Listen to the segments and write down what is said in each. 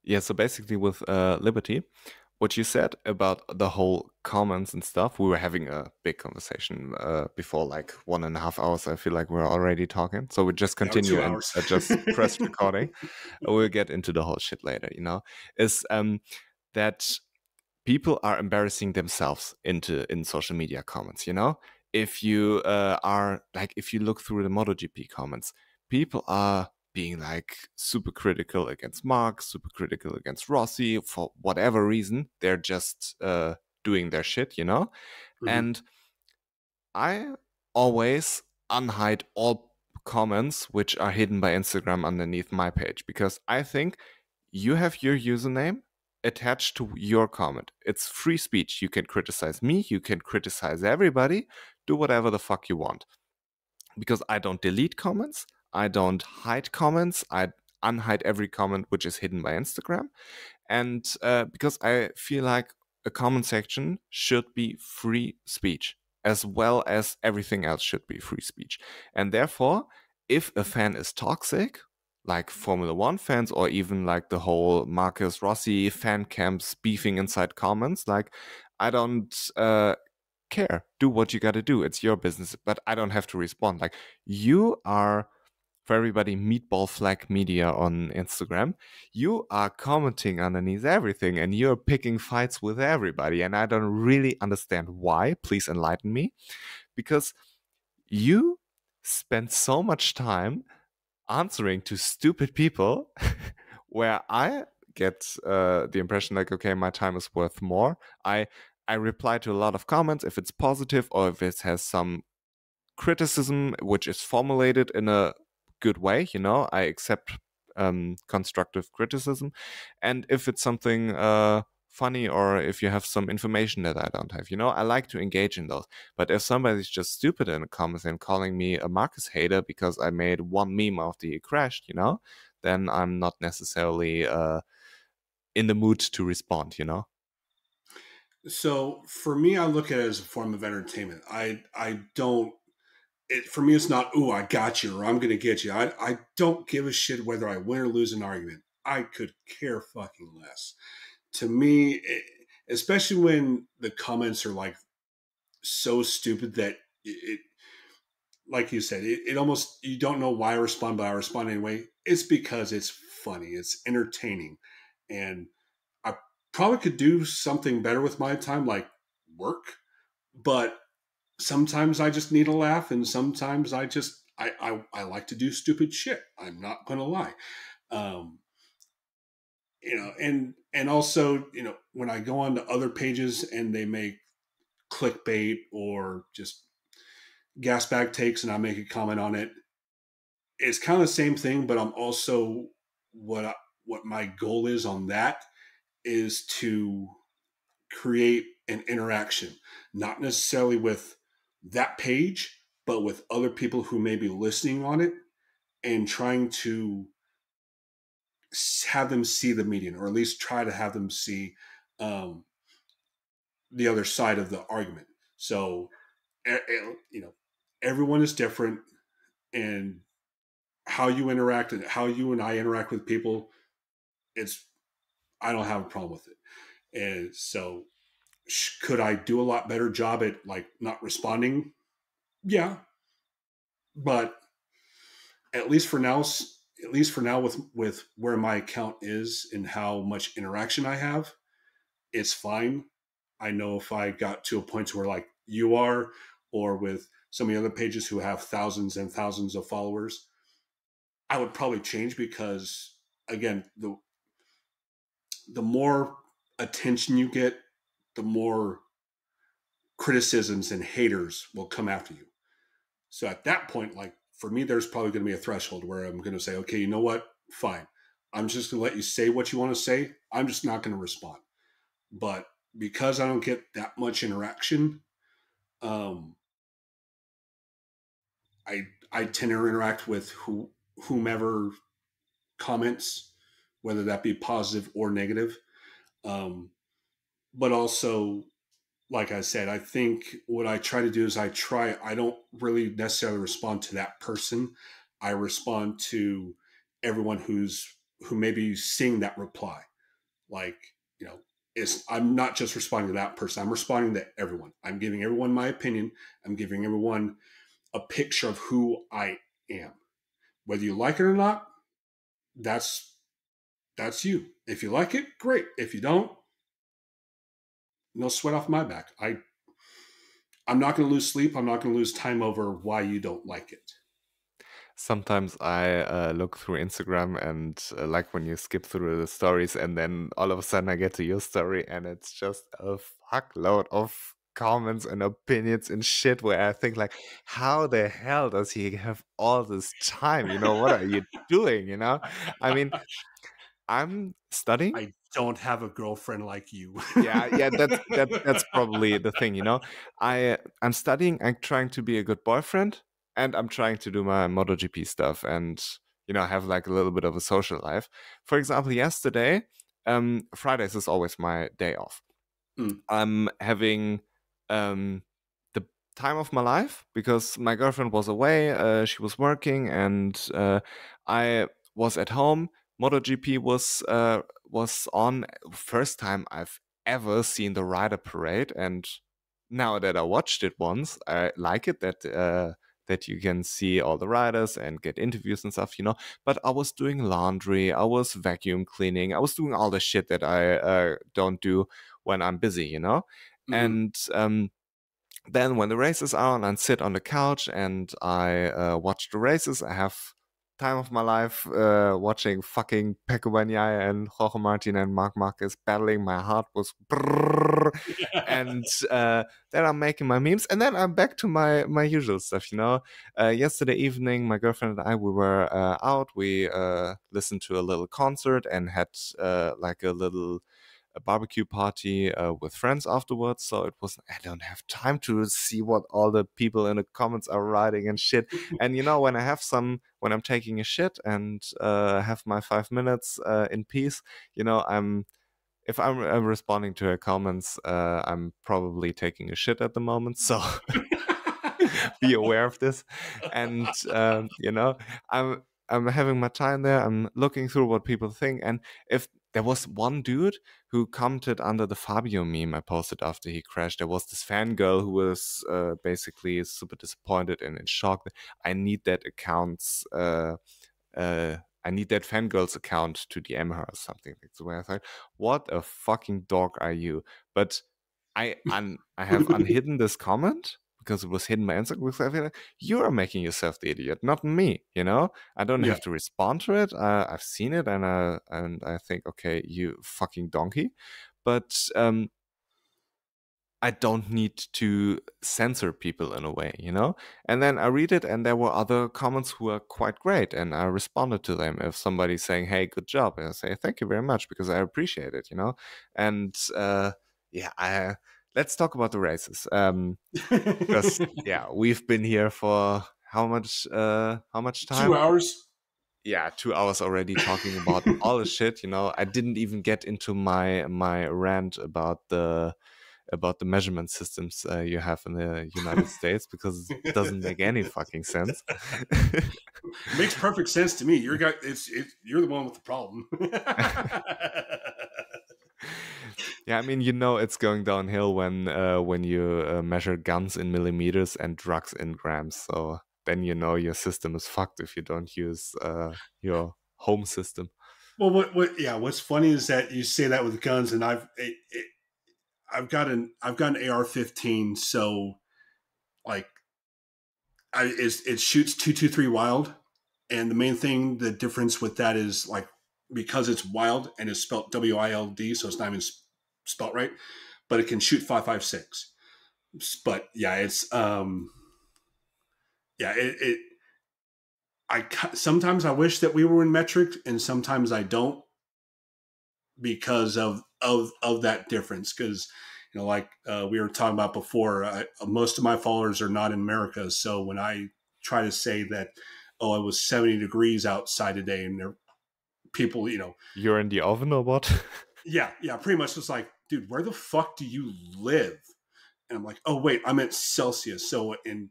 Yeah, so basically with Liberty, what you said about the whole comments and stuff, we were having a big conversation before, like 1.5 hours. I feel like we're already talking. So we just Now continue two and hours. just press recording. We'll get into the whole shit later, is that people are embarrassing themselves in social media comments. If you are like, if you look through the MotoGP comments, people are being like super critical against Marc, super critical against Rossi for whatever reason. They're just doing their shit. Mhm. And I always unhide all comments which are hidden by Instagram underneath my page, because I think you have your username attached to your comment. It's free speech. You can criticize me, you can criticize everybody, do whatever the fuck you want. Because I don't delete comments, I don't hide comments, I unhide every comment which is hidden by Instagram. And because I feel like a comment section should be free speech, as well as everything else should be free speech. And therefore, if a fan is toxic, like Formula One fans, or even like the whole Marcus Rossi fan camps beefing inside comments, like, I don't care. Do what you gotta do. It's your business, but I don't have to respond. Like, you are, for everybody, Meatball Flag Media on Instagram, you are commenting underneath everything and you're picking fights with everybody. And I don't really understand why. Please enlighten me. Because you spend so much time answering to stupid people where I get the impression like, okay, my time is worth more. I reply to a lot of comments if it's positive or if it has some criticism which is formulated in a good way. I accept constructive criticism. And if it's something funny, or if you have some information that I don't have, I like to engage in those. But if somebody's just stupid in the comments and calling me a Marcus hater because I made one meme after he crashed, then I'm not necessarily in the mood to respond. So for me, I look at it as a form of entertainment. I don't. For me, it's not, ooh, I got you, or I'm going to get you. I don't give a shit whether I win or lose an argument. I could care fucking less. To me, especially when the comments are like so stupid that like you said, it almost, you don't know why I respond, but I respond anyway. It's because it's funny, it's entertaining, and I probably could do something better with my time, like work. But sometimes I just need a laugh, and sometimes I like to do stupid shit. I'm not going to lie. Um, and also, when I go on to other pages and they make clickbait or just gas bag takes and I make a comment on it, it's kind of the same thing, but I'm also, what my goal is on that is to create an interaction, not necessarily with that page, but with other people who may be listening on it, and trying to have them see the median, or at least try to have them see um, the other side of the argument. So, everyone is different, and how you interact and how you and I interact with people, it's I don't have a problem with it. And so, could I do a lot better job at like not responding? Yeah, but at least for now, with where my account is and how much interaction I have, it's fine. I know if I got to a point where like you are, or with some of the other pages who have thousands and thousands of followers, I would probably change, because again, the more attention you get, the more criticisms and haters will come after you. So at that point, like for me, there's probably going to be a threshold where I'm going to say, okay, you know what? Fine. I'm just going to let you say what you want to say. I'm just not going to respond. But because I don't get that much interaction, um, I tend to interact with whomever comments, whether that be positive or negative. Um, but also, like I said, I think what I try to do is I don't really necessarily respond to that person. I respond to everyone who may be seeing that reply. Like, you know, I'm not just responding to that person. I'm responding to everyone. I'm giving everyone my opinion. I'm giving everyone a picture of who I am. Whether you like it or not, that's you. If you like it, great. If you don't, no sweat off my back. I'm not going to lose sleep. I'm not going to lose time over why you don't like it. Sometimes I look through Instagram and like when you skip through the stories and then all of a sudden I get to your story and it's just a fuckload of comments and opinions and shit where I think like, how the hell does he have all this time? You know, what are you doing? You know, I mean, I'm studying. I don't have a girlfriend like you. Yeah, that's probably the thing, you know. I'm studying, I'm trying to be a good boyfriend, and I'm trying to do my MotoGP stuff and you know, have like a little bit of a social life. For example, yesterday, Fridays is always my day off. Mm. I'm having the time of my life because my girlfriend was away, she was working, and I was at home. MotoGP was on. First time I've ever seen the rider parade, and now that I watched it once, I like it that you can see all the riders and get interviews and stuff, you know. But I was doing laundry, I was vacuum cleaning, I was doing all the shit that I don't do when I'm busy, you know. Mm-hmm. And then when the races are on, I sit on the couch and I watch the races. I have time of my life watching fucking Pecco Bagnaia and Jorge Martin and Marc Marquez battling. My heart was brrrr. And then I'm making my memes, and then I'm back to my usual stuff. You know, yesterday evening, my girlfriend and I we were out. We listened to a little concert and had like a barbecue party with friends afterwards. So it was, I don't have time to see what all the people in the comments are writing and shit. And you know, when when I'm taking a shit and have my 5 minutes in peace, you know, if I'm responding to her comments, I'm probably taking a shit at the moment. So be aware of this. And you know, I'm having my time there. I'm looking through what people think, and if there was one dude who commented under the Fabio meme I posted after he crashed. There was this fangirl who was basically super disappointed and in shock. I need that account's I need that fangirl's account to DM her or something. So when I thought, what a fucking dog are you? But I have unhidden this comment because it was hidden by Instagram. Because I feel like you are making yourself the idiot, not me. You know, I don't Yeah. have to respond to it. I've seen it, and I think, okay, you fucking donkey. But I don't need to censor people in a way, you know? And then I read it, and there were other comments who are quite great, and I responded to them. If somebody's saying, hey, good job, I say, thank you very much, because I appreciate it, you know? And yeah, let's talk about the races. Because, yeah, we've been here for how much 2 time? hours. Yeah, 2 hours already talking about all the shit, you know? I didn't even get into my rant about the measurement systems you have in the United States because it doesn't make any fucking sense. Makes perfect sense to me. You're you're the one with the problem. Yeah, I mean, you know, it's going downhill when you measure guns in millimeters and drugs in grams. So then you know your system is fucked if you don't use your home system. Well, yeah, what's funny is that you say that with guns, and I've got an AR-15, so like it shoots 223 wild, and the main thing, the difference with that is like because it's wild and it's spelled WILD, so it's not even spelt right, but it can shoot 5.56. But yeah, it's yeah, I sometimes I wish that we were in metric, and sometimes I don't because of that difference. Because you know, like we were talking about before, most of my followers are not in America, so when I try to say that, oh, it was 70 degrees outside today, and there people, you know, You're in the oven or what? yeah, pretty much just like, dude, where the fuck do you live? And I'm like, oh wait, I'm at Celsius. So and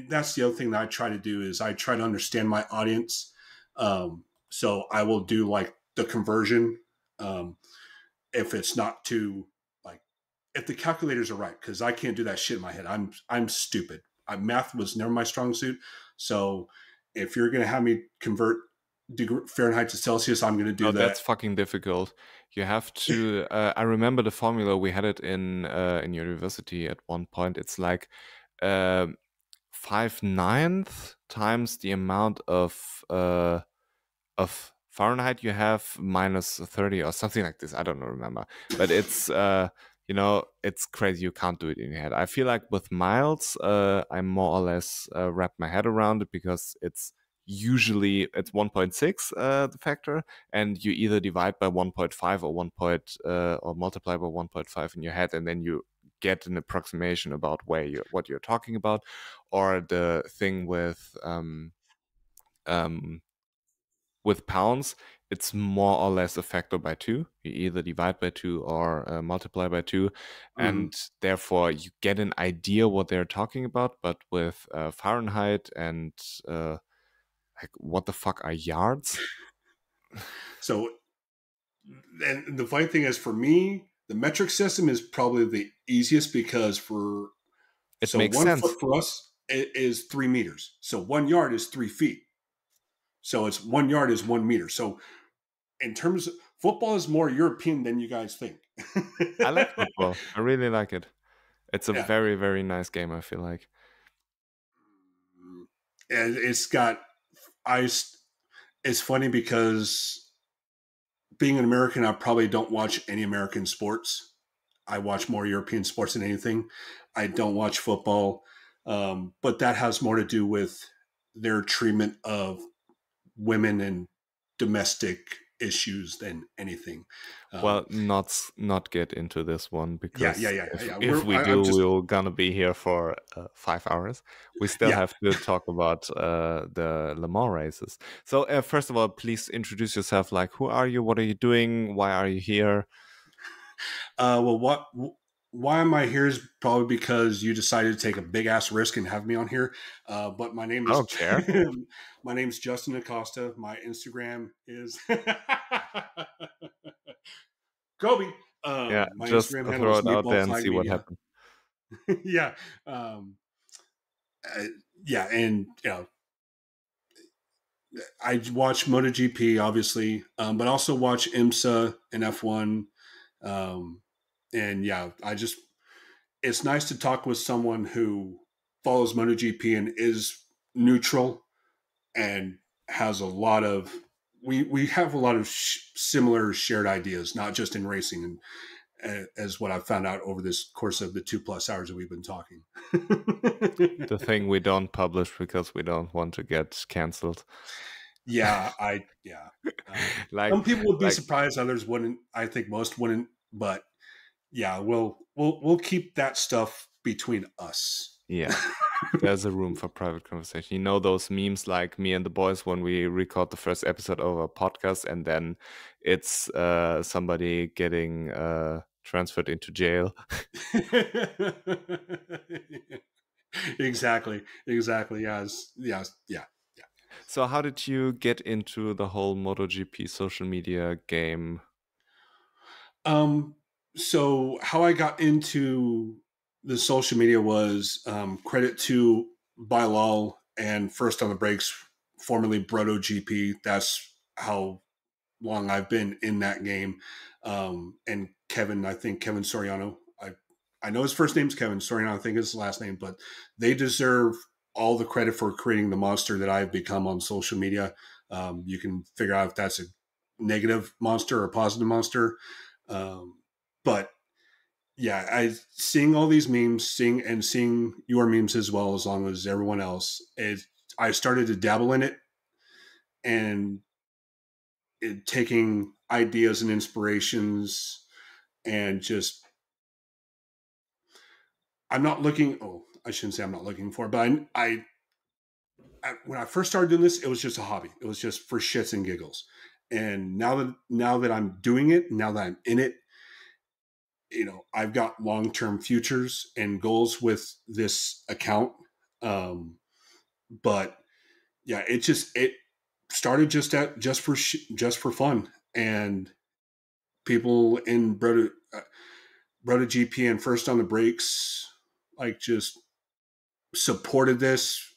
that's the other thing that I try to do is I try to understand my audience. So I will do like the conversion. if it's not too like if the calculators are right, because I can't do that shit in my head. I'm stupid. Math was never my strong suit. So if you're gonna have me convert Fahrenheit to Celsius, I'm gonna do No, that. that's fucking difficult. You have to. I remember the formula. We had it in university at one point. It's like 5/9 times the amount of Fahrenheit you have minus 30 or something like this. I don't remember, but it's it's crazy. You can't do it in your head. I feel like with miles, I more or less wrap my head around it because it's 1.6 the factor, and you either divide by 1.5 or or multiply by 1.5 in your head, and then you get an approximation about what you're talking about. Or the thing um, with pounds, it's more or less a factor by 2. You either divide by 2 or multiply by 2, Mhm. and therefore you get an idea what they're talking about. But with Fahrenheit and like, what the fuck are yards? So, and the funny thing is, for me, the metric system is probably the easiest because It makes 1 foot sense. for us is 3 meters. So 1 yard is 3 feet. So it's 1 yard is 1 meter. So in terms of football is more European than you guys think. I like football. I really like it. It's a Yeah. very, very nice game, I feel like. And it's got I. It's funny because being an American, I probably don't watch any American sports. I watch more European sports than anything. I don't watch football, but that has more to do with their treatment of women and domestic issues than anything. Well, not get into this one, Yeah, yeah, because yeah, yeah. if we I'm do, just we're gonna be here for 5 hours. We still yeah. have to talk about the Le Mans races. So first of all, please introduce yourself. Like, who are you? What are you doing? Why are you here? Well, why am I here is probably because you decided to take a big ass risk and have me on here. But my name I is don't care. my name's Justin Acosta. My Instagram is Kobe. Yeah, My just Instagram handle throw is it out Meatball there and Flag see what Media. happens. Yeah, um, uh, yeah, and I watch MotoGP obviously, but also watch IMSA and F1. Um, and yeah, it's nice to talk with someone who follows MotoGP and is neutral and has a lot of we have a lot of similar shared ideas, not just in racing, and as what I've found out over this course of the 2+ hours that we've been talking. The thing we don't publish because we don't want to get canceled. Yeah. like, Some people would be like, surprised, others wouldn't. I think most wouldn't, but yeah, we'll keep that stuff between us. yeah. There's a room for private conversation. You know those memes like me and the boys when we record the first episode of a podcast, and then it's somebody getting transferred into jail. Exactly. Yes. Yeah. So how did you get into the whole MotoGP social media game? Um, so how I got into the social media was credit to Bilal and First on the Brakes, formerly Brodo GP. That's how long I've been in that game. And Kevin, I think Kevin Soriano. I know his first name's Kevin Soriano. I think is his last name, but they deserve all the credit for creating the monster that I've become on social media. You can figure out if that's a negative monster or a positive monster. But yeah, I seeing all these memes, seeing your memes as well, as long as everyone else. I started to dabble in it and taking ideas and inspirations and just I'm not looking. Oh, I shouldn't say I'm not looking for, but when I first started doing this, it was just a hobby. It was just for shits and giggles. And now that I'm doing it, now that I'm in it, I've got long-term futures and goals with this account. But yeah, it started just for fun, and people in MotoGP and First on the Brakes like just supported this,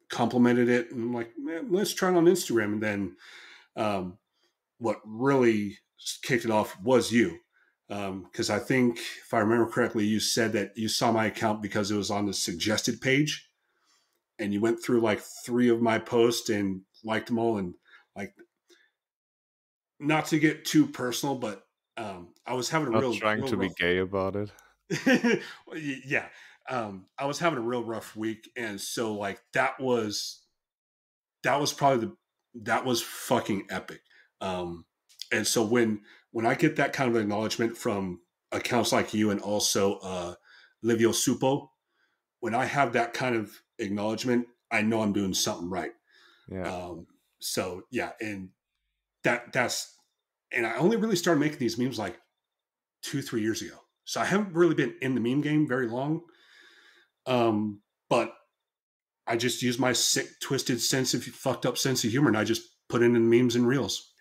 complimented it, and I'm like, man, let's try it on Instagram. And then what really kicked it off was you. Because I think, if I remember correctly, you said that you saw my account because it was on the suggested page, and you went through like 3 of my posts and liked them all. And like, not to get too personal, but I was having a Not real trying to be rough. gay about it. Yeah, I was having a real rough week, and so like that was probably that was fucking epic. And so when I get that kind of acknowledgement from accounts like you and also Livio Supo, when I have that kind of acknowledgement, I know I'm doing something right. Yeah. So yeah, and that's and I only really started making these memes like 2-3 years ago. So I haven't really been in the meme game very long. But I just use my sick, twisted, fucked up sense of humor, and I just put it in memes and reels.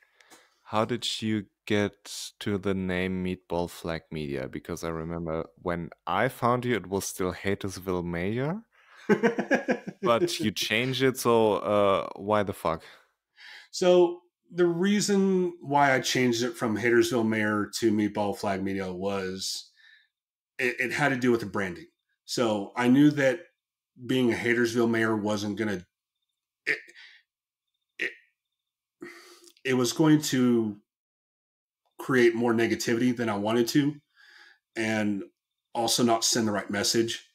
How did you get to the name Meatball Flag Media? Because I remember when I found you, it was still Hatersville Mayor, but you changed it. So why the fuck? So the reason why I changed it from Hatersville Mayor to Meatball Flag Media was it had to do with the branding. So I knew that being a Hatersville Mayor wasn't going to it, it was going to create more negativity than I wanted to, and also not send the right message.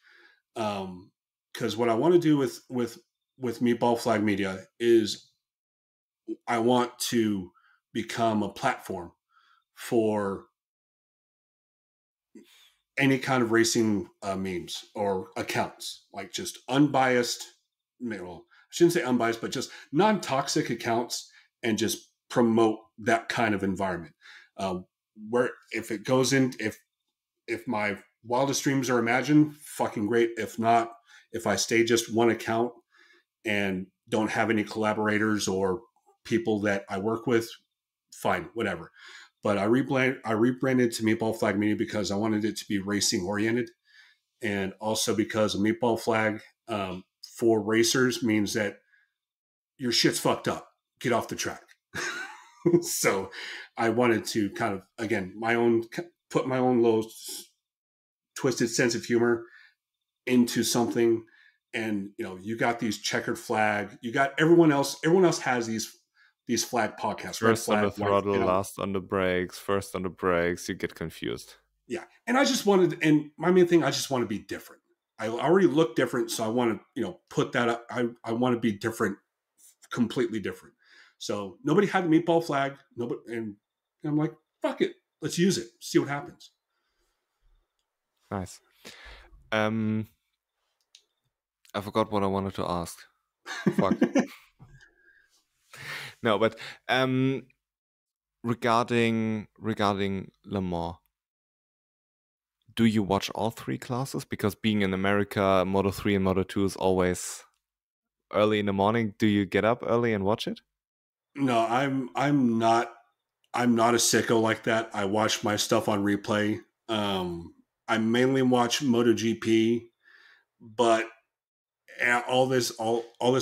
Because what I want to do with Meatball Flag Media is I want to become a platform for any kind of racing memes or accounts, like just unbiased. Well, I shouldn't say unbiased, but just non-toxic accounts, and just promote that kind of environment. Where if it goes in, if my wildest dreams are imagined, fucking great. If not, if I stay just one account and don't have any collaborators or people that I work with, fine, whatever. But I rebranded to Meatball Flag Media because I wanted it to be racing oriented, and also because a Meatball Flag for racers means that your shit's fucked up. Get off the track. So I wanted to kind of, again, put my own little twisted sense of humor into something. And you got these checkered flag, you got everyone else has these flag podcasts, First red on the flag, white, throttle, last on the brakes, first on the brakes, you get confused. yeah. And I just wanted, and my main thing, I just want to be different. I already look different, so I want to put that up. I want to be different, completely different. So nobody had the Meatball Flag, nobody, and I'm like, fuck it, let's use it, see what happens. Nice. I forgot what I wanted to ask. Fuck. No, but regarding Le Mans, do you watch all 3 classes? Because being in America, Moto 3 and Moto 2 is always early in the morning. Do you get up early and watch it? No, I'm not a sicko like that. I watch my stuff on replay. I mainly watch MotoGP, but all this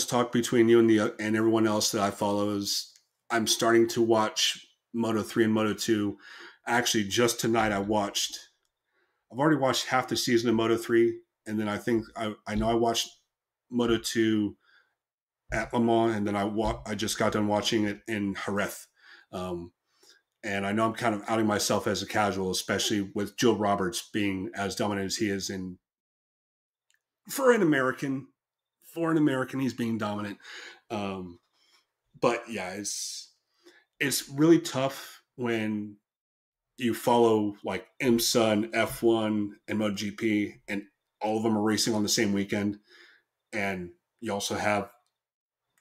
talk between you and everyone else that I follow is I'm starting to watch Moto 3 and Moto 2. Actually, just tonight I've already watched half the season of Moto 3, and then I know I watched Moto 2 at Le Mans, and then I just got done watching it in Jerez. And I know I'm kind of outing myself as a casual, especially with Joe Roberts being as dominant as he is for an American, he's being dominant. But yeah, it's really tough when you follow like IMSA and F1 and MotoGP, and all of them are racing on the same weekend, and you also have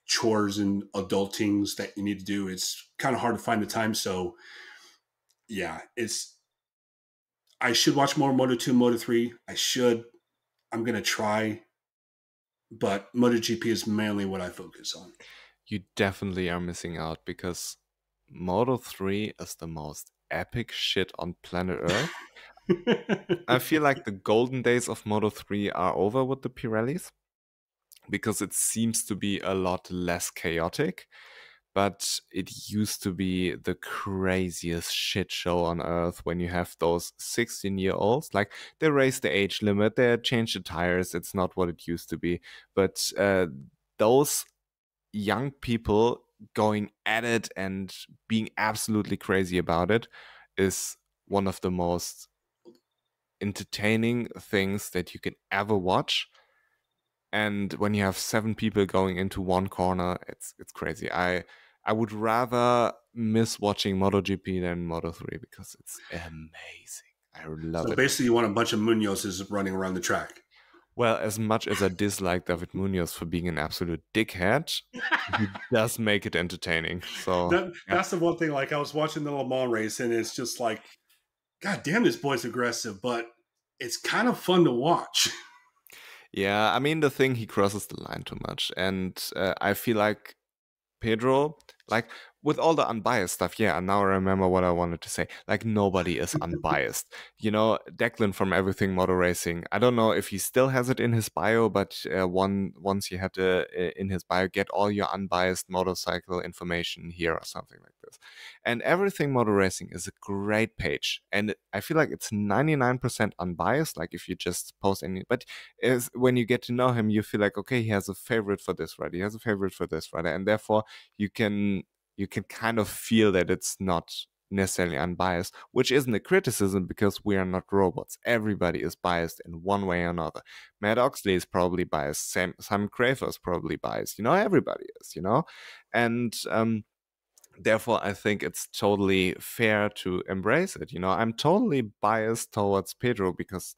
chores and adultings that you need to do. It's kind of hard to find the time. So yeah, I should watch more Moto 2, Moto 3. I'm going to try, but MotoGP is mainly what I focus on. You definitely are missing out because Moto 3 is the most epic shit on planet Earth. I feel like the golden days of Moto3 are over with the Pirellis because it seems to be a lot less chaotic. But it used to be the craziest shit show on earth when you have those 16-year-olds. Like, they raised the age limit, they changed the tires. It's not what it used to be. But those young people going at it and being absolutely crazy about it is one of the most entertaining things that you can ever watch. And when you have 7 people going into one corner, it's crazy. I would rather miss watching MotoGP than Moto3 because it's amazing. I love So it. basically, you want a bunch of Munozes running around the track. Well, as much as I dislike David Munoz for being an absolute dickhead, he does make it entertaining. So That's the one thing. Like, I was watching the Le Mans race, and it's just like, God damn, this boy's aggressive, but it's kind of fun to watch. yeah, I mean, the thing, he crosses the line too much, and I feel like Pedro, like, with all the unbiased stuff, yeah, and now I remember what I wanted to say. Like, nobody is unbiased. You know, Declan from Everything Motor Racing, I don't know if he still has it in his bio, but once he had in his bio, get all your unbiased motorcycle information here or something like this. And Everything Motor Racing is a great page. And I feel like it's 99% unbiased, like if you just post any, but when you get to know him, you feel like, okay, he has a favorite for this rider, he has a favorite for this rider, and therefore you can kind of feel that it's not necessarily unbiased, which isn't a criticism because we are not robots. Everybody is biased in one way or another. Matt Oxley is probably biased. Simon Crafer is probably biased. You know, everybody is, you know? And therefore, I think it's totally fair to embrace it. You know, I'm totally biased towards Pedro because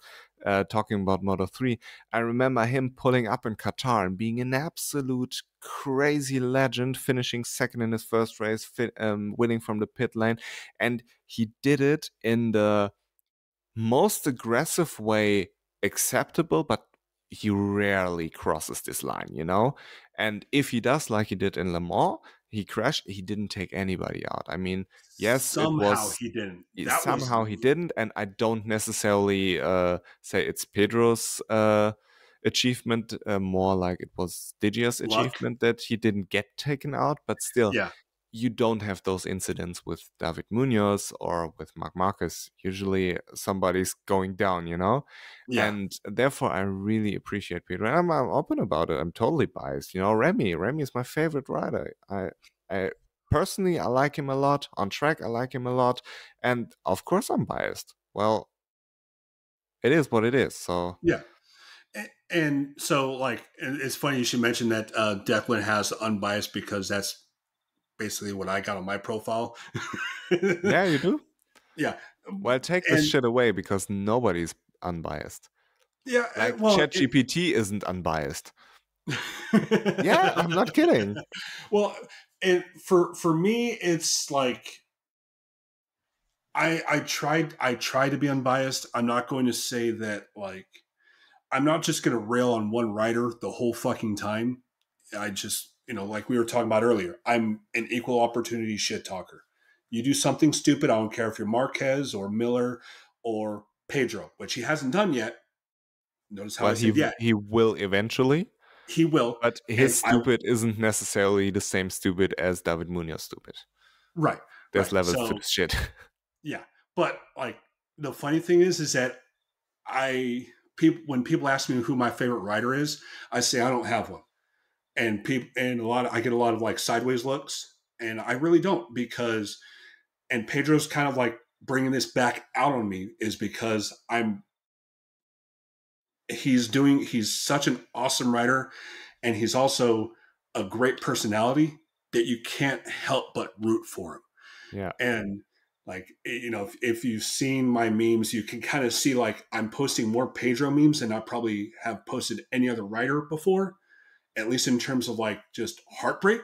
talking about Moto3, I remember him pulling up in Qatar and being an absolute crazy legend, finishing second in his first race, winning from the pit lane. And he did it in the most aggressive way acceptable, but he rarely crosses this line, you know? And if he does, like he did in Le Mans, he crashed, he didn't take anybody out. I mean, yes, it Somehow was he didn't. somehow he didn't, and I don't necessarily say it's Pedro's achievement, more like it was Digier's luck. achievement that he didn't get taken out, but still, Yeah. you don't have those incidents with David Munoz or with Marc Marquez. Usually somebody's going down, you know? Yeah. And therefore, I really appreciate Pedro. And I'm open about it. I'm totally biased. You know, Remy is my favorite rider. I personally, I like him a lot. On track, I like him a lot. And of course, I'm biased. Well, it is what it is. So Yeah. And so, like, it's funny you should mention that Declan has unbiased because that's basically what I got on my profile. yeah, you do. Yeah. Well, take this And shit away because nobody's unbiased. yeah, Like well, ChatGPT isn't unbiased. Yeah, I'm not kidding. Well, for me, it's like I try to be unbiased. I'm not going to say that, like, I'm not just going to rail on one writer the whole fucking time. I just, like we were talking about earlier, I'm an equal opportunity shit talker. You do something stupid, I don't care if you're Marquez or Miller or Pedro, which he hasn't done yet. Notice how I Well, said yet. he will eventually, He will. but his And stupid isn't necessarily the same stupid as David Munoz stupid. Right. There's levels to So, this shit. yeah. But, like, the funny thing is that when people ask me who my favorite writer is, I say I don't have one. And I get a lot of, like, sideways looks, and I really don't, because and Pedro's kind of like bringing this back out on me is because he's such an awesome writer, and he's also a great personality that you can't help but root for him. Yeah. And, like, if you've seen my memes, you can kind of see, like, I'm posting more Pedro memes than I probably have posted any other writer before, at least in terms of, like, just heartbreak,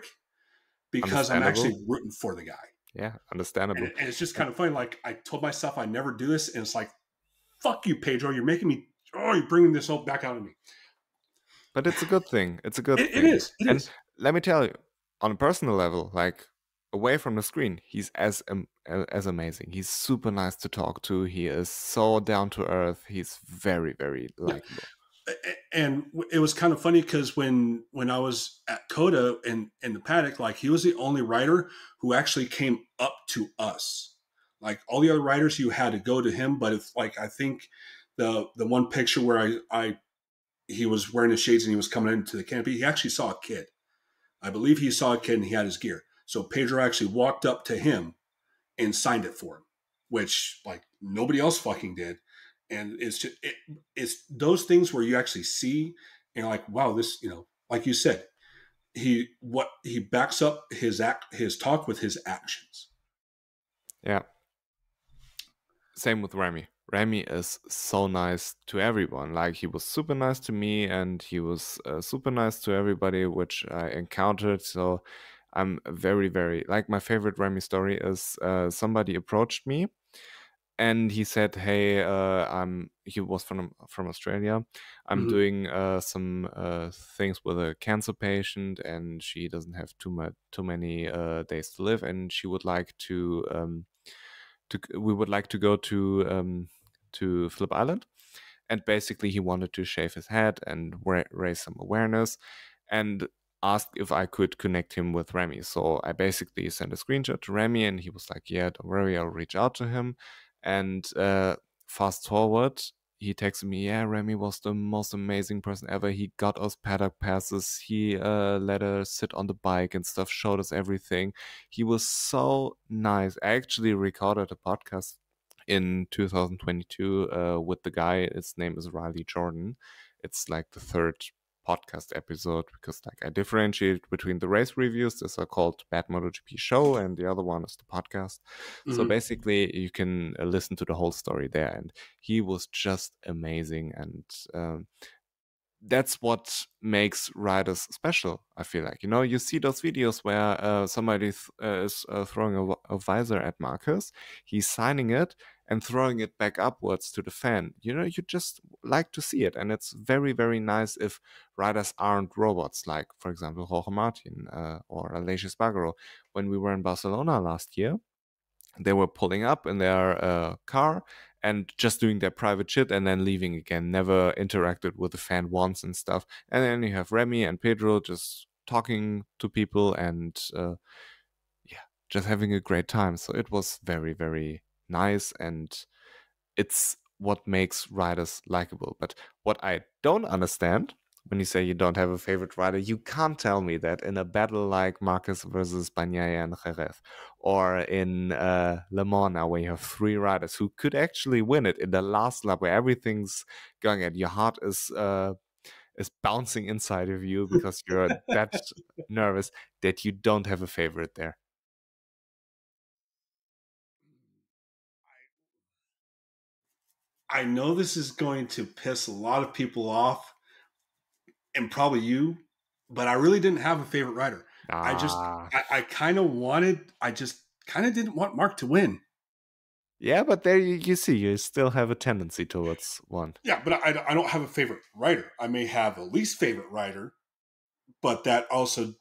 because I'm actually rooting for the guy. Yeah, understandable. And it's just kind of funny. Like, I told myself I never do this, and it's like, fuck you, Pedro. You're making me. Oh, you're bringing this all back out of me. But it's a good thing. It's a good thing. It is. And let me tell you, on a personal level, like, away from the screen, he's as amazing. He's super nice to talk to. He is so down to earth. He's very, very Yeah. likable. And it was kind of funny because when I was at Coda in the paddock, like he was the only rider who actually came up to us. Like all the other riders, you had to go to him. But it's like I think the one picture where I he was wearing his shades and he was coming into the canopy, he actually saw a kid. I believe he saw a kid and he had his gear. So Pedro actually walked up to him and signed it for him, which like nobody else fucking did. And it's just it's those things where you actually see and you're like, wow, this, like you said, he backs up his talk with his actions. Yeah. Same with Remy. Remy is so nice to everyone. Like he was super nice to me, and he was super nice to everybody which I encountered. So I'm very, very like my favorite Remy story is somebody approached me and he said, "Hey, he was from Australia. I'm Mm-hmm. doing some things with a cancer patient, and she doesn't have too many days to live, and she would like we would like to go to Flip Island." And basically, he wanted to shave his head and raise some awareness, and asked if I could connect him with Remy. So I basically sent a screenshot to Remy, and he was like, "Yeah, don't worry, I'll reach out to him." And fast forward, he texted me, "Yeah, Remy was the most amazing person ever. He got us paddock passes. He let us sit on the bike and stuff, showed us everything. He was so nice." I actually recorded a podcast in 2022 with the guy. His name is Riley Jordan. It's like the third podcast episode because like I differentiate between the race reviews. These are called BadMotoGP-Show and the other one is the podcast. So Mm-hmm. basically you can listen to the whole story there, and he was just amazing. And that's what makes riders special. I feel like, you see those videos where somebody is throwing a visor at Marcus, he's signing it and throwing it back upwards to the fan. You just like to see it, and it's very, very nice if riders aren't robots, like for example Jorge Martin or Aleix Spargaro. When we were in Barcelona last year, they were pulling up in their car and just doing their private shit and then leaving again, never interacted with the fan once and stuff. And then you have Remy and Pedro just talking to people and yeah, just having a great time. So it was very, very nice, and it's what makes riders likable. But what I don't understand, when you say you don't have a favorite rider, you can't tell me that in a battle like Marcus versus Bagnaia and Jerez, or in Le Mans now, where you have three riders who could actually win it in the last lap, where everything's going at your heart is bouncing inside of you because you're that nervous, that you don't have a favorite there. I know this is going to piss a lot of people off, and probably you, but I really didn't have a favorite rider. I just, Ah, I kind of I just kind of didn't want Marc to win. yeah, but there you see, you still have a tendency towards one. Yeah, but I don't have a favorite rider. I may have a least favorite rider, but that also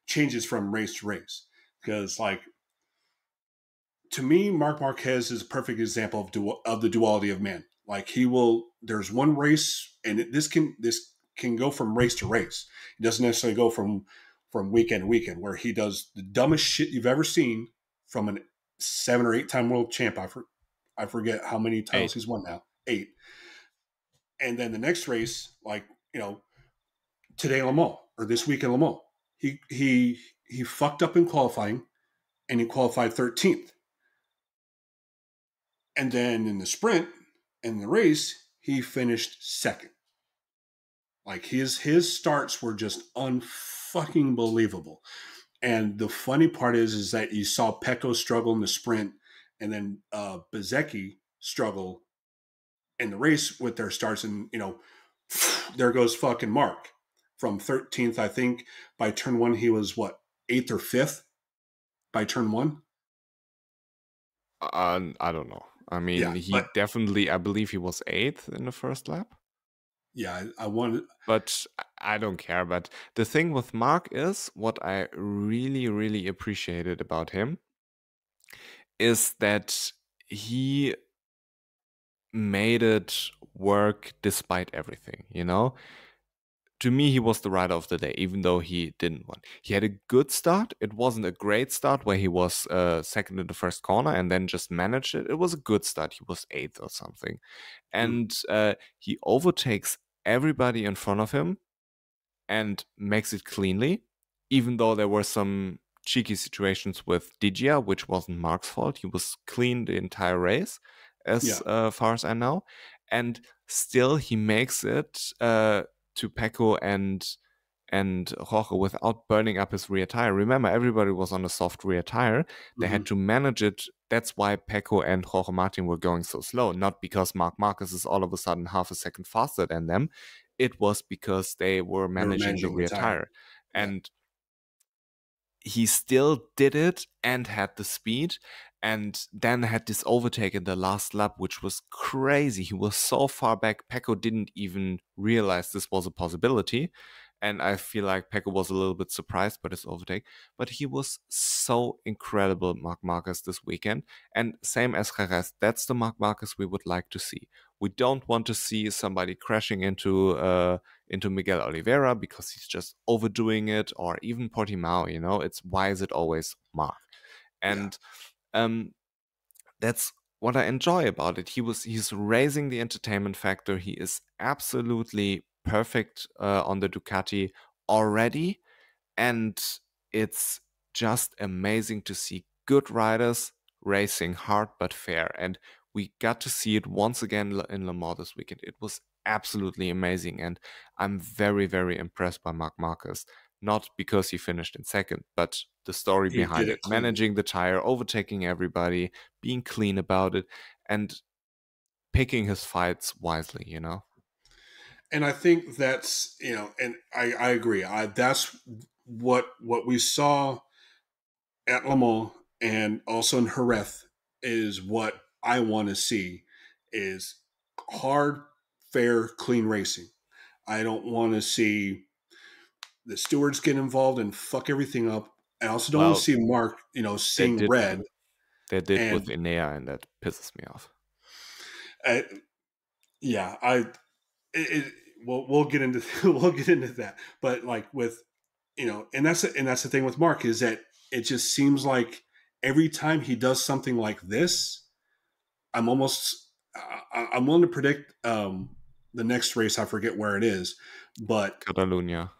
changes from race to race. Because like to me, Marc Marquez is a perfect example of the duality of man. Like he will, there's one race, and this can go from race to race. It doesn't necessarily go from weekend to weekend, where he does the dumbest shit you've ever seen from an 7 or 8 time world champ. I forget how many titles 8. he's won now. 8. And then the next race, like today in Le Mans or this week in Le Mans, he fucked up in qualifying, and he qualified 13th. And then in the sprint and the race, he finished second. Like his starts were just unfucking believable. And the funny part is that you saw Pecco struggle in the sprint, and then Bezecchi struggle in the race with their starts, and there goes fucking Marc from 13th. I think by turn one he was what, eighth or fifth by turn one. I don't know. I mean, Yeah, he but definitely, I believe he was 8th in the first lap. yeah, I wanted. But I don't care. But the thing with Marc is what I really, really appreciated about him is that he made it work despite everything, you know? To me, he was the rider of the day, even though he didn't win. He had a good start. It wasn't a great start where he was second in the first corner and then just managed it. It was a good start. He was eighth or something. Mm. And he overtakes everybody in front of him and makes it cleanly, even though there were some cheeky situations with Digia, which wasn't Marc's fault. He was clean the entire race, as Yeah. far as I know. And still, he makes it to Pecco and Jorge without burning up his rear tire. Remember, everybody was on a soft rear tire. They Hmm. had to manage it. That's why Pecco and Jorge Martin were going so slow, not because Marc Marquez is all of a sudden half a second faster than them. It was because they were They were managing the managing the rear tire. tire. Yeah. And he still did it and had the speed and then had this overtake in the last lap, which was crazy. He was so far back, Pecco didn't even realize this was a possibility. And I feel like Pecco was a little bit surprised by this overtake, but he was so incredible, Marc Marquez, this weekend. And same as Jerez, that's the Marc Marquez we would like to see. We don't want to see somebody crashing into Miguel Oliveira because he's just overdoing it, or even Portimao, you know, it's why is it always Marc? Yeah. And um, that's what I enjoy about it. He's raising the entertainment factor. He is absolutely perfect on the Ducati already, and it's just amazing to see good riders racing hard but fair. And we got to see it once again in Le Mans this weekend. It was absolutely amazing, and I'm very, very impressed by Marc Marquez. Not because he finished in second, but the story He behind did it. it cleanly. Managing the tire, overtaking everybody, being clean about it, and picking his fights wisely, you know? And I think that's, and I agree. That's what we saw at Le Mans and also in Jerez is what I want to see is hard, fair, clean racing. I don't want to see the stewards get involved and fuck everything up. I also don't want to Well, see Marc, they seeing did red. they did with And Enea, and that pisses me off. uh, yeah, it, we'll get into we'll get into that. But like with and that's the thing with Marc is that it just seems like every time he does something like this, I'm almost I'm willing to predict the next race. I forget where it is, but Catalunya.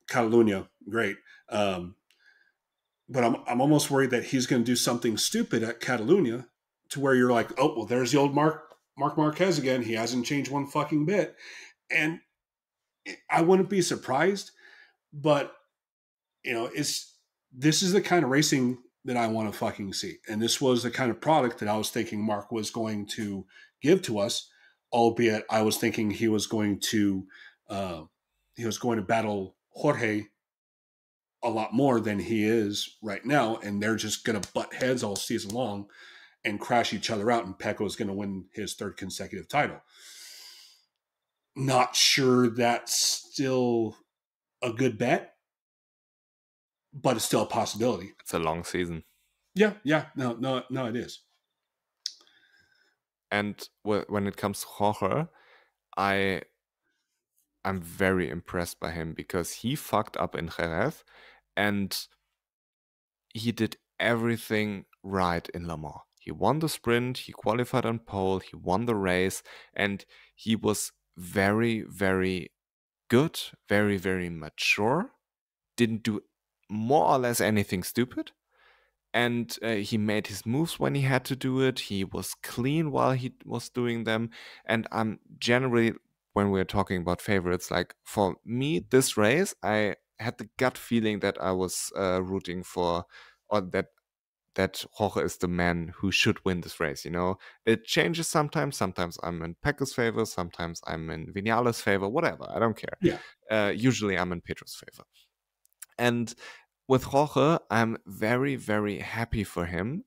Catalunya, great. But I'm almost worried that he's going to do something stupid at Catalunya to where you're like, oh well, there's the old Marc Marquez again. He hasn't changed one fucking bit, and I wouldn't be surprised. But it's this is the kind of racing that I want to fucking see. And this was the kind of product that I was thinking Marc was going to give to us, albeit I was thinking uh, he was going to battle Jorge a lot more than he is right now, and they're just going to butt heads all season long and crash each other out, and Pecco is going to win his third consecutive title. Not sure that's still a good bet, but it's still a possibility. It's a long season. Yeah, no, it is. And when it comes to Jorge, I I'm very impressed by him because he fucked up in Jerez and he did everything right in Le Mans. He won the sprint, he qualified on pole, he won the race, and he was very, very good, very, very mature. Didn't do more or less anything stupid. And he made his moves when he had to do it. He was clean while he was doing them. And I'm generally, when we're talking about favorites, like for me, this race, I had the gut feeling that I was rooting for, or that Jorge is the man who should win this race. You know, it changes sometimes. Sometimes I'm in Pecco's favor. Sometimes I'm in Vinales' favor. Whatever, I don't care. Yeah, Usually I'm in Pedro's favor. And with Jorge, I'm very, very happy for him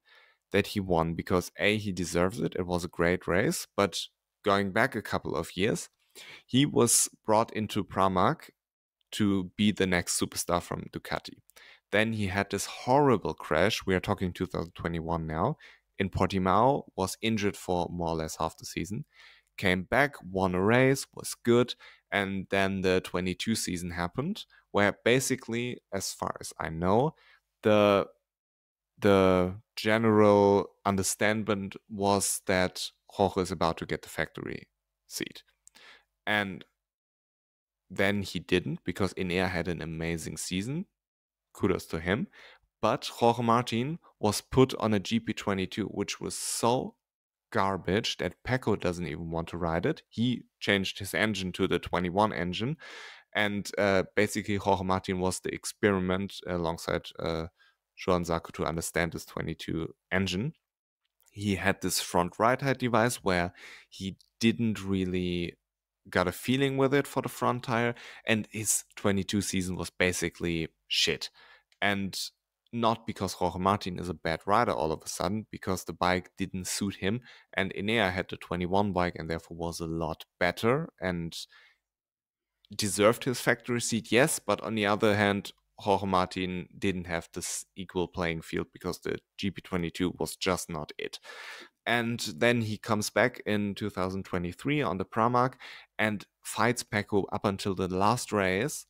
that he won because A, he deserves it. It was a great race. But going back a couple of years, he was brought into Pramac to be the next superstar from Ducati. Then he had this horrible crash. We are talking 2021 now. In Portimao, was injured for more or less half the season. Came back, won a race, was good. And then the 22 season happened, where basically, as far as I know, the general understanding was that Jorge is about to get the factory seat. And then he didn't, because Enea had an amazing season. Kudos to him. But Jorge Martin was put on a GP22, which was so garbage that Pecco doesn't even want to ride it. He changed his engine to the 21 engine. And basically, Jorge Martin was the experiment alongside Joan Zarco to understand this 22 engine. He had this front right height device where he didn't really got a feeling with it for the front tire, and his 22 season was basically shit. And not because Jorge Martin is a bad rider all of a sudden, because the bike didn't suit him, and Enea had the 21 bike and therefore was a lot better and deserved his factory seat, yes, but on the other hand, Jorge Martin didn't have this equal playing field because the GP22 was just not it. And then he comes back in 2023 on the Pramac and fights Pecco up until the last race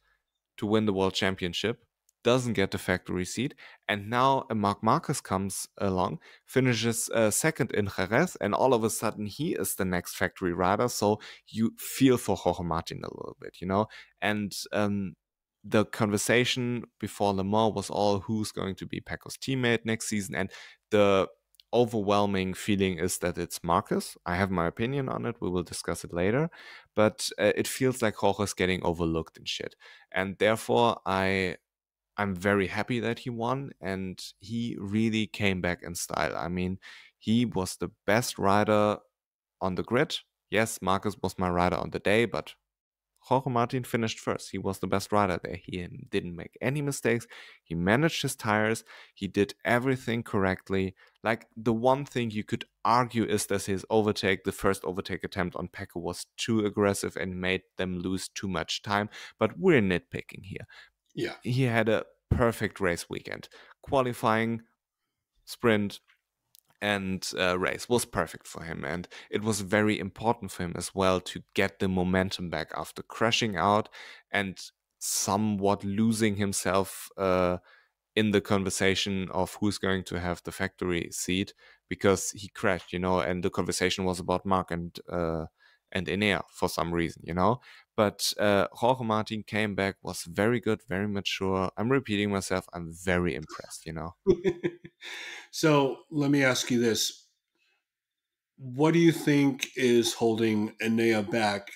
to win the World Championship, doesn't get the factory seat, and now a Marc Marquez comes along, finishes second in Jerez, and all of a sudden he is the next factory rider, so you feel for Jorge Martin a little bit, you know? And the conversation before Le Mans was all who's going to be Pecco's teammate next season, and the overwhelming feeling is that it's Marquez. I have my opinion on it. We will discuss it later. But it feels like Jorge's getting overlooked and shit. And therefore, I'm very happy that he won. And he really came back in style. I mean, he was the best rider on the grid. Yes, Marquez was my rider on the day, but Jorge Martin finished first. He was the best rider there. He didn't make any mistakes. He managed his tires. He did everything correctly. Like, the one thing you could argue is that his overtake, the first overtake attempt on Pecco, was too aggressive and made them lose too much time. But we're nitpicking here. Yeah. He had a perfect race weekend. Qualifying, sprint, and race was perfect for him, and it was very important for him as well to get the momentum back after crashing out and somewhat losing himself in the conversation of who's going to have the factory seat, because he crashed, you know, and the conversation was about Marc and Enea for some reason, you know. But Jorge Martin came back, was very good, very mature. I'm repeating myself. I'm very impressed, you know. So let me ask you this. What do you think is holding Enea back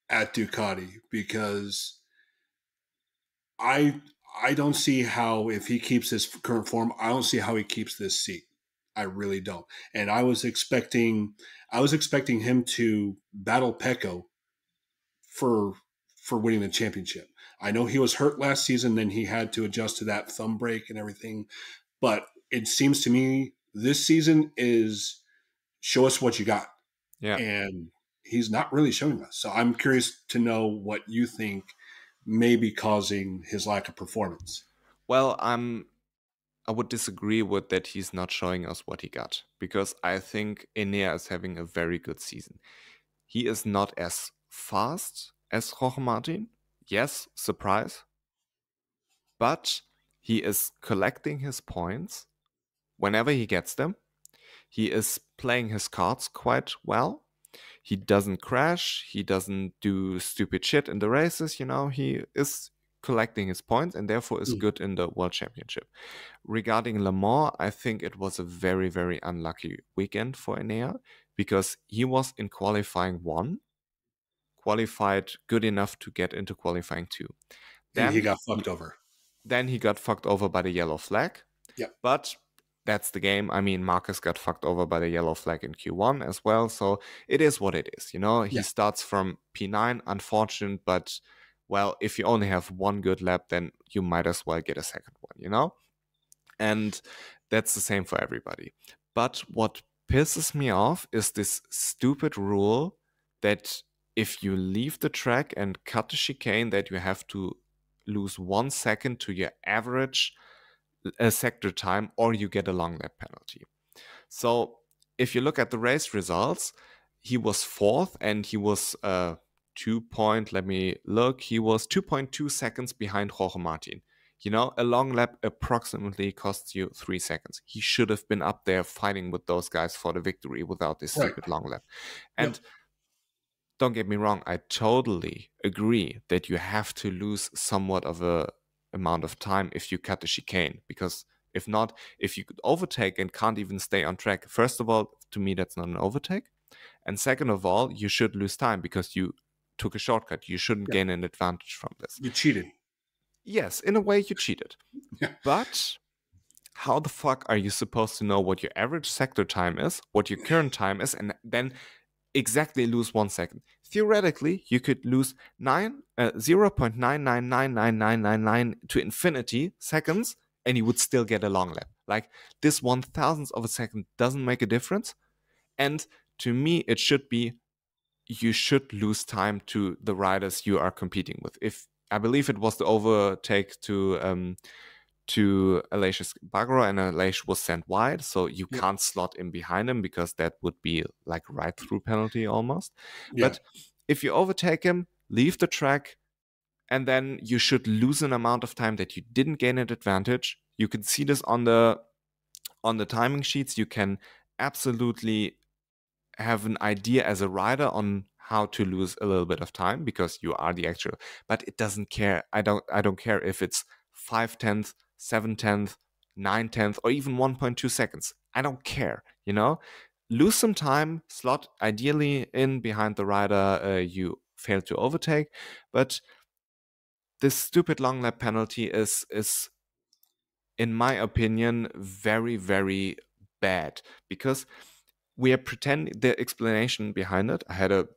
at Ducati? Because I I don't see how, if he keeps his current form, I don't see how he keeps this seat. I really don't. And I was expecting him to battle Pecco for winning the championship. I know he was hurt last season, then he had to adjust to that thumb break and everything. But it seems to me this season is show us what you got. Yeah. And he's not really showing us. So I'm curious to know what you think may be causing his lack of performance. Well, I would disagree with that he's not showing us what he got, because I think Enea is having a very good season. He is not as fast as Jorge Martin. Yes, surprise. But he is collecting his points whenever he gets them. He is playing his cards quite well. He doesn't crash. He doesn't do stupid shit in the races. You know, he is collecting his points and therefore is good in the World Championship. Regarding Le Mans, I think it was a very, very unlucky weekend for Enea, because he was in qualifying 1, qualified good enough to get into qualifying 2. And he got fucked over. Then he got fucked over by the yellow flag. Yep. But that's the game. I mean, Marcus got fucked over by the yellow flag in Q1 as well. So it is what it is. You know, he starts from P9, unfortunate, but well, if you only have one good lap, then you might as well get a second one, you know? And that's the same for everybody. But what pisses me off is this stupid rule that if you leave the track and cut the chicane, that you have to lose 1 second to your average sector time, or you get a long lap penalty. So if you look at the race results, he was fourth and he was let me look, he was 2.2 seconds behind Jorge Martin. You know, a long lap approximately costs you 3 seconds. He should have been up there fighting with those guys for the victory without this Right. stupid long lap. Yep. And don't get me wrong, I totally agree that you have to lose somewhat of a amount of time if you cut the chicane, because if not, if you could overtake and can't even stay on track, first of all, to me that's not an overtake, and second of all, you should lose time because you took a shortcut. You shouldn't Yeah. gain an advantage from this. You cheated. Yes, in a way you cheated. Yeah. But how the fuck are you supposed to know what your average sector time is, what your current time is, and then exactly lose 1 second? Theoretically, you could lose 0.9999999 to infinity seconds, and you would still get a long lap. Like, this 1,000th of a second doesn't make a difference. And to me, it should be, you should lose time to the riders you are competing with. If I believe it was the overtake to Aleix Bagro, and Aleix was sent wide, so you Yep. can't slot in behind him because that would be like right through penalty almost. Yeah. But if you overtake him, leave the track, and then you should lose an amount of time that you didn't gain an advantage. You can see this on the timing sheets. You can absolutely have an idea as a rider on how to lose a little bit of time because you are the actual, but it doesn't care. I don't care if it's 5/10, 7/10, 9/10, or even 1.2 seconds. I don't care, you know? Lose some time, slot ideally in behind the rider you failed to overtake, but this stupid long lap penalty is in my opinion very, very bad, because we are pretending, the explanation behind it, I had a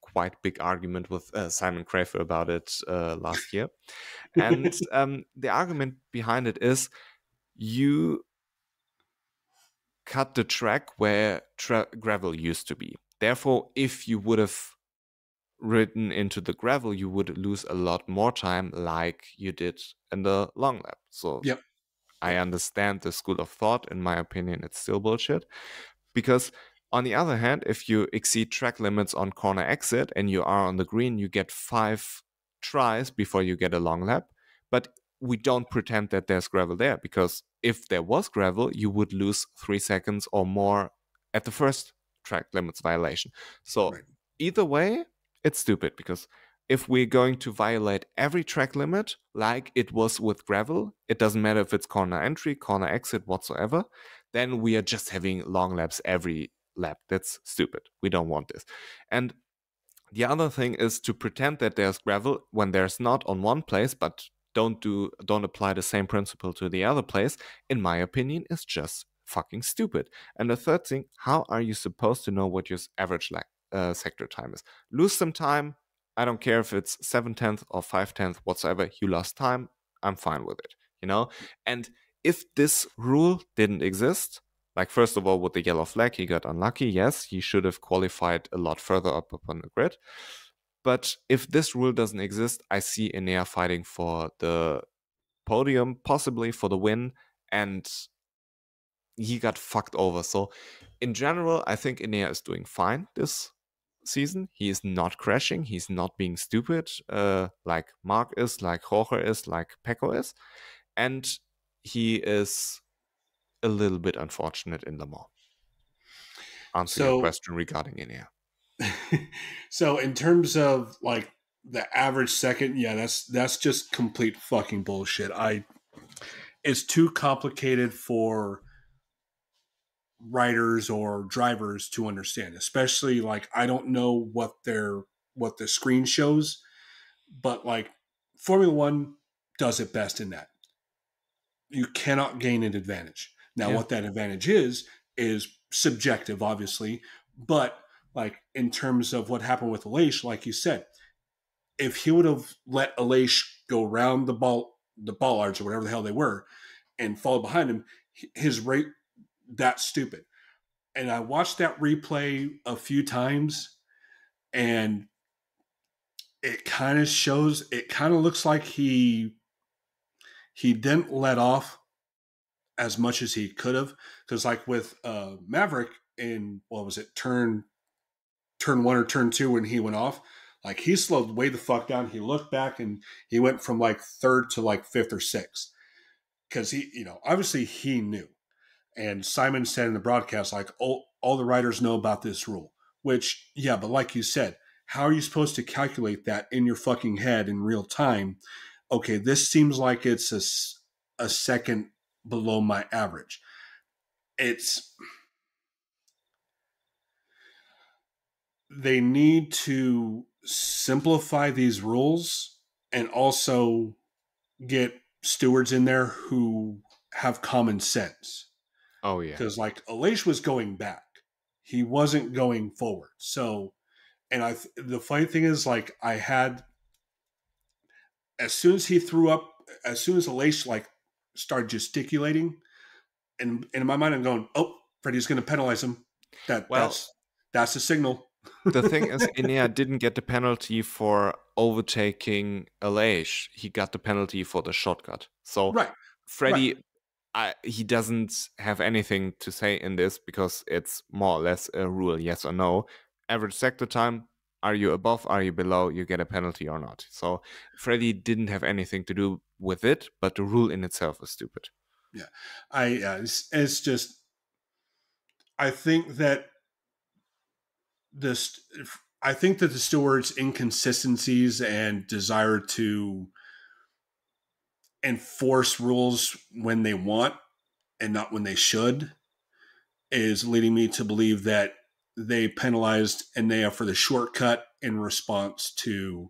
quite big argument with Simon Crafer about it last year. And the argument behind it is, you cut the track where gravel used to be. Therefore, if you would have ridden into the gravel, you would lose a lot more time like you did in the long lap. So Yep. I understand the school of thought. In my opinion, it's still bullshit. Because on the other hand, if you exceed track limits on corner exit and you are on the green, you get 5 tries before you get a long lap. But we don't pretend that there's gravel there, because if there was gravel, you would lose 3 seconds or more at the first track limits violation. So Right. either way, it's stupid, because if we're going to violate every track limit like it was with gravel, it doesn't matter if it's corner entry, corner exit, whatsoever, then we are just having long laps every lap. That's stupid. We don't want this. And the other thing is to pretend that there's gravel when there's not on one place, but don't apply the same principle to the other place. In my opinion, is just fucking stupid. And the third thing, how are you supposed to know what your average sector time is? Lose some time. I don't care if it's 7/10 or 5/10 whatsoever. You lost time. I'm fine with it, you know? And if this rule didn't exist, like, first of all, with the yellow flag, he got unlucky. Yes, he should have qualified a lot further up on the grid. But if this rule doesn't exist, I see Enea fighting for the podium, possibly for the win, and he got fucked over. So in general, I think Enea is doing fine this season. He is not crashing. He's not being stupid like Marc is, like Jorge is, like Pecco is. And he is a little bit unfortunate in Le Mans. Answer your question regarding Enea. So in terms of like the average second, yeah, that's just complete fucking bullshit. It's too complicated for riders or drivers to understand, especially like I don't know what the screen shows, but like Formula One does it best in that you cannot gain an advantage. Now, what that advantage is subjective, obviously, but like in terms of what happened with Aleix, like you said, if he would have let Aleix go around the bollards or whatever the hell they were and follow behind him, his rate, that's stupid. And I watched that replay a few times, and it kind of looks like he he didn't let off as much as he could have, because like with Maverick in what was it, turn one or turn two, when he went off, like he slowed way the fuck down. He looked back and he went from like third to like fifth or sixth, because he, obviously he knew. And Simon said in the broadcast, like, all the riders know about this rule, which, yeah, but like you said, how are you supposed to calculate that in your fucking head in real time? Okay, this seems like it's a second below my average. They need to simplify these rules and also get stewards in there who have common sense. Oh yeah. Because like Aleix was going back, he wasn't going forward. So, and the funny thing is, like, I had, as soon as he threw up, as soon as Aleix like started gesticulating, and in my mind I'm going, oh, Freddie's going to penalize him. Well, That's a signal. the thing is, Ineos didn't get the penalty for overtaking Aleix. He got the penalty for the shortcut. So Right. Freddie, he doesn't have anything to say in this because it's more or less a rule, yes or no. Average sector time, are you above, are you below, you get a penalty or not. So Freddie didn't have anything to do with it, but the rule in itself is stupid. Yeah. It's just, I think that the stewards' inconsistencies and desire to enforce rules when they want and not when they should is leading me to believe that they penalized Enea for the shortcut in response to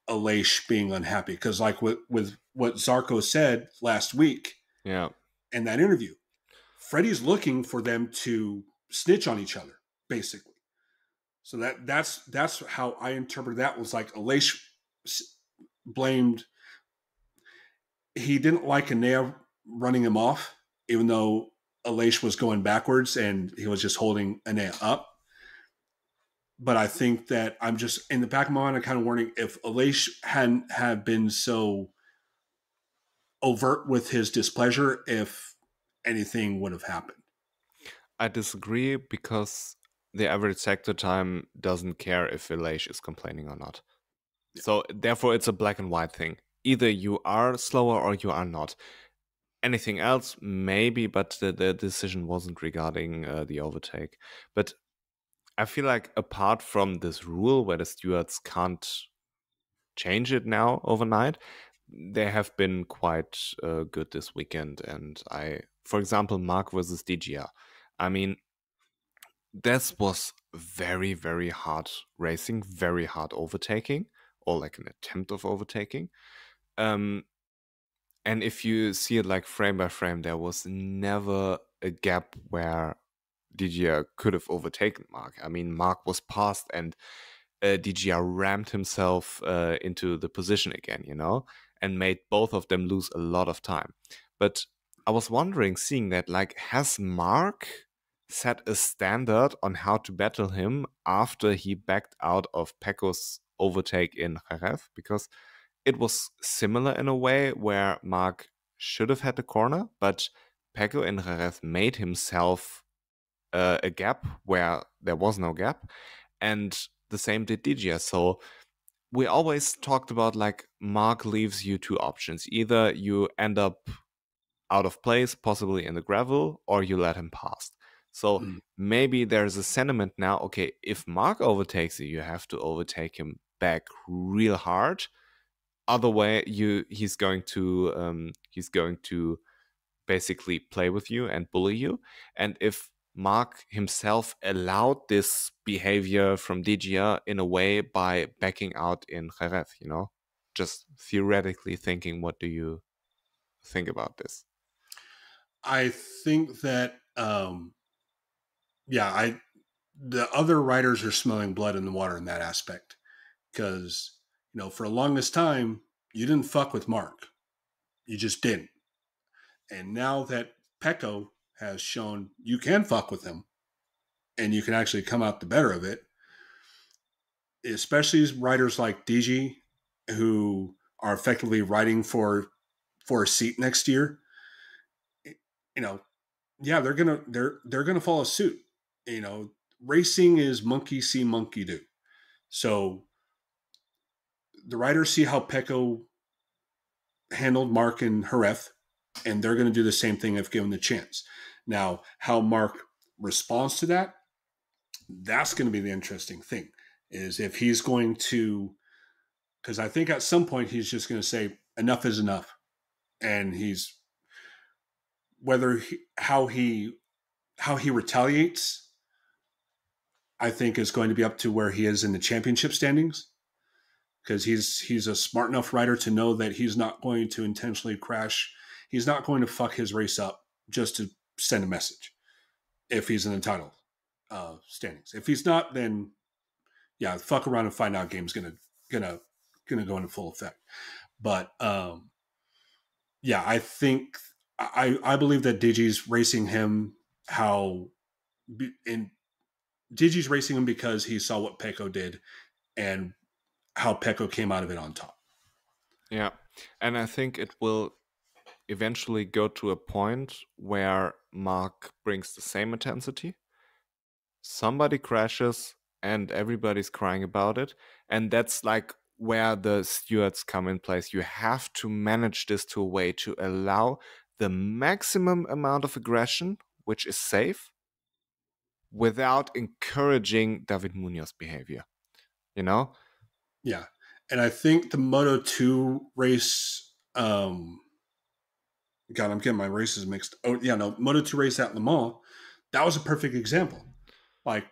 Aleix being unhappy. Because like with what Zarco said last week, yeah, in that interview, Freddie's looking for them to snitch on each other, basically. So that's how I interpret that. Was like Aleix blamed, he didn't like Enea running him off, even though Aleix was going backwards and he was just holding Enea up. But I think that I'm just, in the back of my mind, I'm kind of wondering if Aleix hadn't have been so overt with his displeasure, if anything would have happened. I disagree because the average sector time doesn't care if Aleix is complaining or not. Yeah. So therefore it's a black and white thing. Either you are slower or you are not. Anything else, maybe, but the decision wasn't regarding the overtake. But I feel like apart from this rule where the stewards can't change it now overnight, they have been quite good this weekend. And for example, Marc versus DGR. I mean, this was very, very hard racing, very hard overtaking, or like an attempt of overtaking. And if you see it like frame by frame, there was never a gap where DGR could have overtaken Marc. I mean, Marc was passed and DGR rammed himself into the position again, and made both of them lose a lot of time. But I was wondering, seeing that, like, has Marc set a standard on how to battle him after he backed out of Pecco's overtake in Jerez? Because it was similar in a way where Marc should have had the corner, but Pecco in Jerez made himself a gap where there was no gap, and the same did DGR. So we always talked about, like, Marc leaves you two options. Either you end up out of place, possibly in the gravel, or you let him pass. So maybe there's a sentiment now, okay, if Marc overtakes you, you have to overtake him back real hard. Other way, he's going to basically play with you and bully you. And if Marc himself allowed this behavior from DGR in a way by backing out in Jerez, just theoretically thinking, what do you think about this? I think that, the other riders are smelling blood in the water in that aspect. Because, for the longest time, you didn't fuck with Marc. You just didn't. And now that Pecco has shown you can fuck with him and you can actually come out the better of it, especially riders like DG, who are effectively riding for for a seat next year, you know, yeah, they're gonna follow suit. You know, racing is monkey see, monkey do. So the riders see how Pecco handled Marc and Jerez, and they're going to do the same thing if given the chance. Now, how Marc responds to that, that's going to be the interesting thing. Is if he's going to, because I think at some point he's just going to say enough is enough, and he's how he retaliates, I think is going to be up to where he is in the championship standings, because he's a smart enough rider to know that he's not going to intentionally crash. He's not going to fuck his race up just to send a message if he's in the title standings. If he's not, then yeah, fuck around and find out game's gonna go into full effect. But yeah, I think I believe that Digi's racing him Digi's racing him because he saw what Pecco did and how Pecco came out of it on top. Yeah. And I think it will eventually go to a point where Marc brings the same intensity. Somebody crashes and everybody's crying about it. And that's like where the stewards come in place. You have to manage this to a way to allow the maximum amount of aggression, which is safe, without encouraging David Munoz behavior. You know? Yeah. And I think the Moto 2 race, God, I'm getting my races mixed. Oh, yeah, no, Moto 2 race at Le Mans, that was a perfect example. Like,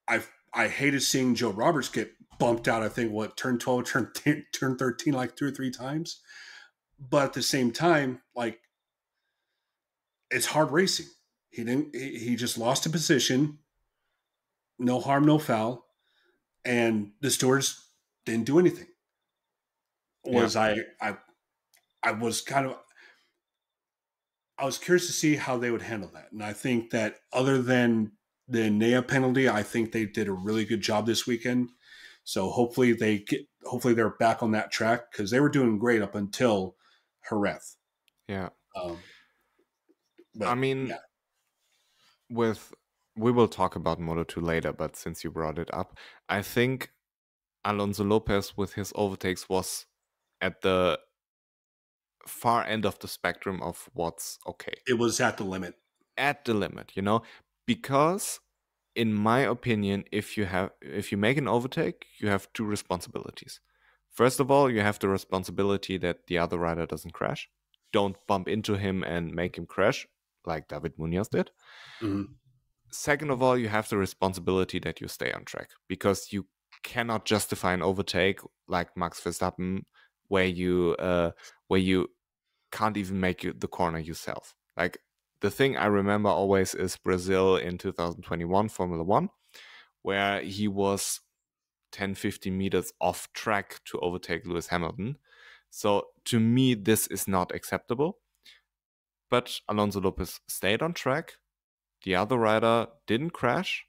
I hated seeing Joe Roberts get bumped out, I think, turn 12, turn 13, like 2 or 3 times. But at the same time, like, it's hard racing. He just lost a position, no harm, no foul, and the stewards didn't do anything. Yeah. I was kind of I was curious to see how they would handle that. And I think that other than the NEA penalty, I think they did a really good job this weekend. So hopefully they're back on that track, because they were doing great up until Jerez. Yeah. But I mean, yeah, we will talk about Moto2 later, but since you brought it up, I think Alonso Lopez with his overtakes was at the far end of the spectrum of what's okay. it was at the limit. At the limit, because in my opinion, if you make an overtake, you have two responsibilities. First of all, you have the responsibility that the other rider doesn't crash. Don't bump into him and make him crash like David Munoz did. Mm-hmm. Second of all, you have the responsibility that you stay on track, because you cannot justify an overtake like Max Verstappen where you can't even make the corner yourself. Like, the thing I remember always is Brazil in 2021 Formula 1, where he was 10-15 meters off track to overtake Lewis Hamilton. So to me, this is not acceptable. But Alonso Lopez stayed on track. The other rider didn't crash.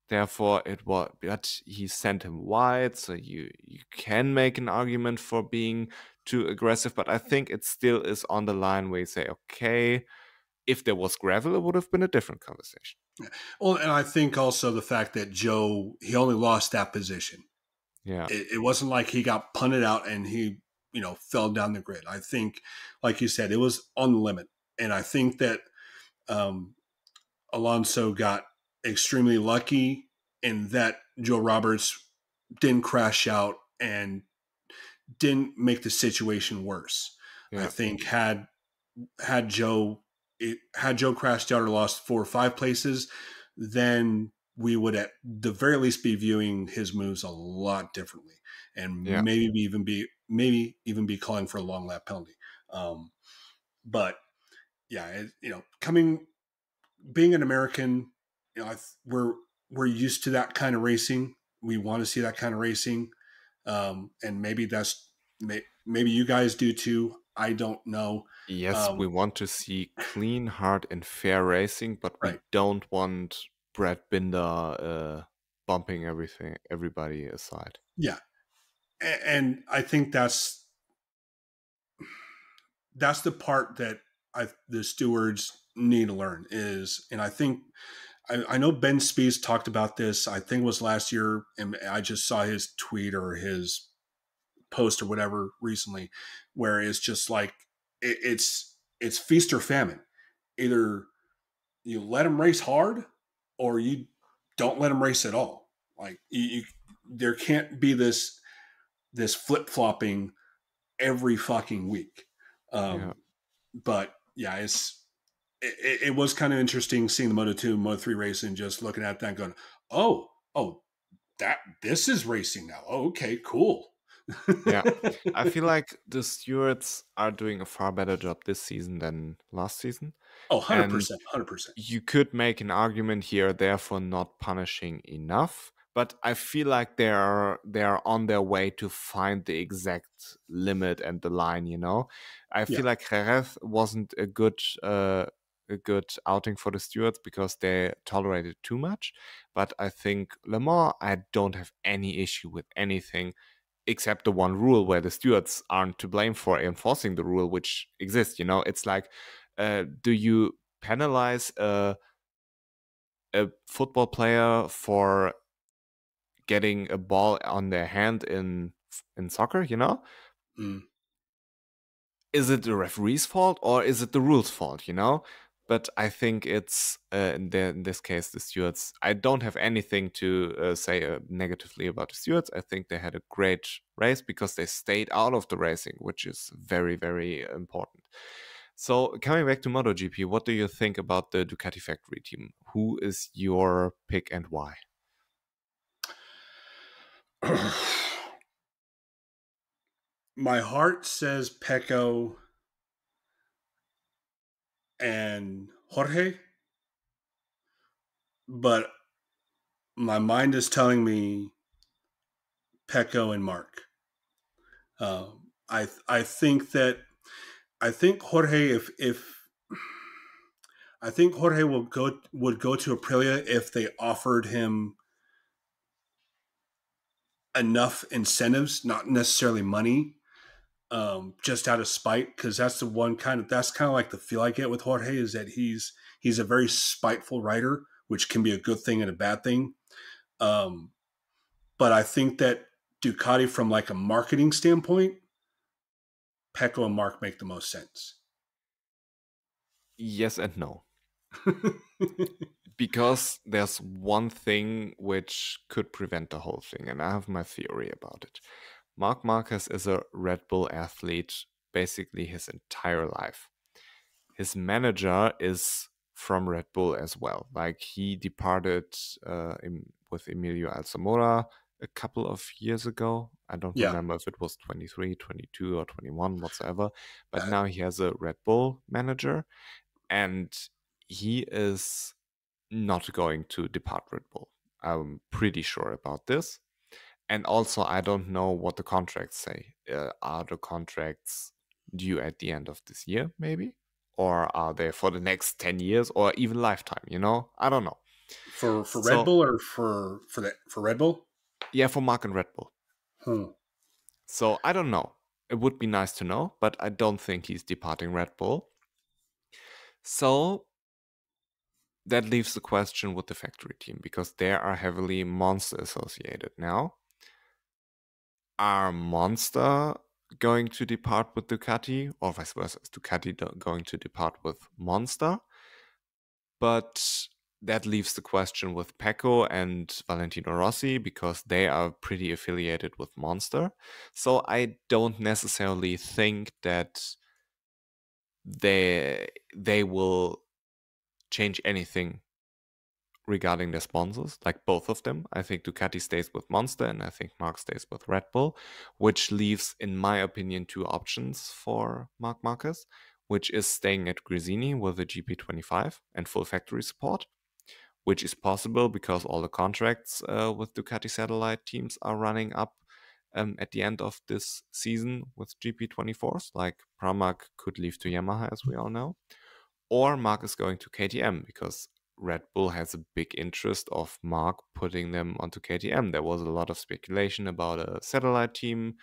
Therefore, but he sent him wide, so you can make an argument for being too aggressive, but I think it still is on the line where you say, okay, if there was gravel, it would have been a different conversation. Yeah. Well, and I think also the fact that Joe, he only lost that position. Yeah. It wasn't like he got punted out and he, fell down the grid. I think, like you said, it was on the limit. And I think that Alonso got extremely lucky in that Joe Roberts didn't crash out and didn't make the situation worse. Yeah. I think had Joe crashed out or lost 4 or 5 places, then we would at the very least be viewing his moves a lot differently, and maybe even be calling for a long lap penalty. But yeah, being an American, we're used to that kind of racing. We want to see that kind of racing, and maybe maybe you guys do too. I don't know. Yes, we want to see clean, hard, and fair racing, but we don't want Brad Binder bumping everybody aside. Yeah, and I think that's that's the part that the stewards need to learn is, and I think I know Ben Spies talked about this. I think it was last year, and I just saw his tweet or his post or whatever recently, where it's just like it's feast or famine. Either you let them race hard, or you don't let them race at all. Like there can't be this flip flopping every fucking week. Yeah. But yeah, it was kind of interesting seeing the Moto 2, Moto 3 race and just looking at that and going, oh, that this is racing now. Oh, okay, cool. Yeah. I feel like the stewards are doing a far better job this season than last season. Oh, And 100%, 100%. you could make an argument here, therefore not punishing enough. But I feel like they are on their way to find the exact limit and the line. I Yeah. feel like Jerez wasn't a good outing for the stewards because they tolerated too much. But I think Le Mans, I don't have any issue with anything except the one rule where the stewards aren't to blame for enforcing the rule which exists. It's like, do you penalize a football player for getting a ball on their hand in soccer? Mm. Is it the referee's fault or is it the rules fault? But I think it's in this case the stewards. I don't have anything to say negatively about the stewards. I think they had a great race because they stayed out of the racing, which is very, very important. So coming back to MotoGP, what do you think about the Ducati factory team? Who is your pick and why? My heart says Pecco and Jorge, but my mind is telling me Pecco and Marc. I think that I think Jorge if I think Jorge would go to Aprilia if they offered him enough incentives, not necessarily money, just out of spite. Because that's kind of like the feel I get with Jorge is that he's a very spiteful rider, which can be a good thing and a bad thing. Um, but I think that Ducati, from like a marketing standpoint, Pecco and Marc make the most sense. Yes and no. Because there's one thing which could prevent the whole thing, and I have my theory about it. Marc Marquez is a Red Bull athlete basically his entire life. His manager is from Red Bull as well. Like he departed with Emilio Alzamora a couple of years ago. I don't Yeah, remember if it was 23, 22, or 21 whatsoever. But uh, now he has a Red Bull manager, and he is not going to depart Red Bull. I'm pretty sure about this. And also, I don't know what the contracts say. Are the contracts due at the end of this year, maybe? Or are they for the next 10 years or even lifetime? I don't know. for Red So, Bull or for Red Bull. yeah, for Mark and Red Bull. Hmm. So, I don't know. It would be nice to know, but I don't think he's departing Red Bull. So, that leaves the question with the factory team because they are heavily Monster associated now. Are Monster going to depart with Ducati, or vice versa? Is Ducati going to depart with Monster? But that leaves the question with Pecco and Valentino Rossi because they are pretty affiliated with Monster. So I don't necessarily think that they will change anything regarding their sponsors, like both of them. I think Ducati stays with Monster and I think Marc stays with Red Bull, which leaves, in my opinion, two options for Marc Marquez, which is staying at Gresini with a GP25 and full factory support, which is possible because all the contracts with Ducati satellite teams are running up at the end of this season with GP24s, like Pramac could leave to Yamaha, as we all know. Or Marc is going to KTM because Red Bull has a big interest of Marc putting them onto KTM. There was a lot of speculation about a satellite team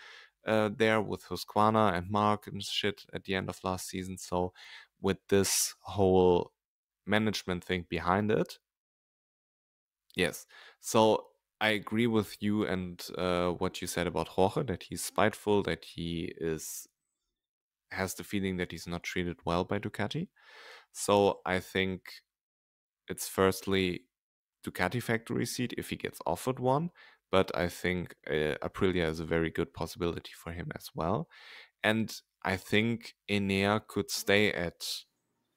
there with Husqvarna and Marc and shit at the end of last season. So with this whole management thing behind it, yes. So I agree with you and what you said about Jorge, that he's spiteful, that he has the feeling that he's not treated well by Ducati. So I think it's firstly Ducati factory seat if he gets offered one, but I think Aprilia is a very good possibility for him as well. And I think Enea could stay at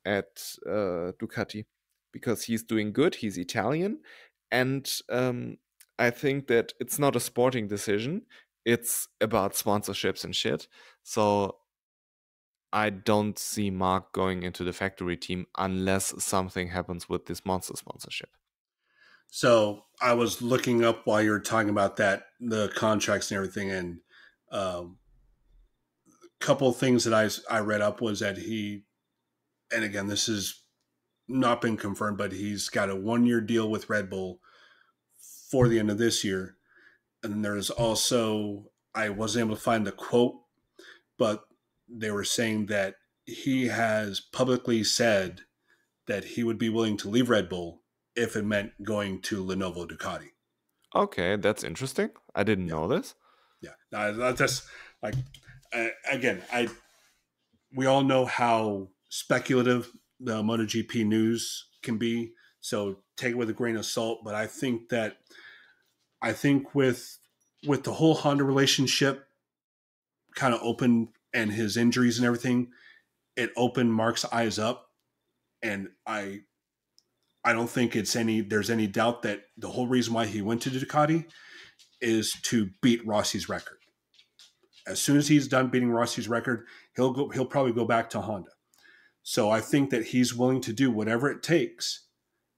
Ducati because he's doing good. He's Italian, and I think that it's not a sporting decision. It's about sponsorships and shit. So I don't see Marc going into the factory team unless something happens with this monster sponsorship. So I was looking up while you were talking about that, the contracts and everything, and a couple of things that I read up was that he, and again, this has not been confirmed, but he's got a 1-year deal with Red Bull for the end of this year. And there's also, I wasn't able to find the quote, but they were saying that he has publicly said that he would be willing to leave Red Bull if it meant going to Lenovo Ducati. Okay, that's interesting. I didn't Yeah, know this. yeah. That's like again, we all know how speculative the MotoGP news can be, so take it with a grain of salt. But I think with the whole Honda relationship kind of open and his injuries and everything, it opened Marc's eyes up, and I don't think there's any doubt that the whole reason why he went to Ducati is to beat Rossi's record. As soon as he's done beating Rossi's record, he'll probably go back to Honda. So I think that he's willing to do whatever it takes,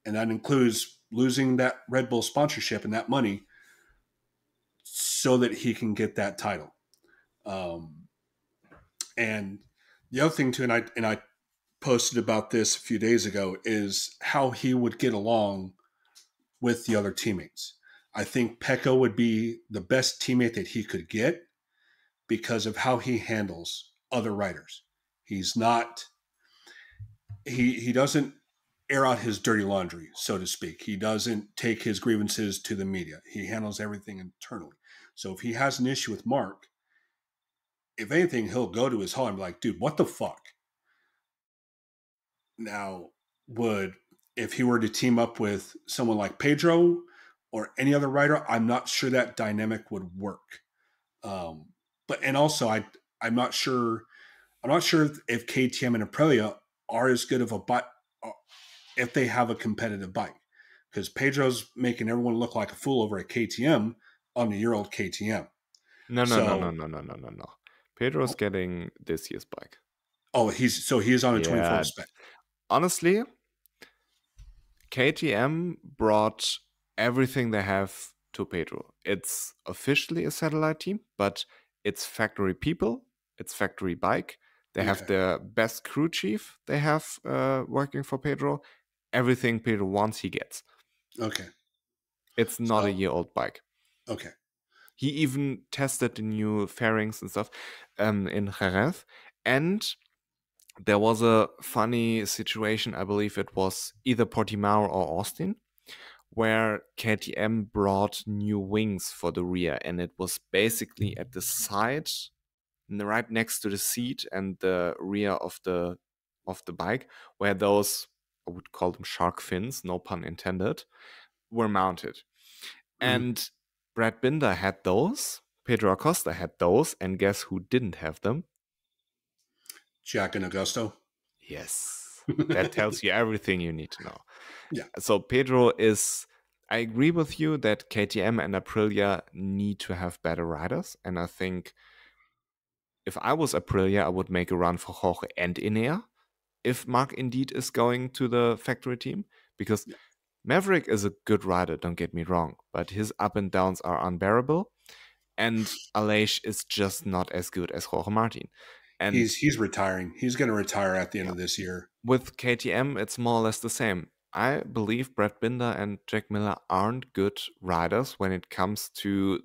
and that includes losing that Red Bull sponsorship and that money so that he can get that title. And the other thing too, and I posted about this a few days ago, is how he would get along with the other teammates. I think Pecco would be the best teammate that he could get because of how he handles other riders. He's not he doesn't air out his dirty laundry, so to speak. He doesn't take his grievances to the media. He handles everything internally. So if he has an issue with Marc, if anything, he'll go to his hall and be like, dude, what the fuck? Now, if he were to team up with someone like Pedro or any other rider, I'm not sure that dynamic would work. And also, I'm not sure. I'm not sure if KTM and Aprilia are as good of a bike if they have a competitive bike, because Pedro's making everyone look like a fool over at KTM on the year-old KTM. No. Pedro's getting this year's bike. Oh, he's on a 24 spec. Honestly, KTM brought everything they have to Pedro. It's officially a satellite team, but it's factory people, it's factory bike. They have the best crew chief they have working for Pedro. Everything Pedro wants, he gets. Okay. It's not a year-old bike. Okay. He even tested the new fairings and stuff in Jerez. And there was a funny situation, I believe it was either Portimao or Austin, where KTM brought new wings for the rear. And it was basically at the side, right next to the seat and the rear of the bike, where those, I would call them shark fins, no pun intended, were mounted. And Brad Binder had those, Pedro Acosta had those, and guess who didn't have them? Jack and Augusto. Yes. That tells you everything you need to know. Yeah. So Pedro is, I agree with you that KTM and Aprilia need to have better riders. And I think if I was Aprilia, I would make a run for Jorge and Enea if Marc indeed is going to the factory team. Because Maverick is a good rider, don't get me wrong, but his up and downs are unbearable. And Aleix is just not as good as Jorge Martin. And he's retiring. He's going to retire at the end of this year. With KTM, it's more or less the same. I believe Brad Binder and Jack Miller aren't good riders when it comes to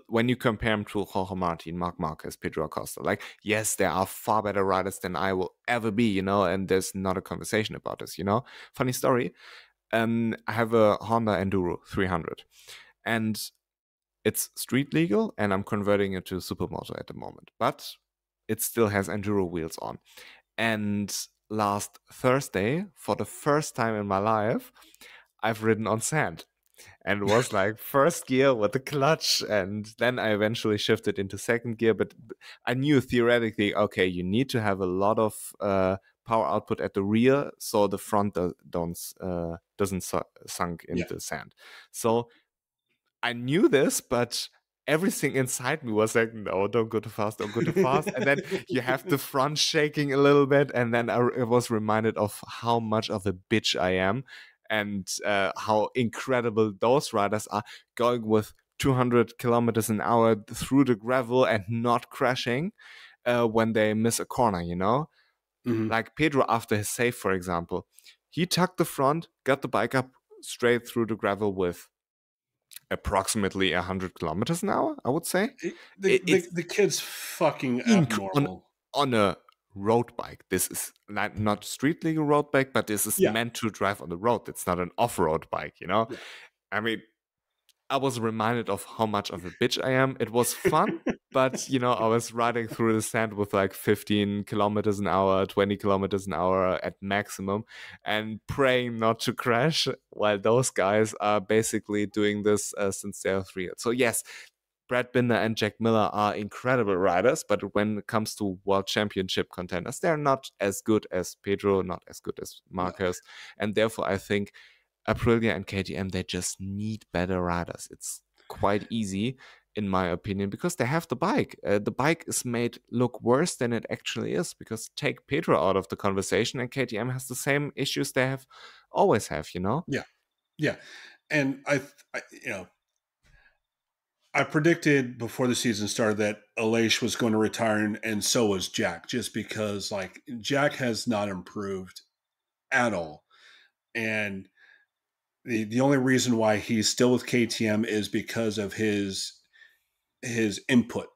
when you compare them to Jorge Martin, Marc Marquez, Pedro Acosta. Like, yes, there are far better riders than I will ever be, you know, and there's not a conversation about this, you know. Funny story. I have a Honda Enduro 300, and it's street legal, and I'm converting it to supermoto at the moment, but it still has enduro wheels on. And last Thursday, for the first time in my life, I've ridden on sand, and was like first gear with the clutch, and then I eventually shifted into second gear. But I knew theoretically, okay, you need to have a lot of power output at the rear so the front doesn't sunk Yeah. into sand. So I knew this, but everything inside me was like, no, don't go too fast, don't go too fast. And then you have the front shaking a little bit. And then I was reminded of how much of a bitch I am, and how incredible those riders are, going with 200 kilometers an hour through the gravel and not crashing when they miss a corner, you know? Mhm. Like Pedro, after his save, for example, he tucked the front, got the bike up straight through the gravel with approximately 100 kilometers an hour, I would say. It's The kid's fucking on abnormal. a road bike. This is not street legal road bike, but this is Yeah. meant to drive on the road. It's not an off-road bike, you know? Yeah. I mean, I was reminded of how much of a bitch I am. It was fun, but you know, I was riding through the sand with like 15 kilometers an hour, 20 kilometers an hour at maximum, and praying not to crash, while those guys are basically doing this since they're 3 years. So yes, Brad Binder and Jack Miller are incredible riders, but when it comes to world championship contenders, they're not as good as Pedro, not as good as No. Marquez, and therefore I think Aprilia and KTM, they just need better riders. It's quite easy, in my opinion, because they have the bike. The bike is made look worse than it actually is, because take Pedro out of the conversation and KTM has the same issues they have always have, you know? Yeah. Yeah. And you know, I predicted before the season started that Aleix was going to retire, and so was Jack, just because like Jack has not improved at all. And the only reason why he's still with KTM is because of his input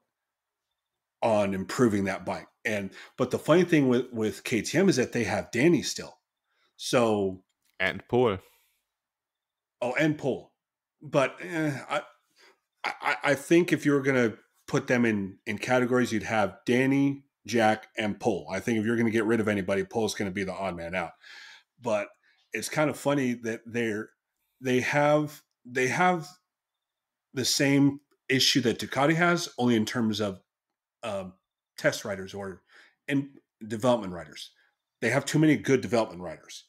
on improving that bike. And but the funny thing with KTM is that they have Danny still. So And Paul. and Pole. But I think if you were going to put them in categories, you'd have Danny, Jack, and Pole. I think if you're going to get rid of anybody, Pole's going to be the odd man out. But it's kind of funny that they have the same issue that Ducati has, only in terms of um, test riders or in development riders. They have too many good development riders.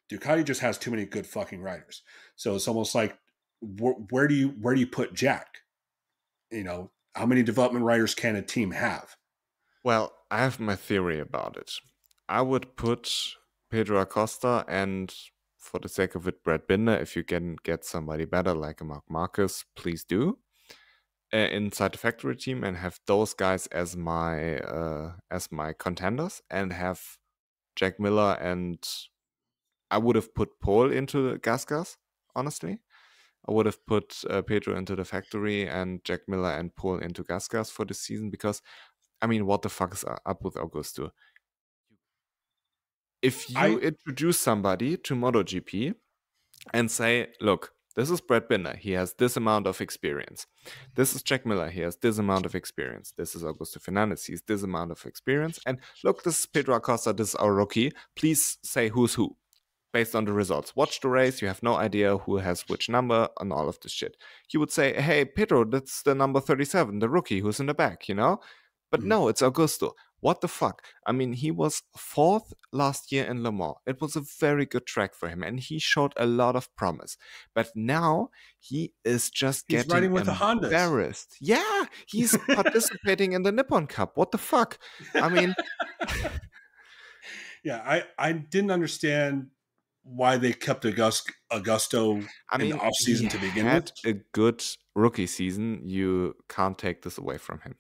Ducati just has too many good fucking riders. So it's almost like where do you put Jack? You know, how many development riders can a team have? Well, I have my theory about it. I would put Pedro Acosta and, for the sake of it, Brad Binder. If you can get somebody better like a Marc Marquez, please do. Inside the factory team, and have those guys as my contenders, and have Jack Miller, and I would have put Paul into the Gas. Honestly, I would have put Pedro into the factory and Jack Miller and Paul into Gas for the season, because I mean, what the fuck is up with Augusto? If you I introduce somebody to MotoGP and say, look, this is Brad Binder, he has this amount of experience. This is Jack Miller, he has this amount of experience. This is Augusto Fernandez, he has this amount of experience. And look, this is Pedro Acosta, this is our rookie. Please say who's who based on the results. Watch the race, you have no idea who has which number and all of this shit. You would say, hey, Pedro, that's the number 37, the rookie who's in the back, you know? But no, it's Augusto. What the fuck? I mean, he was fourth last year in Le Mans. It was a very good track for him, and he showed a lot of promise. But now he is just he's getting riding with the Hondas. embarrassed. Yeah, he's participating in the Nippon Cup. What the fuck? I mean, Yeah, I didn't understand why they kept Augusto in the off he season to begin with. had a good rookie season. You can't take this away from him.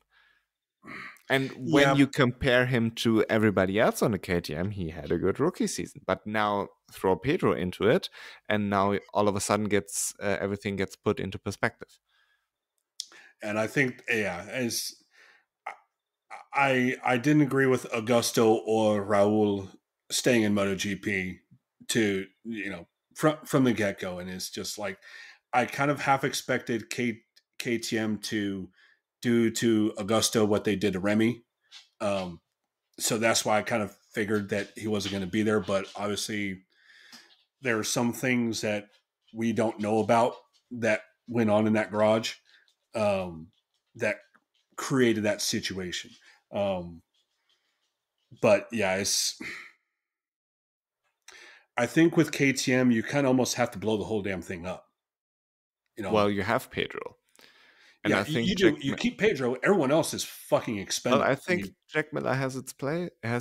And when Yeah, you compare him to everybody else on the KTM, he had a good rookie season. But now throw Pedro into it, and now all of a sudden gets everything gets put into perspective. and I think as I didn't agree with Augusto or Raul staying in MotoGP to from the get go, and it's just like I kind of half expected KTM to do to Augusto what they did to Remy. So that's why I kind of figured that he wasn't going to be there. But obviously, there are some things that we don't know about that went on in that garage that created that situation. Um, but yeah, I think with KTM, you kind of almost have to blow the whole damn thing up. You know, Well, you have Pedro, and yeah, I you think do. You keep Pedro. Everyone else is fucking well, I expendable. I think mean, Jack Miller has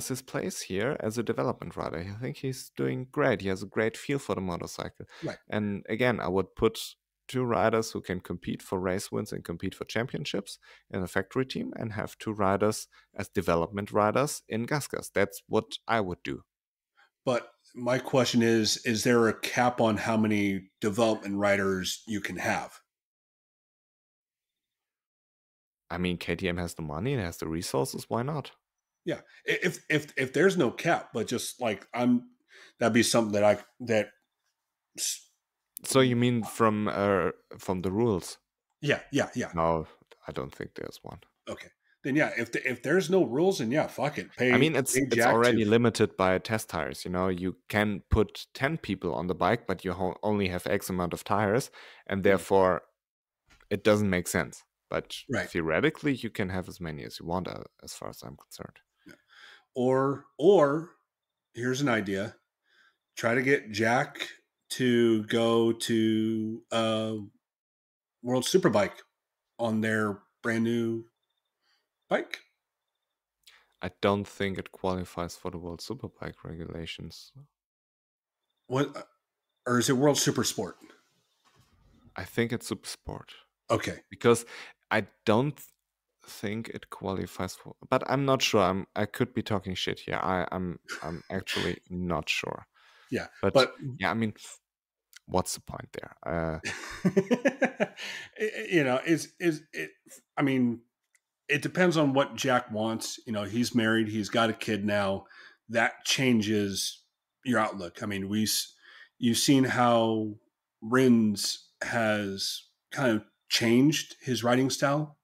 his place here as a development rider. I think he's doing great. He has a great feel for the motorcycle. right. And again, I would put two riders who can compete for race wins and compete for championships in a factory team, and have two riders as development riders in Gasgas. That's what I would do. But my question is there a cap on how many development riders you can have? I mean, KTM has the money and has the resources. Why not? Yeah. If there's no cap, but just like that'd be something that So you mean from the rules? yeah. No, I don't think there's one. Okay. Then yeah, if there's no rules, then yeah, fuck it. I Pay mean, it's Jack to already limited by test tires. You know, you can put 10 people on the bike, but you only have X amount of tires, and yeah, therefore it doesn't make sense. But right. theoretically, you can have as many as you want, as far as I'm concerned. Yeah. Or here's an idea. Try to get Jack to go to World Superbike on their brand new bike. I don't think it qualifies for the World Superbike regulations. What or is it World Super Sport? I think it's Super Sport Okay. because I don't think it qualifies for. But I'm not sure. I could be talking shit here. I'm actually not sure. Yeah. But But yeah, I mean, what's the point there? is it I mean, it depends on what Jack wants. He's married, he's got a kid now. That changes your outlook. I mean, you've seen how Rins has kind of changed his writing style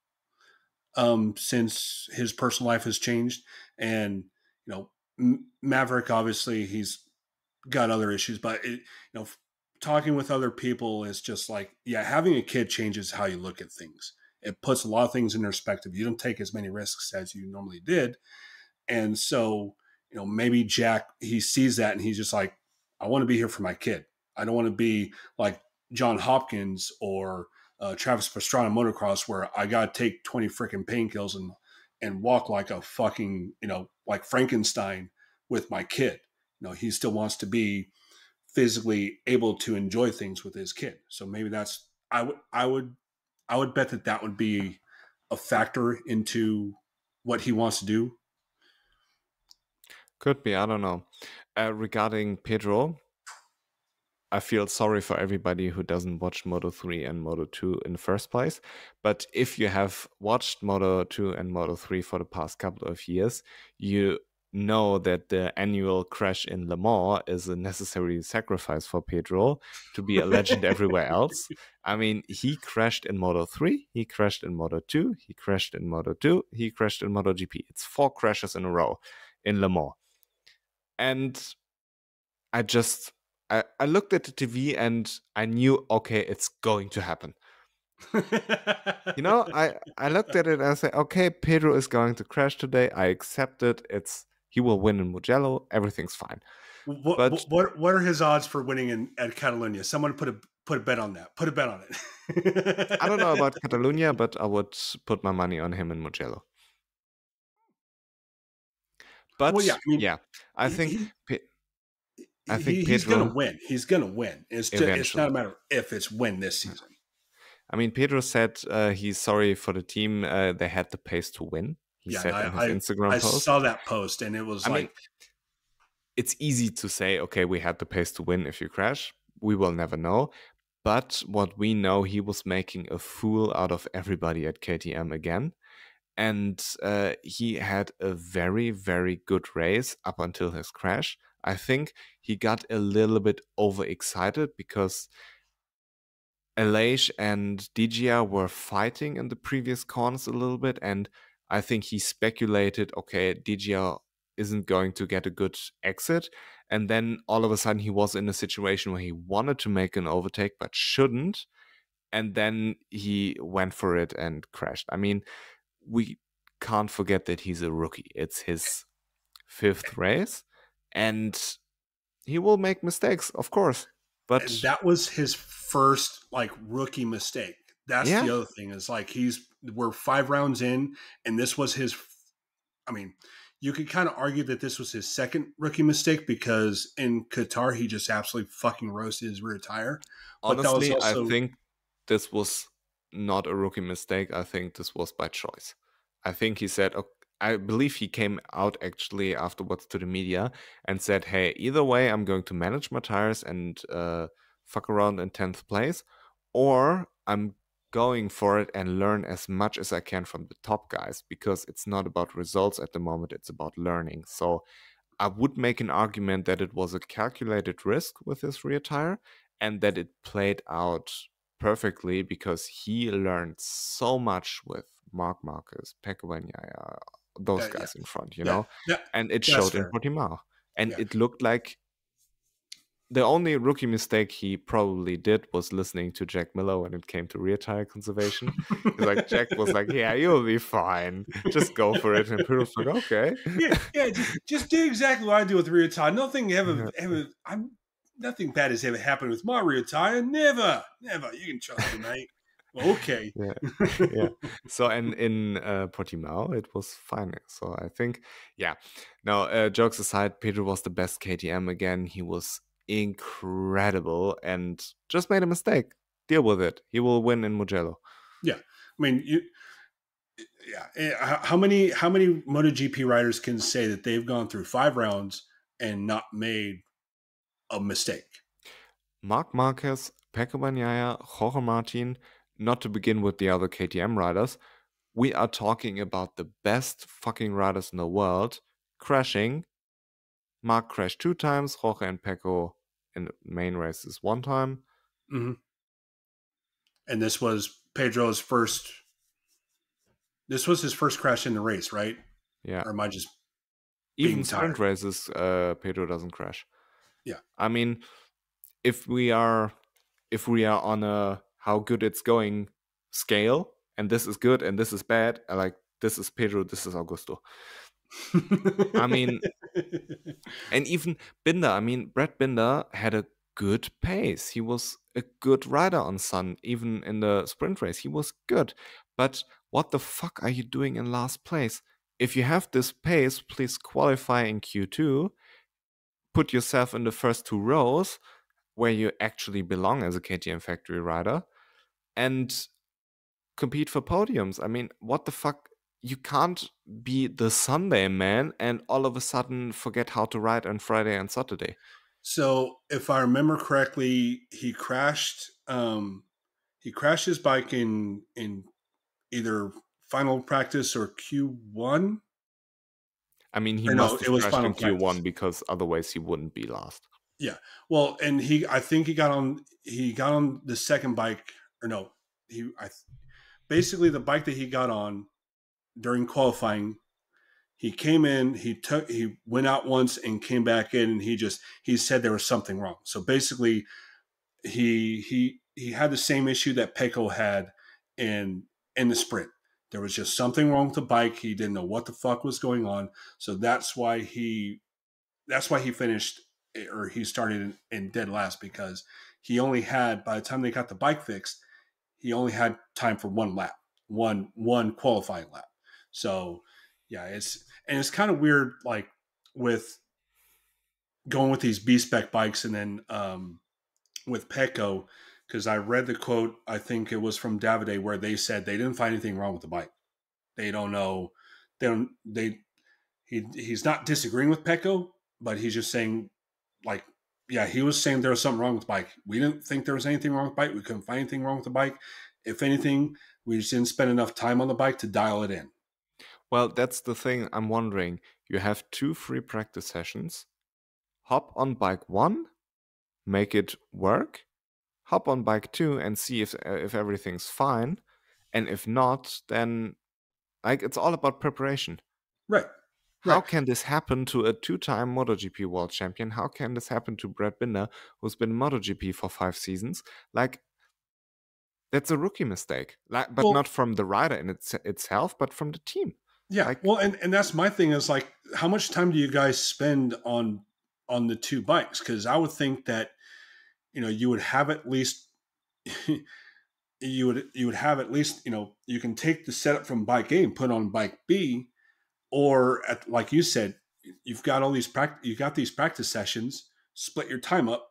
since his personal life has changed. And, Maverick, obviously, he's got other issues, but talking with other people is just like, yeah, having a kid changes how you look at things. It puts a lot of things in perspective. You don't take as many risks as you normally did. And so, maybe Jack, he sees that and he's just like, I want to be here for my kid. I don't want to be like John Hopkins or Travis Pastrana motocross where I got to take 20 freaking painkillers and walk like a fucking, like Frankenstein with my kid. He still wants to be physically able to enjoy things with his kid. So maybe that's, I would bet that would be a factor into what he wants to do. Could be. I don't know. Regarding Pedro, I feel sorry for everybody who doesn't watch Moto 3 and Moto 2 in the first place. But if you have watched Moto 2 and Moto 3 for the past couple of years, you know that the annual crash in Le Mans is a necessary sacrifice for Pedro to be a legend everywhere else. I mean, he crashed in Moto 3, he crashed in Moto 2, he crashed in Moto 2, he crashed in MotoGP. It's 4 crashes in a row in Le Mans. And I looked at the TV and I knew, okay, it's going to happen. I looked at it and I said, okay, Pedro is going to crash today. I accept it. He will win in Mugello. Everything's fine. But What are his odds for winning at Catalonia? Someone put a bet on that. Put a bet on it. I don't know about Catalonia, but I would put my money on him in Mugello. But well, yeah, I mean, I think he's Pedro, going to win. He's going to win. It's not a matter of if, it's when this season. I mean, Pedro said he's sorry for the team. They had the pace to win. he Yeah, said in his I Instagram post. saw that post, and it was I mean, like, it's easy to say, okay, we had the pace to win if you crash. We will never know. But what we know, he was making a fool out of everybody at KTM again. And he had a very, very good race up until his crash. I think he got a little bit overexcited because Aleix and Digia were fighting in the previous corners a little bit, and I think he speculated, okay, Digia isn't going to get a good exit, and then all of a sudden he was in a situation where he wanted to make an overtake but shouldn't, and then he went for it and crashed. I mean, we can't forget that he's a rookie. It's his 5th race, and he will make mistakes, of course. and But that was his first like rookie mistake. That's the yeah, other thing is like we're 5 rounds in, and this was his. I mean, you could kind of argue that this was his second rookie mistake because in Qatar he just absolutely fucking roasted his rear tire. But that was honestly, I also think this was not a rookie mistake. I think this was by choice. I think he said, okay, I believe he came out actually afterwards to the media and said, hey, either way, I'm going to manage my tires and fuck around in 10th place, or I'm going for it and learn as much as I can from the top guys because it's not about results at the moment, it's about learning. So I would make an argument that it was a calculated risk with his rear tire and that it played out perfectly because he learned so much with Marc Marquez, Pecco Bagnaia, those yeah, guys in front, yeah, yeah. and it That's showed in fair. Portimao. And Yeah. it looked like the only rookie mistake he probably did was listening to Jack Miller when it came to rear tire conservation. He's like, Jack was like, yeah, you'll be fine. Just go for it. And Pedro's like, okay. Yeah. Just do exactly what I do with rear tire. Yeah. Nothing bad has ever happened with my rear tire. Never. You can trust me, mate. Well, okay. Yeah, yeah. So and in Portimao, it was fine. So I think, yeah. Now, jokes aside, Pedro was the best KTM again. He was incredible and just made a mistake. Deal with it. He will win in Mugello. Yeah. I mean, how many MotoGP riders can say that they've gone through 5 rounds and not made a mistake? Marc Marquez, Pecco Bagnaia, Jorge Martin, not to begin with the other KTM riders. We are talking about the best fucking riders in the world crashing. Marc crashed 2 times, Jorge and Pecco in the main races 1 time. Mm-hmm. And this was Pedro's first. This was his first crash in the race, right? Yeah. Or am I just Even being sprint tired? races, Pedro doesn't crash. Yeah. I mean, if we are on a how good it's going scale, and this is good and this is bad, like this is Pedro, this is Augusto. I mean, and even Binder, I mean, Brad Binder had a good pace. He was a good rider on Sun, even in the sprint race. He was good. But what the fuck are you doing in last place? If you have this pace, please qualify in Q2, put yourself in the first 2 rows where you actually belong as a KTM factory rider and compete for podiums. I mean, what the fuck? You can't be the Sunday man and all of a sudden forget how to ride on Friday and Saturday. So, if I remember correctly, he crashed. He crashed his bike in either final practice or Q1. I mean, he Or no, must it have was crashed final in practice. Q1 because otherwise he wouldn't be last. Yeah. Well, and I think he got on. He got on the second bike, or no, basically the bike that he got on during qualifying. He came in, he went out once and came back in, and he said there was something wrong. So basically, he had the same issue that Pecco had in the sprint. There was just something wrong with the bike. He didn't know what the fuck was going on. So that's why he finished, or he started in dead last, because he only had, by the time they got the bike fixed, he only had time for one lap, one qualifying lap. So yeah, it's kind of weird, like with going with these B spec bikes, and then with Pecco, because I read the quote, I think it was from Davide, where they said they didn't find anything wrong with the bike. They don't know. he's not disagreeing with Pecco, but he's just saying, like, yeah, he was saying there was something wrong with the bike. We didn't think there was anything wrong with the bike. We couldn't find anything wrong with the bike. If anything, we just didn't spend enough time on the bike to dial it in. Well, that's the thing I'm wondering. You have 2 free practice sessions. Hop on bike 1, make it work. Hop on bike 2 and see if everything's fine. And if not, then like it's all about preparation. Right. How Right. can this happen to a 2-time MotoGP world champion? How can this happen to Brad Binder, who's been in MotoGP for 5 seasons? Like, that's a rookie mistake. Like, but Well, not from the rider in itself, but from the team. yeah. Like, Well, and that's my thing is like, how much time do you guys spend on the two bikes? Because I would think that you would have at least you would have at least you can take the setup from bike A and put on bike B, or like you said, you've got these practice sessions, split your time up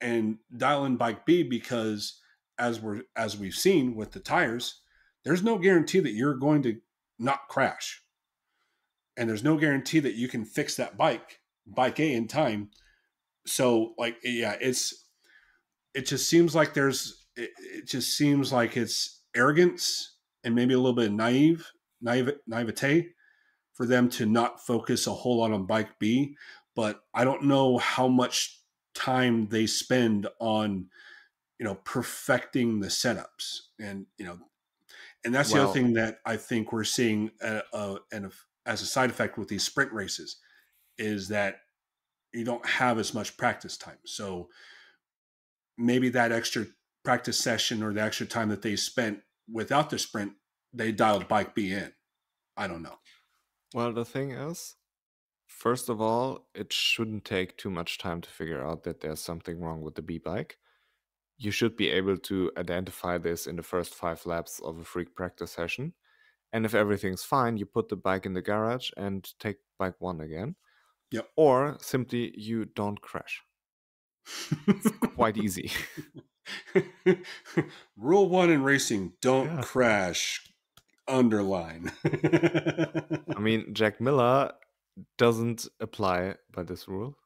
and dial in bike B, because as we've seen with the tires, there's no guarantee that you're going to not crash, and there's no guarantee that you can fix that bike A in time. So like, yeah, it just seems like it just seems like it's arrogance and maybe a little bit of naivete for them to not focus a whole lot on bike B. But I don't know how much time they spend on perfecting the setups, and that's the other well, thing that I think we're seeing as a side effect with these sprint races is that you don't have as much practice time. So maybe that extra practice session or the extra time that they spent without the sprint, they dialed bike B in. I don't know. well, the thing is, first of all, it shouldn't take too much time to figure out that there's something wrong with the B bike. You should be able to identify this in the first 5 laps of a free practice session. And if everything's fine, you put the bike in the garage and take bike 1 again. Yep. Or simply you don't crash. It's quite easy. Rule 1 in racing: don't Yeah. crash. Underline. I mean, Jack Miller doesn't apply by this rule.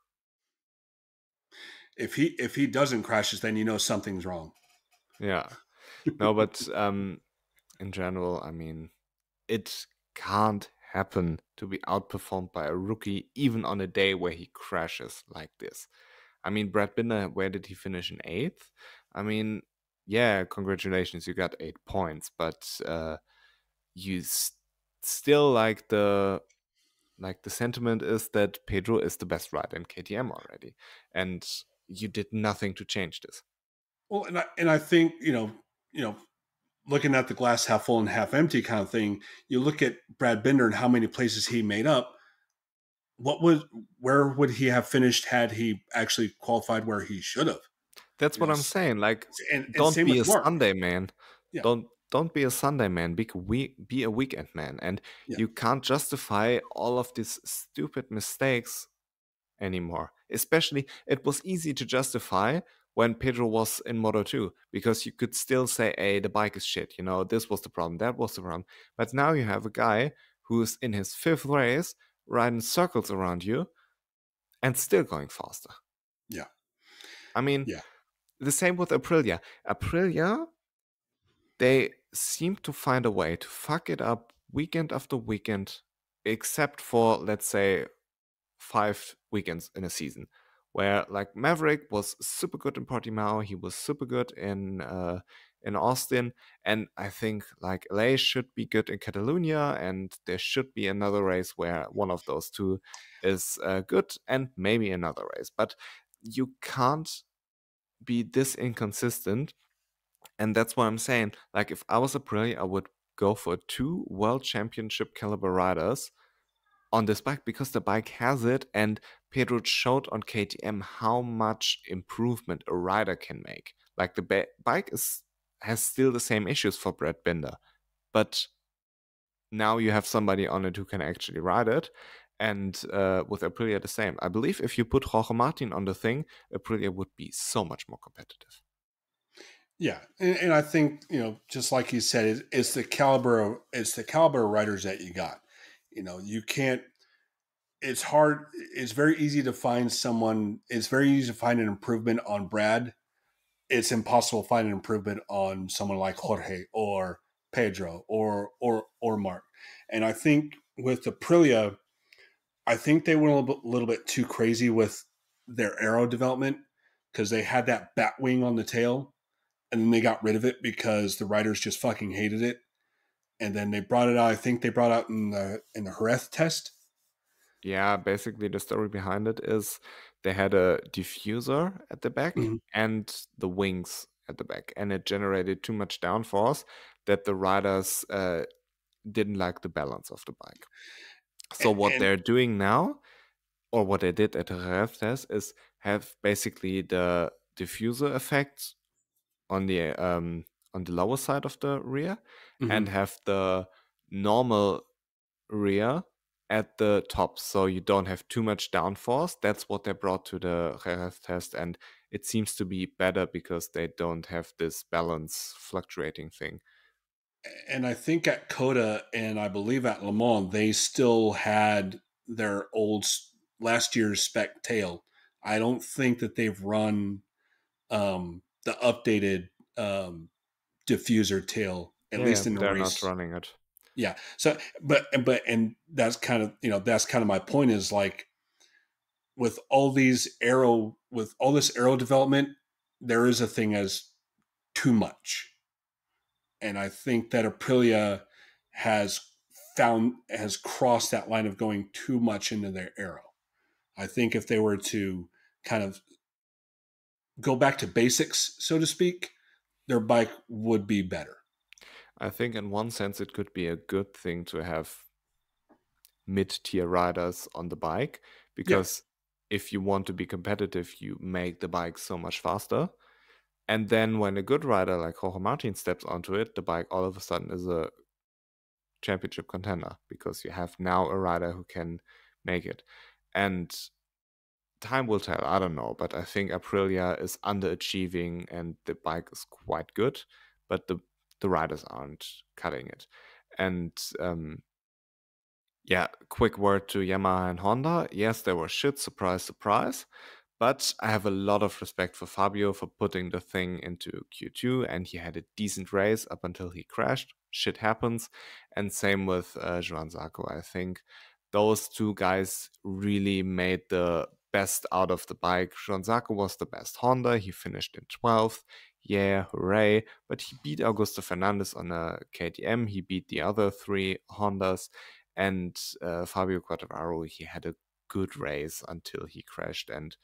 If he doesn't crash, then something's wrong. Yeah. No, but in general, I mean, it can't happen to be outperformed by a rookie even on a day where he crashes like this. I mean, Brad Binder, where did he finish in 8th? I mean, yeah, congratulations, you got 8 points, but you still the sentiment is that Pedro is the best rider in KTM already, and you did nothing to change this. Well, and I think looking at the glass half full and half empty kind of thing, you look at Brad Binder and how many places he made up. Where would he have finished had he actually qualified where he should have? That's what I'm saying. Like, And don't same be with a Marc. Sunday man. Yeah, Don't be a Sunday man. Be a weekend man. And yeah, you can't justify all of these stupid mistakes anymore. Especially, it was easy to justify when Pedro was in Moto 2 because you could still say, hey, the bike is shit. This was the problem, that was the problem. But now you have a guy who's in his 5th race riding circles around you and still going faster. yeah, I mean, yeah. the same with Aprilia. Aprilia, they seem to find a way to fuck it up weekend after weekend, except for, let's say, 5 weekends in a season, where like Maverick was super good in Portimao, he was super good in Austin, and I think like LA should be good in Catalonia, and there should be another race where one of those two is good, and maybe another race. But you can't be this inconsistent, and that's what I'm saying. Like, if I was Aprilia, I would go for 2 world championship caliber riders on this bike because the bike has it, and Pedro showed on KTM how much improvement a rider can make. Like, the bike has still the same issues for Brad Binder, but now you have somebody on it who can actually ride it. And with Aprilia, the same. I believe if you put Jorge Martin on the thing, Aprilia would be so much more competitive. Yeah, and I think just like you said, it's the caliber of riders that you got. You can't. It's hard. It's very easy to find someone. It's very easy to find an improvement on Brad. It's impossible to find an improvement on someone like Jorge or Pedro or Marc. And I think with Aprilia, I think they went little bit too crazy with their aero development because they had that bat wing on the tail, and then they got rid of it because the riders just fucking hated it. And then they brought it out. I think they brought out in the Jerez test. Yeah, basically the story behind it is they had a diffuser at the back Mm-hmm. and the wings at the back, and it generated too much downforce that the riders didn't like the balance of the bike. So what And they're doing now, or what they did at the rev test, is have basically the diffuser effect on the lower side of the rear, and mm-hmm. have the normal rear at the top, so you don't have too much downforce. That's what they brought to the rev test, and it seems to be better because they don't have this balance fluctuating thing. And I think at Coda and I believe at Le Mans, they still had their old last year's spec tail. I don't think that they've run the updated diffuser tail, at Yeah, least in the they're not race. running it. Yeah. So, and that's kind of, that's kind of my point is like with all this aero development, there is a thing as too much. And I think that Aprilia has has crossed that line of going too much into their aero. I think if they were to kind of go back to basics, so to speak, their bike would be better. I think in one sense it could be a good thing to have mid-tier riders on the bike, Yeah. because if you want to be competitive, you make the bike so much faster. And then when a good rider like Jorge Martin steps onto it, the bike all of a sudden is a championship contender because you have now a rider who can make it. And time will tell, I don't know, but I think Aprilia is underachieving and the bike is quite good, but the riders aren't cutting it. And yeah, quick word to Yamaha and Honda. Yes, they were shit, surprise, surprise. But I have a lot of respect for Fabio for putting the thing into Q2, and he had a decent race up until he crashed. Shit happens. And same with Joan Zarco. I think those two guys really made the best out of the bike. Joan Zarco was the best Honda. He finished in 12th. Yeah, hooray. But he beat Augusto Fernandez on a KTM. He beat the other three Hondas. And Fabio Quartararo, he had a good race until he crashed. And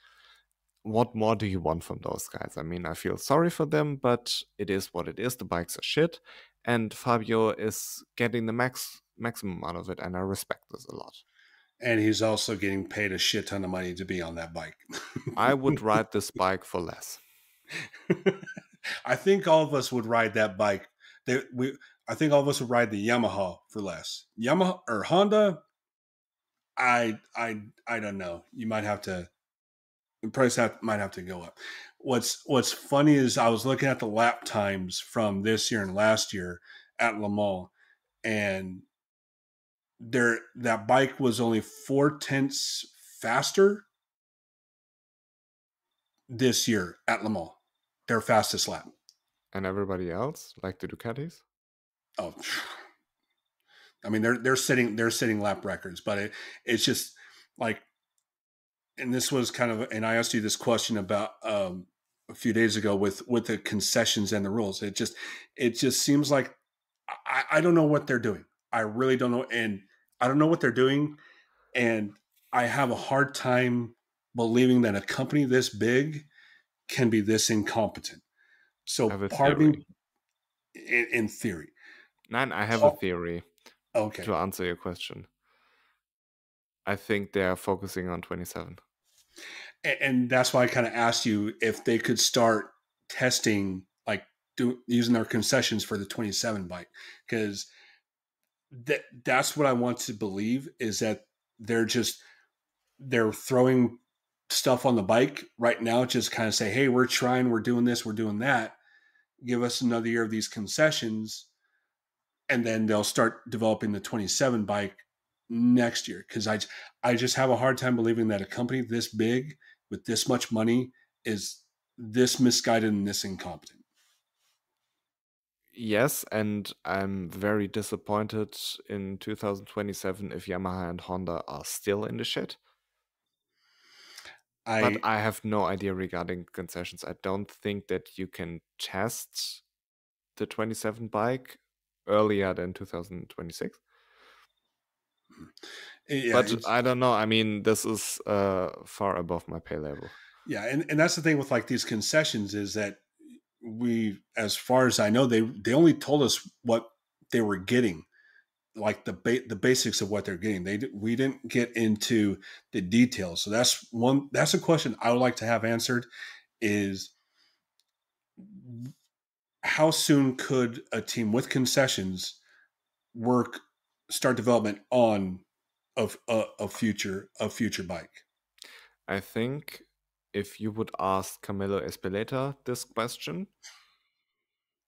what more do you want from those guys? I mean, I feel sorry for them, but it is what it is. The bikes are shit, and Fabio is getting the maximum out of it, and I respect this a lot. And he's also getting paid a shit ton of money to be on that bike. I would ride this bike for less. I think all of us would ride that bike. I think all of us would ride the Yamaha for less. Yamaha or Honda, I don't know. You might have to. The price might have to go up. What's funny is I was looking at the lap times from this year and last year at Le Mans, and that bike was only 4/10 faster this year at Le Mans. Their fastest lap. And everybody else, like the Ducatis? Oh, I mean they're setting lap records, but it's just like, and this was kind of, and I asked you this question about a few days ago with the concessions and the rules. It just seems like I don't know what they're doing. I really don't know, and I don't know what they're doing, and I have a hard time believing that a company this big can be this incompetent. I have So a part of me, theory. in theory, Nine, I have a theory okay, to answer your question. I think they are focusing on 27. and that's why I kind of asked you if they could start testing, like using their concessions for the 27 bike, because that's what I want to believe is that they're throwing stuff on the bike right now, just kind of say, hey, we're trying, we're doing this, we're doing that. Give us another year of these concessions, and then they'll start developing the 27 bike next year, because I just have a hard time believing that a company this big with this much money is this misguided and this incompetent. Yes, and I'm very disappointed in 2027 if Yamaha and Honda are still in the shit. But I I have no idea regarding concessions. I don't think that you can test the 27 bike earlier than 2026. yeah, But I don't know. I mean, this is far above my pay level. yeah, and that's the thing with like these concessions is that as far as I know, they only told us what they were getting, like the basics of what they're getting. We didn't get into the details. So that's a question I would like to have answered is how soon could a team with concessions start development on a future bike? I think if you would ask Camilo Espeleta this question,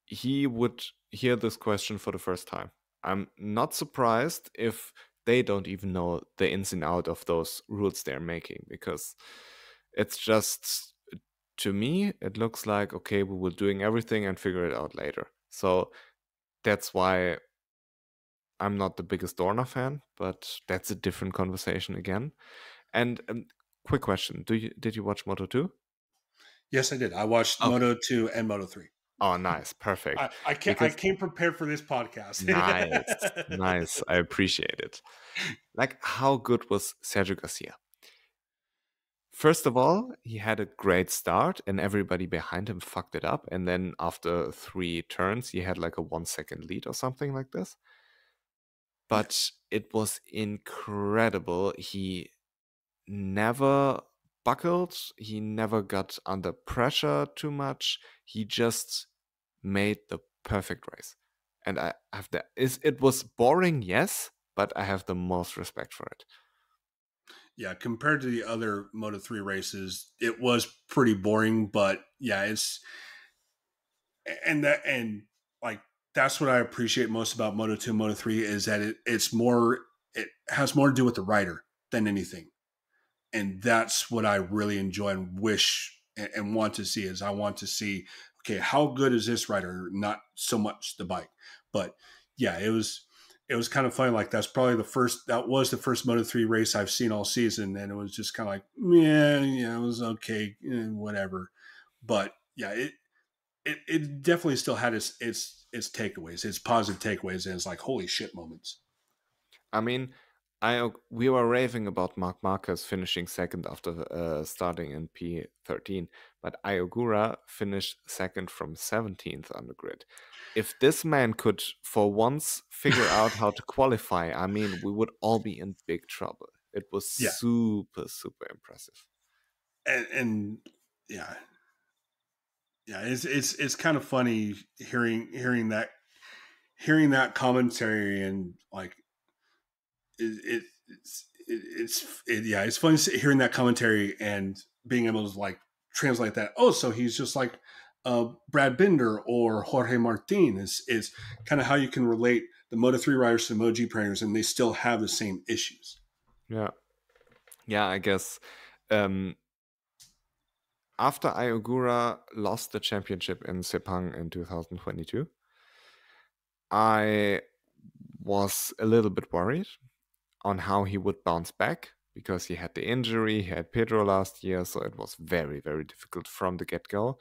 he would hear this question for the first time. I'm not surprised if they don't even know the ins and out of those rules they're making, because it's just, to me, it looks like, okay, we were doing everything and figure it out later. So that's why I'm not the biggest Dorna fan, but that's a different conversation again. And quick question: did you watch Moto 2? Yes, I did. I watched Okay. Moto 2 and Moto 3. Oh, nice, perfect. I Because came prepared for this podcast. nice, nice. I appreciate it. Like, how good was Sergio Garcia? First of all, he had a great start, and everybody behind him fucked it up. And then after 3 turns, he had like a 1 second lead or something like this. But Yes. it was incredible. He never buckled. He never got under pressure too much. He just made the perfect race. And I have it was boring, yes, but I have the most respect for it. Yeah, compared to the other Moto 3 races, it was pretty boring, but yeah, and like that's what I appreciate most about Moto 2 Moto 3 is that it has more to do with the rider than anything. And that's what I really enjoy and wish and want to see is I want to see, okay, how good is this rider? Not so much the bike, but yeah, it was kind of funny. Like that was the first Moto 3 race I've seen all season. And it was just kind of like, yeah, it was okay. Whatever. But yeah, it definitely still had its takeaways, its positive takeaways. And it's like, holy shit moments. I mean, we were raving about Marc Marquez finishing second after starting in P13, but Iogura finished second from 17th on the grid. If this man could, for once, figure out how to qualify, I mean, we would all be in big trouble. It was Yeah. super, super impressive. And yeah, yeah, it's kind of funny hearing that commentary and like yeah, it's fun hearing that commentary and being able to like translate that. Oh, so he's just like Brad Binder or Jorge Martin is kind of how you can relate the Moto 3 riders to the MotoGP riders, and they still have the same issues. Yeah. Yeah, I guess. After Iogura lost the championship in Sepang in 2022, I was a little bit worried on how he would bounce back because he had the injury, he had Pedro last year, so it was very, very difficult from the get-go,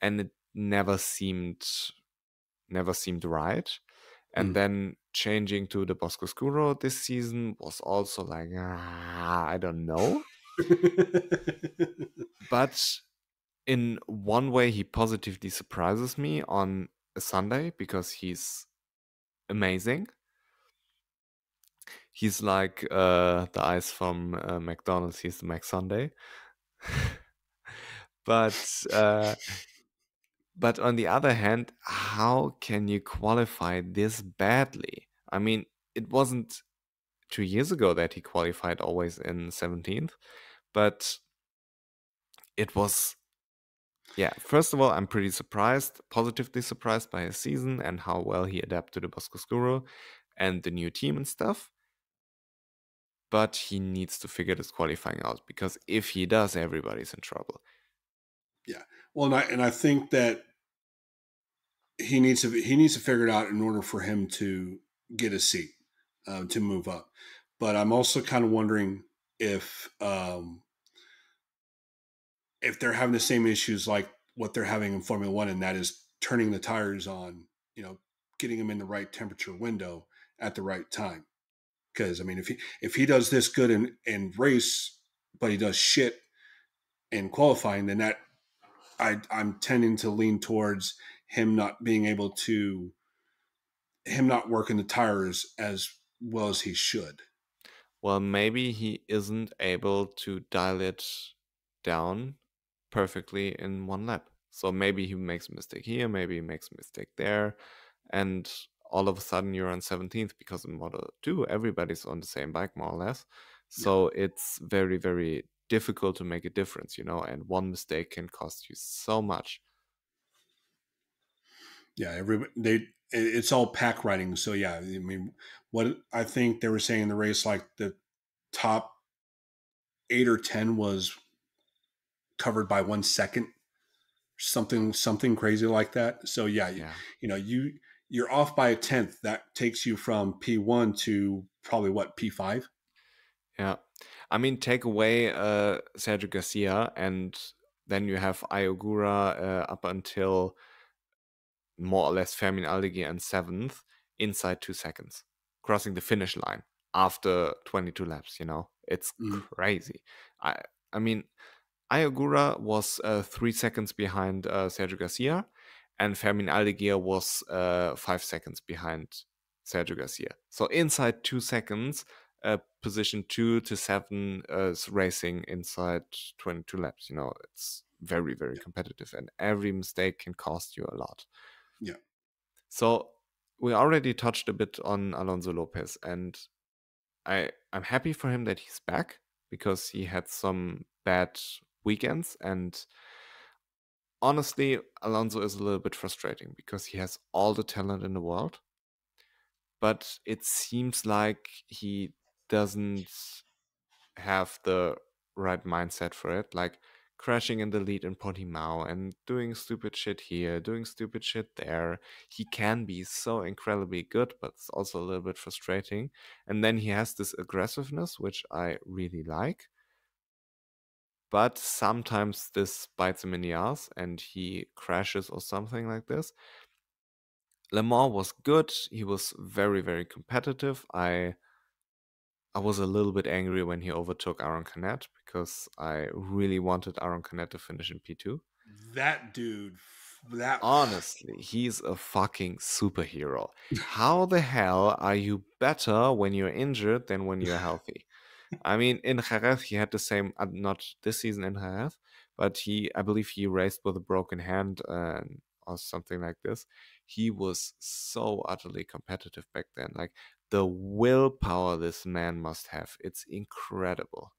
and it never seemed right. And then changing to the Boscoscuro this season was also like, I don't know. But in one way, he positively surprises me on a Sunday because he's amazing. He's like the ice from McDonald's. He's the Mac Sunday. but on the other hand, how can you qualify this badly? I mean, it wasn't 2 years ago that he qualified always in 17th, but it was. Yeah, first of all, I'm pretty positively surprised by his season and how well he adapted to the Boscoscuro and the new team and stuff. but he needs to figure this qualifying out, because if he does, everybody's in trouble. Yeah. Well, and I think that he needs to figure it out in order for him to get a seat, to move up. But I'm also kind of wondering if they're having the same issues like what they're having in Formula One, and that is turning the tires on, getting them in the right temperature window at the right time. Because I mean, if he does this good in race, but he does shit in qualifying, then I'm tending to lean towards him not being able to him not working the tires as well as he should. Well, maybe he isn't able to dial it down perfectly in one lap. So maybe he makes a mistake here, maybe he makes a mistake there, and all of a sudden you're on 17th, because in Moto 2 everybody's on the same bike more or less. Yeah, So it's very, very difficult to make a difference, and one mistake can cost you so much. yeah. It's all pack riding. So yeah, I mean, what I think they were saying in the race, like the top 8 or 10 was covered by 1 second, something crazy like that. So yeah, Yeah. you're off by a tenth. That takes you from P1 to probably what, P5. Yeah. I mean, take away Sergio Garcia, and then you have Ayogura up until more or less Fermin Aldeguer in 7th inside 2 seconds, crossing the finish line after 22 laps. It's Mm-hmm. crazy. I mean, Ayogura was 3 seconds behind Sergio Garcia, and Fermin Aldeguer was 5 seconds behind Sergio Garcia. So inside 2 seconds, position 2 to 7 is racing inside 22 laps. It's very, very Yeah, competitive, and every mistake can cost you a lot. yeah. So we already touched a bit on Alonso Lopez, and I'm happy for him that he's back, because he had some bad weekends, and honestly, Alonso is a little bit frustrating because he has all the talent in the world, but it seems like he doesn't have the right mindset for it. Like crashing in the lead in Portimao and doing stupid shit here, doing stupid shit there. He can be so incredibly good, but it's also a little bit frustrating. And then he has this aggressiveness, which I really like. But sometimes this bites him in the ass and he crashes or something like this. Le Mans was good. He was very, very competitive. I was a little bit angry when he overtook Aaron Canet, because I really wanted Aaron Canet to finish in P2. That dude, that Honestly, he's a fucking superhero. How the hell are you better when you're injured than when you're healthy? I mean, in Jerez, he had the same, not this season in Jerez, but I believe he raced with a broken hand or something like this. He was so utterly competitive back then. Like, the willpower this man must have, it's incredible.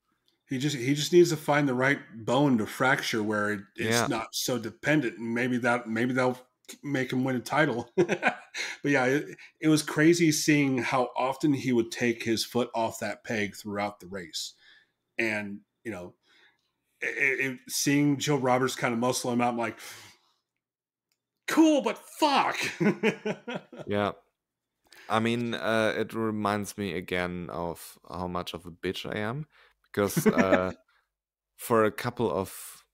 he just needs to find the right bone to fracture where it's Yeah, not so dependent, and maybe that'll make him win a title. But yeah, it was crazy seeing how often he would take his foot off that peg throughout the race, and seeing Joe Roberts kind of muscle him out, I'm like, cool, but fuck. yeah. I mean, it reminds me again of how much of a bitch I am, because for a couple of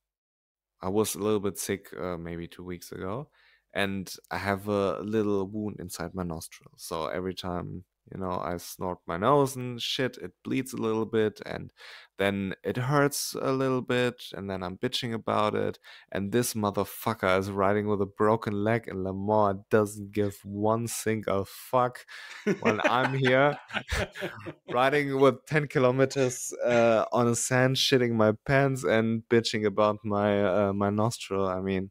I was a little bit sick maybe 2 weeks ago, and I have a little wound inside my nostril. So every time, I snort my nose and shit, it bleeds a little bit, and then it hurts a little bit, and then I'm bitching about it. And this motherfucker is riding with a broken leg, and Lamar doesn't give one single fuck when I'm here riding with 10 kilometers on a sand, shitting my pants and bitching about my nostril. I mean,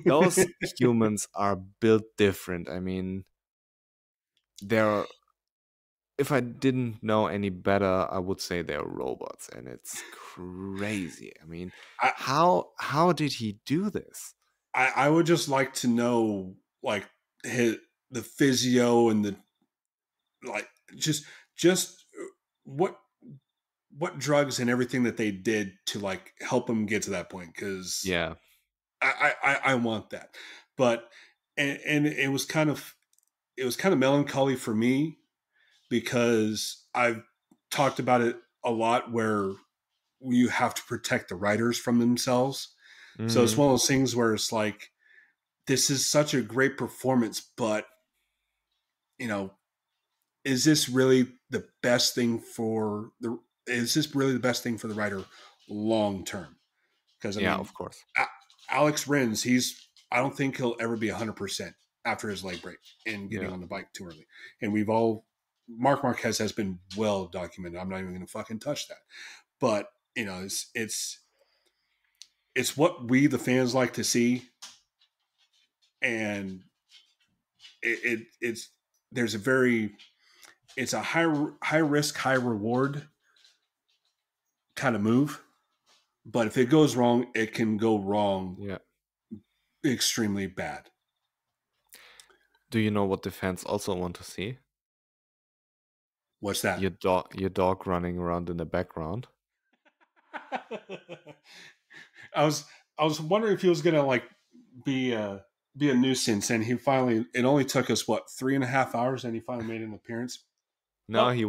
those humans are built different. I mean, they're if I didn't know any better, I would say they're robots, and it's crazy. I mean, I, how did he do this? I would just like to know, like, the physio and the, like, just what what drugs and everything that they did to like help him get to that point, because Yeah. I want that. But and it was kind of melancholy for me, because I've talked about it a lot, where you have to protect the writers from themselves. So it's Mm-hmm. one of those things where it's like, this is such a great performance, but you know, is this really the best thing for the is this really the best thing for the writer long term? Because I Yeah, mean, of course. Alex Rins, I don't think he'll ever be 100% after his leg break and getting Yeah. on the bike too early. And we've all Marc Marquez has been well documented. I'm not even going to fucking touch that. But you know, it's what we the fans like to see, and it's there's a very it's a high risk, high reward kind of move. But if it goes wrong, it can go wrong Yeah. extremely bad. Do you know what the fans also want to see? What's that? Your dog running around in the background. I was wondering if he was gonna like be a be a nuisance, and he finally. It only took us what 3.5 hours, and he finally made an appearance. No, Oh he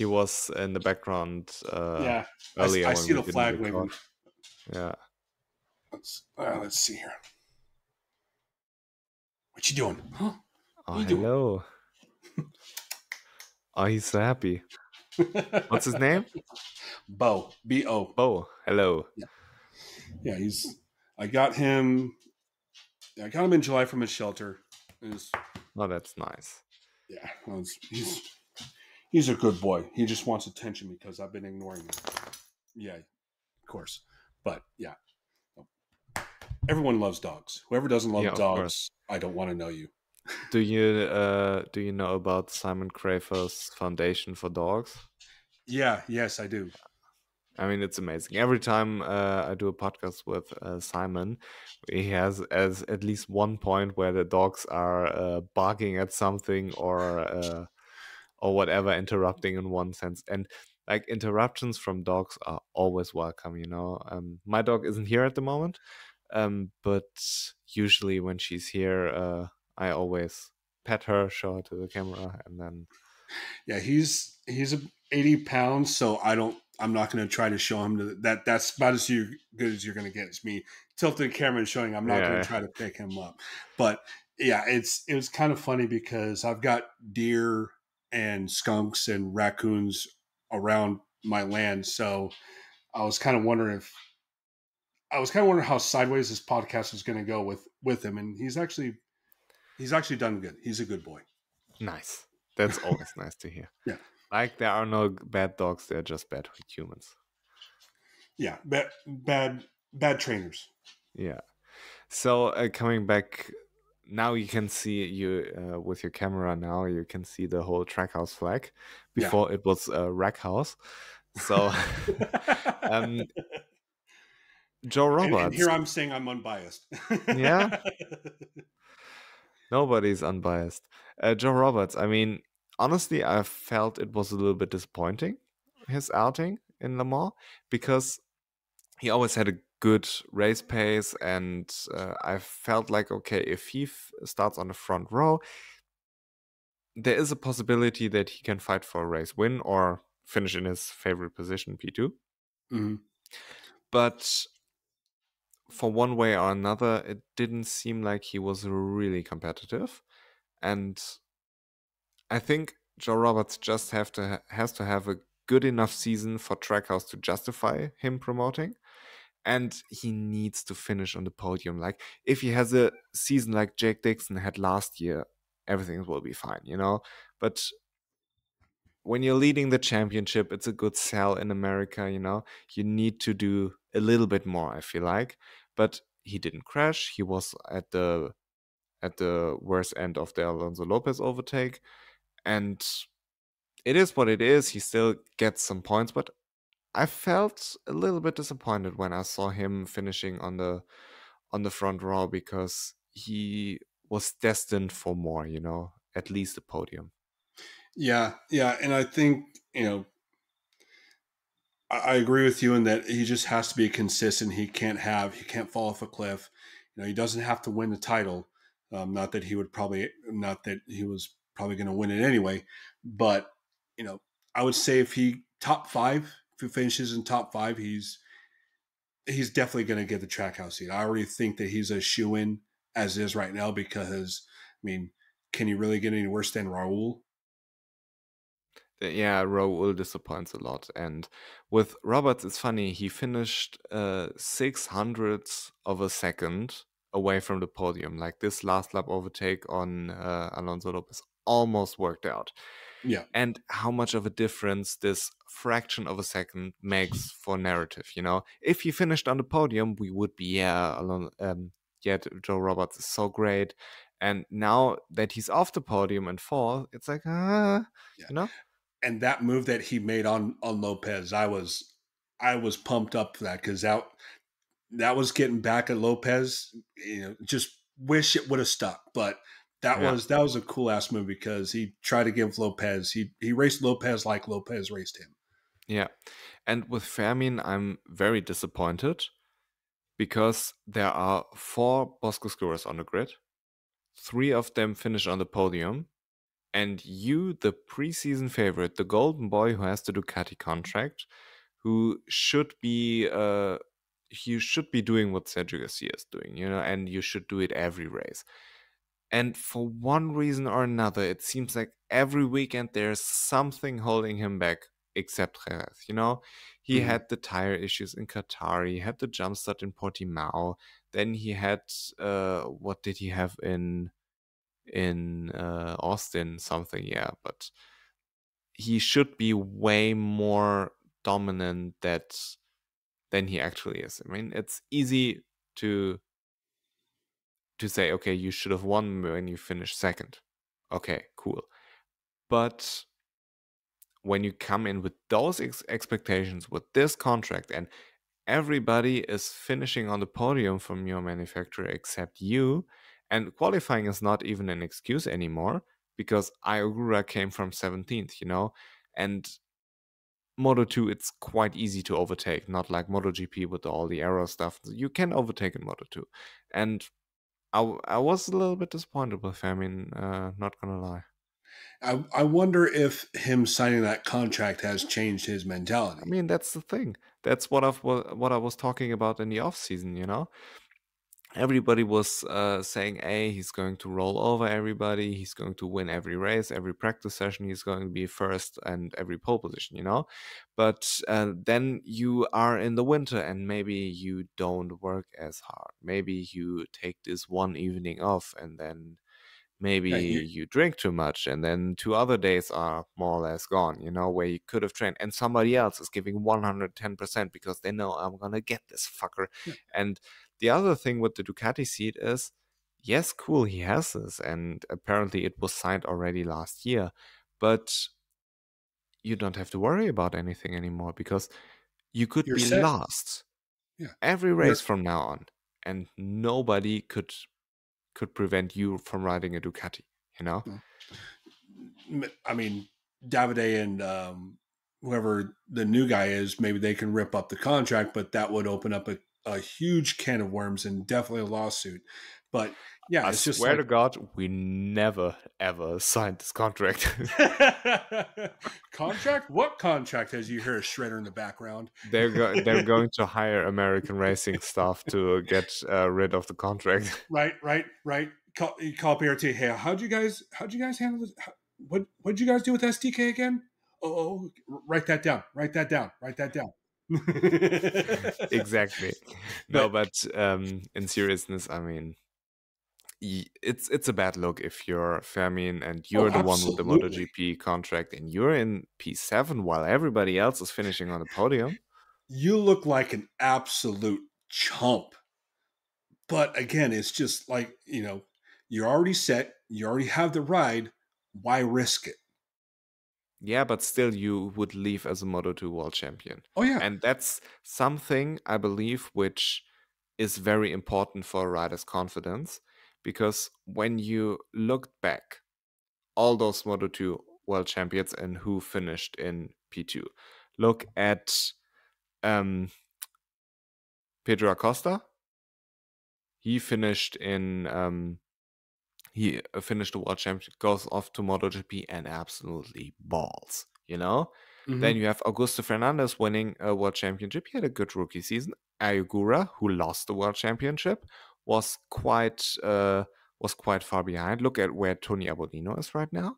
was in the background yeah, earlier I when see we the didn't flag record. waving. Yeah. Let's see here. What you doing? Huh? Oh, What you doing? hello. Oh, he's so happy. What's his name? Bo, Bo. Bo. Hello. Yeah, yeah. I got him. I got him in July from his shelter. It's, Oh, that's nice. yeah, he's a good boy. He just wants attention because I've been ignoring him. Yeah, of course. But yeah, everyone loves dogs. Whoever doesn't Yeah, love of course. dogs, I don't want to know you. Do you know about Simon Crafer's Foundation for Dogs? Yeah, yes, I do. I mean, it's amazing. Every time I do a podcast with Simon, he has as at least one point where the dogs are barking at something or whatever, interrupting in one sense. And like interruptions from dogs are always welcome. My dog isn't here at the moment, but usually when she's here, I always pet her, show her to the camera, and then Yeah, he's 80 pounds, so I'm not going to try to show him that. That's about as good as you're going to get. It's me tilting the camera and showing. I'm not going to yeah, try to pick him up, but yeah, it was kind of funny because I've got deer and skunks and raccoons around my land, so I was kind of wondering how sideways this podcast was going to go with him, and he's actually done good. He's a good boy. nice. That's always nice to hear. Yeah. Like there are no bad dogs; they're just bad humans. Yeah, bad trainers. Yeah. So coming back, now you can see you with your camera. Now you can see the whole Trackhouse flag. Yeah. Before it was a Rack House. So, um, Joe And Roberts. here I'm saying I'm unbiased. Yeah, nobody's unbiased. Joe Roberts. I mean, honestly, I felt it was a little bit disappointing his outing in Le Mans because he always had a good race pace, and I felt like okay, if he starts on the front row, there is a possibility that he can fight for a race win or finish in his favorite position, P2. Mhm. But for one way or another, it didn't seem like he was really competitive, and I think Joe Roberts just has to have a good enough season for Trackhouse to justify him promoting. And he needs to finish on the podium. Like if he has a season like Jake Dixon had last year, everything will be fine. But when you're leading the championship, it's a good sell in America. You need to do a little bit more, I feel like. But he didn't crash. He was at the worst end of the Alonso Lopez overtake. And it is what it is. He still gets some points, but I felt a little bit disappointed when I saw him finishing on the front row because he was destined for more, at least a podium. Yeah, yeah, and I think I agree with you in that he just has to be consistent. He can't fall off a cliff. He doesn't have to win the title. Not that he was probably going to win it anyway. But I would say if he top five, if he finishes in top five, he's definitely going to get the Trackhouse seat. I already think that he's a shoe in as is right now because can he really get any worse than Raul? Yeah, Raul disappoints a lot. And with Roberts, it's funny. He finished 600ths of a second away from the podium. Like this last lap overtake on Alonso Lopez almost worked out. Yeah. And how much of a difference this fraction of a second makes for narrative, If he finished on the podium, we would be, Joe Roberts is so great. And now that he's off the podium and fall, it's like, Yeah. you know? And that move that he made on Lopez, I was pumped up for that because that was getting back at Lopez. Just wish it would have stuck, but that Yeah. was a cool ass move because he tried to give Lopez. He raced Lopez like Lopez raced him. Yeah. And with Fermin, I'm very disappointed because there are 4 Bosco-Scorers on the grid. 3 of them finish on the podium. And you, the preseason favorite, the golden boy who has the Ducati contract, who should be you should be doing what Sergio Garcia is doing, and you should do it every race. And for one reason or another, it seems like every weekend there's something holding him back, except Jerez. He Mm-hmm. had the tire issues in Qatar, he had the jump start in Portimao, then he had what did he have in Austin? Something, yeah, but he should be way more dominant than he actually is. It's easy to say, okay, you should have won when you finished second. Okay, cool. But when you come in with those expectations, with this contract, and everybody is finishing on the podium from your manufacturer except you, and qualifying is not even an excuse anymore because Ayogura came from 17th, and Moto2, it's quite easy to overtake, not like MotoGP with all the aero stuff. You can overtake in Moto2. And I was a little bit disappointed with him, not gonna lie. I wonder if him signing that contract has changed his mentality. That's the thing. That's what I was talking about in the off season. Everybody was saying, "Hey, he's going to roll over everybody. He's going to win every race, every practice session. He's going to be first and every pole position." But then you are in the winter, and maybe you don't work as hard. Maybe you take this one evening off, and then maybe Yeah, you drink too much, and then 2 other days are more or less gone, where you could have trained, and somebody else is giving 110% because they know I'm gonna get this fucker. yeah. And the other thing with the Ducati seat is, yes, cool, he has this, and apparently it was signed already last year, but you don't have to worry about anything anymore because you could You're be set. lost Yeah, every race you're. from now on, and nobody could prevent you from riding a Ducati, I mean, Davide and whoever the new guy is, maybe they can rip up the contract, but that would open up a huge can of worms and definitely a lawsuit. But yeah, I it's just swear like to God, we never ever signed this contract. contract. What contract? As you hear a shredder in the background. They're going to hire American racing staff to get rid of the contract. Right. You call BRT. Hey, how'd you guys handle this? What'd you guys do with SDK again? Write that down. Write that down. Write that down. Exactly. No, But but in seriousness, it's a bad look if you're Fermin and you're the one with the absolutely. MotoGP contract and you're in P7 while everybody else is finishing on the podium. You look like an absolute chump. But again, it's just like, you're already set. You already have the ride. Why risk it? Yeah, but still, you would leave as a Moto2 world champion. Oh, yeah. And that's something, I believe, which is very important for a rider's confidence. Because when you look back, all those Moto2 world champions and who finished in P2, look at Pedro Acosta, he finished in he finished the world championship, goes off to MotoGP and absolutely balls, you know? Then Mm-hmm. you have Augusto Fernandez winning a world championship. He had a good rookie season. Ayugura, who lost the world championship, was quite far behind. Look at where Tony Abolino is right now.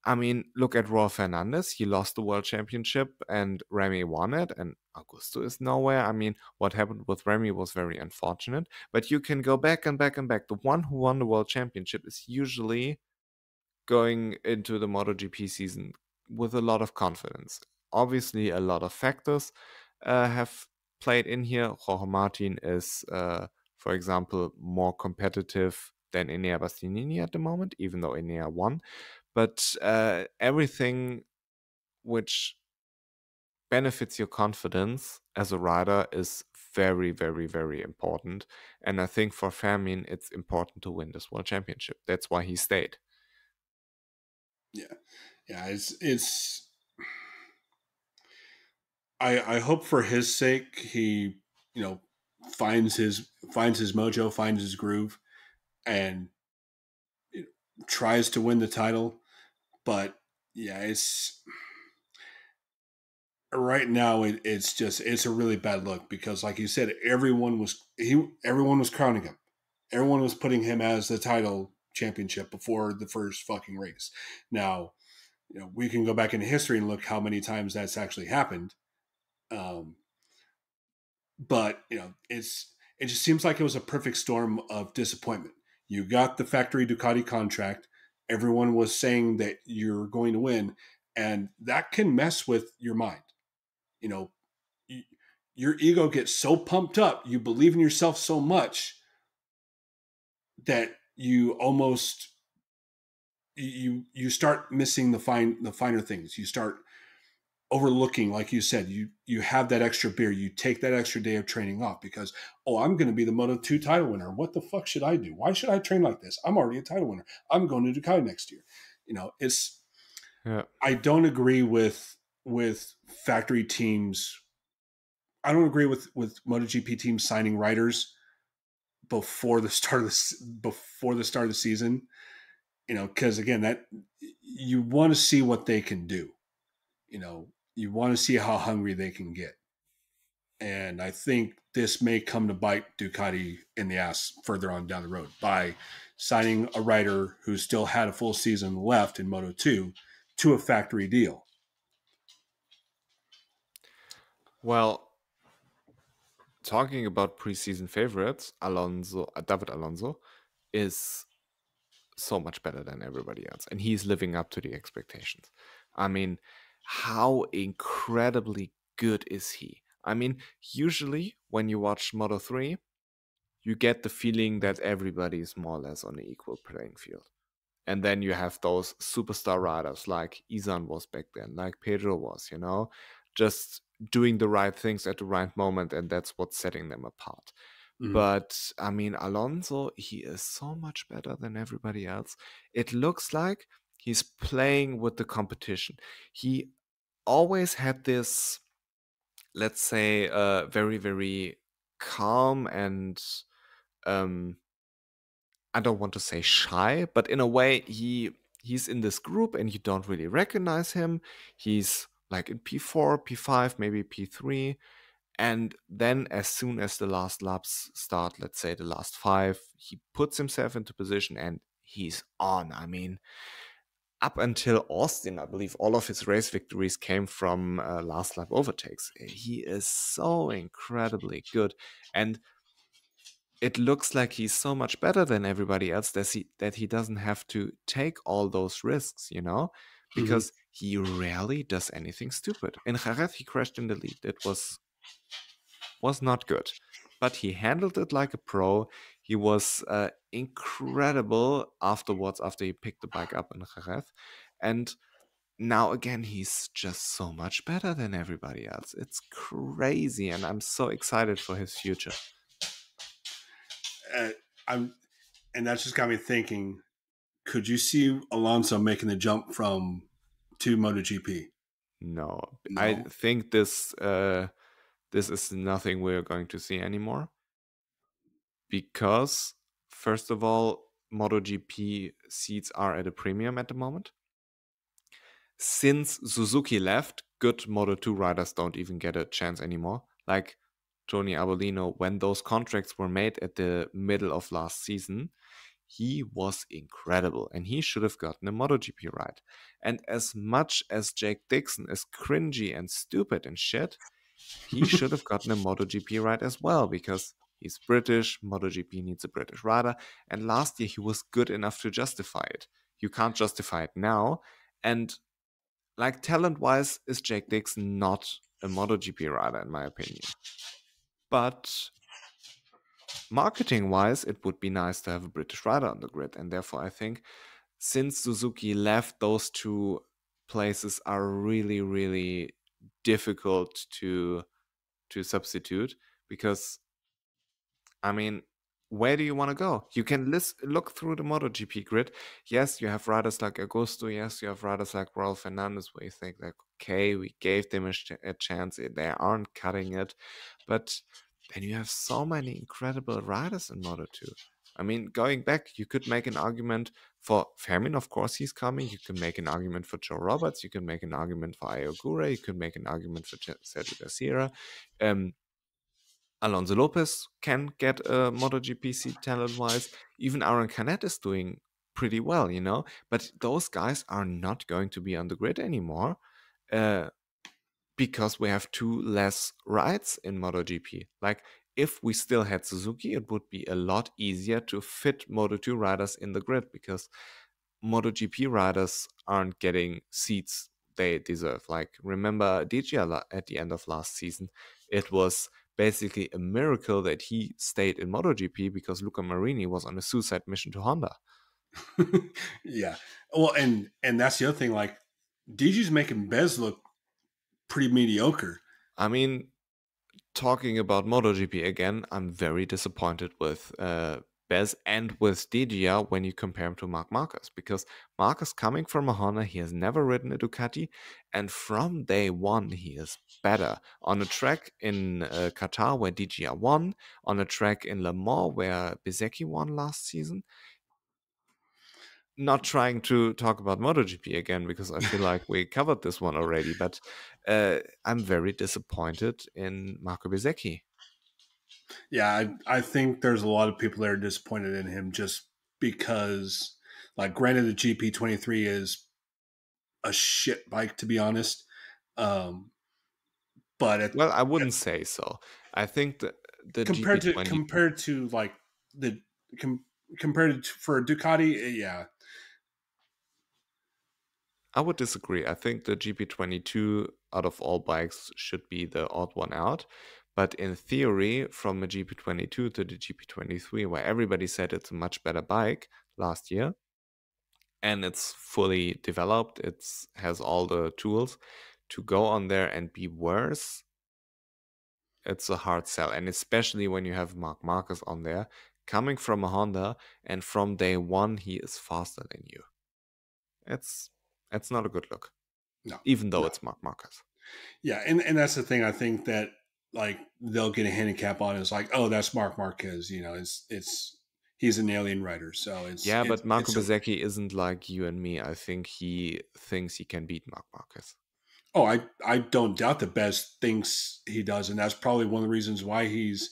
I mean, look at Raul Fernandez. He lost the world championship and Remy won it, and Augusto is nowhere. I mean, what happened with Remy was very unfortunate, but you can go back and back and back. The one who won the world championship is usually going into the MotoGP season with a lot of confidence. Obviously, a lot of factors have played in here. Jorge Martin is, for example, more competitive than Enea Bastianini at the moment, even though Enea won. But everything which benefits your confidence as a rider is very, very, very important. And I think for Fermin, it's important to win this world championship. That's why he stayed. Yeah, yeah. It's. I hope for his sake he finds his mojo, finds his groove, and tries to win the title. But yeah, it's right now it's a really bad look because, like you said, everyone was crowning him. Everyone was putting him as the title championship before the first fucking race. Now, we can go back in history and look how many times that's actually happened. Um, but it just seems like it was a perfect storm of disappointment. You got the factory Ducati contract. Everyone was saying that you're going to win, and that can mess with your mind. You know, your ego gets so pumped up, you believe in yourself so much that you almost you start missing the finer things. You start overlooking, like you said, you have that extra beer, you take that extra day of training off because, oh, I'm going to be the Moto2 title winner. What the fuck should I do? Why should I train like this? I'm already a title winner. I'm going to Ducati next year. It's Yeah. I don't agree with factory teams. I don't agree with MotoGP teams signing riders before the start of the season. Because again, that you want to see what they can do. You want to see how hungry they can get. And I think this may come to bite Ducati in the ass further on down the road by signing a rider who still had a full season left in Moto2 to a factory deal. Well, talking about preseason favorites, David Alonso is so much better than everybody else, and he's living up to the expectations. I mean, how incredibly good is he? I mean, usually when you watch Moto 3, you get the feeling that everybody is more or less on an equal playing field. And then you have those superstar riders like Izan was back then, like Pedro was, just doing the right things at the right moment, and that's what's setting them apart. Mm-hmm. But I mean, Alonso, he is so much better than everybody else. It looks like he's playing with the competition. He always had this, let's say, very, very calm and um, I don't want to say shy, but in a way, he's in this group and you don't really recognize him. He's like in P4, P5, maybe P3. And then, as soon as the last laps start, let's say the last 5, he puts himself into position and he's on. I mean, up until Austin, I believe all of his race victories came from last lap overtakes. He is so incredibly good. And it looks like he's so much better than everybody else that he doesn't have to take all those risks, Mm-hmm. because he rarely does anything stupid. In Jerez, he crashed in the lead. It was not good, but he handled it like a pro. He was incredible afterwards after he picked the bike up in Jerez, and now again he's just so much better than everybody else. It's crazy, and I'm so excited for his future. I'm, and that's just got me thinking. Could you see Alonso making the jump to MotoGP? No, I No. think this this is nothing we're going to see anymore. Because, first of all, MotoGP seats are at a premium at the moment. Since Suzuki left, good Moto2 riders don't even get a chance anymore. Like Tony Arbolino, when those contracts were made at the middle of last season, he was incredible and he should have gotten a MotoGP ride. And as much as Jake Dixon is cringy and stupid and shit, he should have gotten a MotoGP ride as well because he's British, MotoGP needs a British rider, and last year he was good enough to justify it. You can't justify it now, and like talent-wise, is Jake Dixon not a MotoGP rider in my opinion. But marketing-wise, it would be nice to have a British rider on the grid, and therefore I think since Suzuki left, those two places are really, really difficult to substitute because, I mean, where do you want to go? You can look through the MotoGP grid. Yes, you have riders like Augusto. Yes, you have riders like Raul Fernandez where you think like, okay, we gave them a chance. They aren't cutting it. But then you have so many incredible riders in Moto2. I mean, going back, you could make an argument for Fairman, of course he's coming. You can make an argument for Joe Roberts. You can make an argument for Ayogura. You can make an argument for Sergio Garcia. Alonso Lopez can get a MotoGP seat talent-wise. Even Aaron Canet is doing pretty well, you know? But those guys are not going to be on the grid anymore because we have two less rides in MotoGP. Like, if we still had Suzuki, it would be a lot easier to fit Moto2 riders in the grid because MotoGP riders aren't getting seats they deserve. Like, remember Digia at the end of last season? It was basically a miracle that he stayed in MotoGP because Luca Marini was on a suicide mission to Honda. Yeah. Well, and that's the other thing. Like, DG's making Bez look pretty mediocre. I mean, talking about MotoGP again, I'm very disappointed with Bez and with Digia when you compare him to Marc Marquez, because Marquez coming from a Honda, he has never ridden a Ducati, and from day one he is better. On a track in Qatar where Digia won, on a track in Le Mans where Bezzecchi won last season. Not trying to talk about MotoGP again because I feel like we covered this one already, but I'm very disappointed in Marco Bezzecchi. Yeah, I think there's a lot of people that are disappointed in him just because, like, granted, the GP23 is a shit bike, to be honest. But Well, I wouldn't say so. I think the compared GP20 to like the compared to, for a Ducati, yeah. I would disagree. I think the GP22 out of all bikes should be the odd one out. But in theory, from a GP22 to the GP23, where everybody said it's a much better bike last year, and it's fully developed, it has all the tools to go on there and be worse, it's a hard sell. And especially when you have Marc Marquez on there, coming from a Honda, and from day one, he is faster than you. It's not a good look. No, even though no. it's Marc Marquez. Yeah, and that's the thing. I think that, like, they'll get a handicap on is like, oh, that's Marc Marquez. You know, it's he's an alien rider, so yeah. But Marco Bezzecchi isn't like you and me. I think he thinks he can beat Marc Marquez. Oh, I don't doubt that Bez thinks he does, and that's probably one of the reasons why he's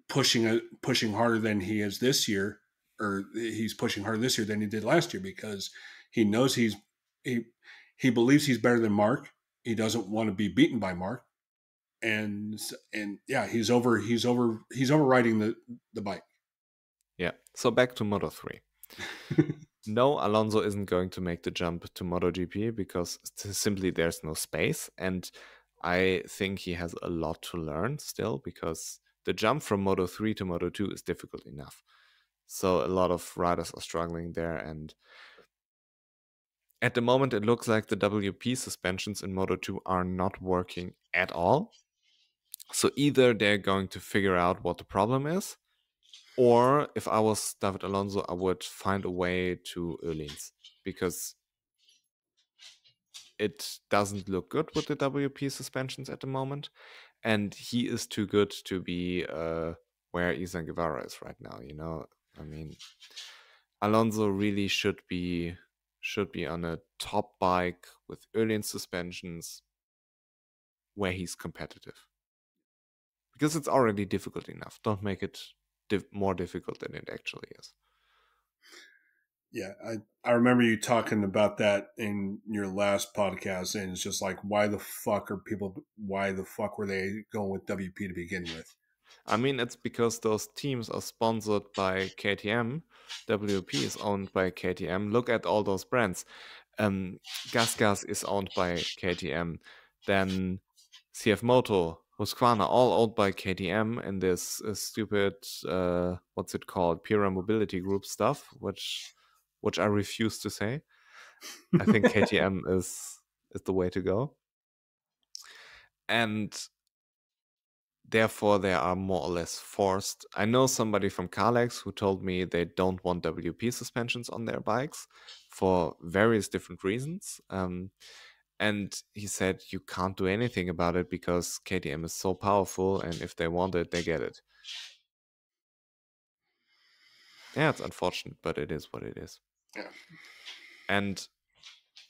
pushing harder than he is this year, or he's pushing harder this year than he did last year because he knows he believes he's better than Marc. He doesn't want to be beaten by Marc, and yeah, he's overriding the bike. Yeah. So back to Moto3. No, Alonso isn't going to make the jump to MotoGP because simply there's no space, and I think he has a lot to learn still because the jump from Moto3 to Moto2 is difficult enough. So a lot of riders are struggling there, and at the moment it looks like the WP suspensions in Moto2 are not working at all. So either they're going to figure out what the problem is, or if I was David Alonso, I would find a way to Öhlins, because it doesn't look good with the WP suspensions at the moment. And he is too good to be where Isan Guevara is right now, you know? I mean, Alonso really should be on a top bike with Öhlins suspensions where he's competitive. Because it's already difficult enough. Don't make it more difficult than it actually is. Yeah, I remember you talking about that in your last podcast, and it's just like, why the fuck were they going with WP to begin with? I mean, it's because those teams are sponsored by KTM. WP is owned by KTM. Look at all those brands. Gas is owned by KTM. Then CF Moto, Husqvarna, all owned by KTM in this stupid, what's it called, Pura Mobility Group stuff, which I refuse to say. I think KTM is the way to go. And therefore, they are more or less forced. I know somebody from Carlex who told me they don't want WP suspensions on their bikes for various different reasons. And he said you can't do anything about it because KTM is so powerful, and if they want it, they get it. Yeah, it's unfortunate, but it is what it is. Yeah. And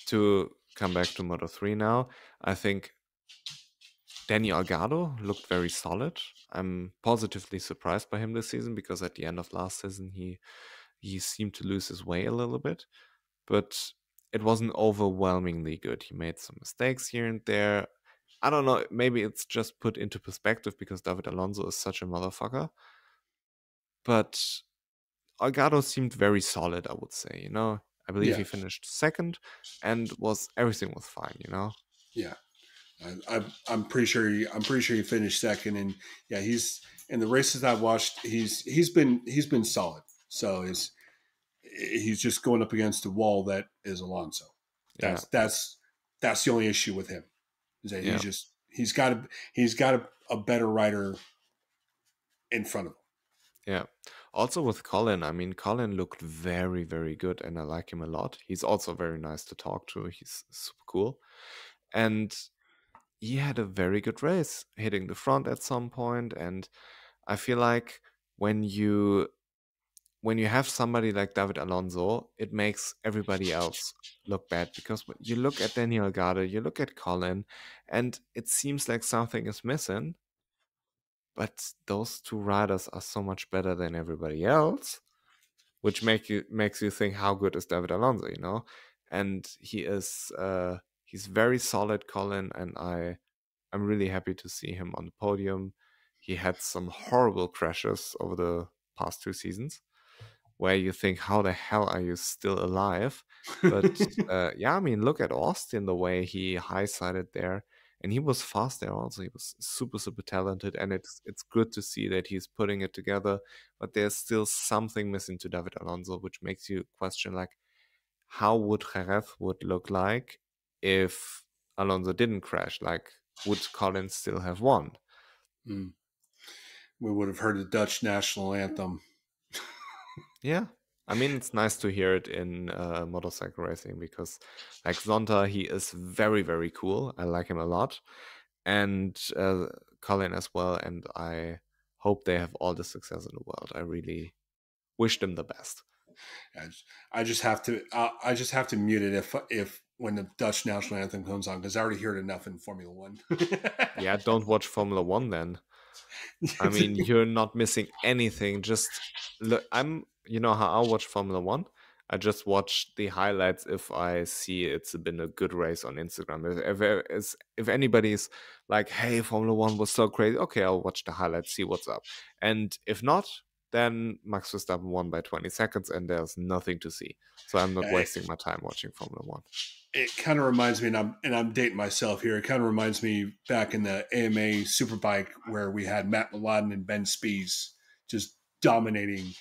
to come back to Moto3 now, I think Danny Algado looked very solid. I'm positively surprised by him this season because at the end of last season he seemed to lose his way a little bit, but it wasn't overwhelmingly good. He made some mistakes here and there. I don't know, maybe it's just put into perspective because David Alonso is such a motherfucker. But Algado seemed very solid, I would say, you know. I believe he finished second and everything was fine, you know. Yeah. I'm pretty sure he finished second, and yeah, he's in the races I've watched. He's been solid. So he's just going up against a wall that is Alonso. That's the only issue with him is that he's got a better rider in front of him. Yeah. Also with Colin, I mean, Colin looked very, very good, and I like him a lot. He's also very nice to talk to. He's super cool, and he had a very good race, hitting the front at some point. And I feel like when you have somebody like David Alonso, it makes everybody else look bad, because you look at Daniel Garde, you look at Colin, and it seems like something is missing. But those two riders are so much better than everybody else, which makes you think, how good is David Alonso, you know? And he's very solid, Colin, and I'm really happy to see him on the podium. He had some horrible crashes over the past 2 seasons where you think, how the hell are you still alive? But yeah, I mean, look at Austin, the way he high-sided there. And he was fast there also. He was super, super talented. And it's good to see that he's putting it together. But there's still something missing to David Alonso, which makes you question, like, how would Jerez would look like if Alonso didn't crash? Like, would Collins still have won? We would have heard the Dutch national anthem. Yeah. I mean, it's nice to hear it in motorcycle racing because, like, Zonta, he is very, very cool. I like him a lot. And Colin as well. And I hope they have all the success in the world. I really wish them the best. I just have to mute it if when the Dutch national anthem comes on, because I already heard enough in Formula One. Yeah, don't watch Formula One then. I mean, you're not missing anything. Just look, you know how I watch Formula One? I just watch the highlights if I see it's been a good race on Instagram. If anybody's like, hey, Formula One was so crazy, okay, I'll watch the highlights, see what's up. And if not, then Max Verstappen won by 20 seconds and there's nothing to see. So I'm not wasting my time watching Formula One. It kind of reminds me, and I'm dating myself here, it kind of reminds me back in the AMA Superbike where we had Matt Mladen and Ben Spies just dominating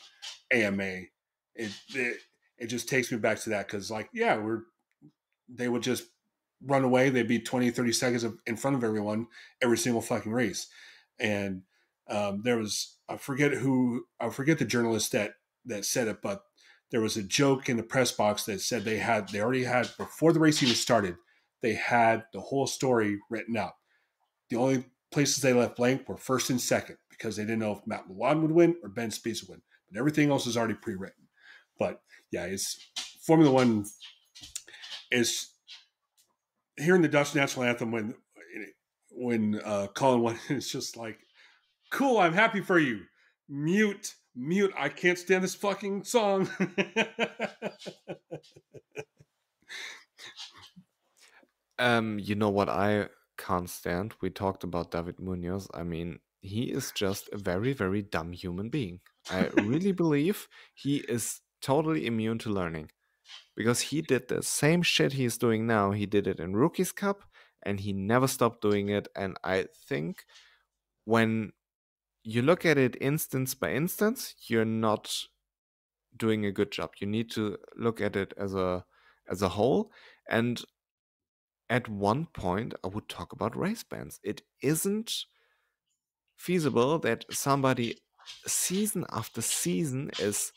AMA. It just takes me back to that because, like, yeah, they would just run away. They'd be 20, 30 seconds in front of everyone every single fucking race. And there was, I forget the journalist that said it, but there was a joke in the press box that said they already had, before the race even started, they had the whole story written out. The only places they left blank were first and second because they didn't know if Matt Milan would win or Ben Spies would win. But everything else is already pre-written. But yeah, it's Formula One is hearing the Dutch national anthem when Colin won. It's just like, cool. I'm happy for you. Mute. I can't stand this fucking song. You know what I can't stand? We talked about David Munoz. I mean, he is just a very, very dumb human being. I really believe he is totally immune to learning because he did the same shit he's doing now. He did it in Rookies Cup and he never stopped doing it. And I think when you look at it instance by instance, you're not doing a good job. You need to look at it as a whole. And at one point, I would talk about race bans. It isn't feasible that somebody season after season is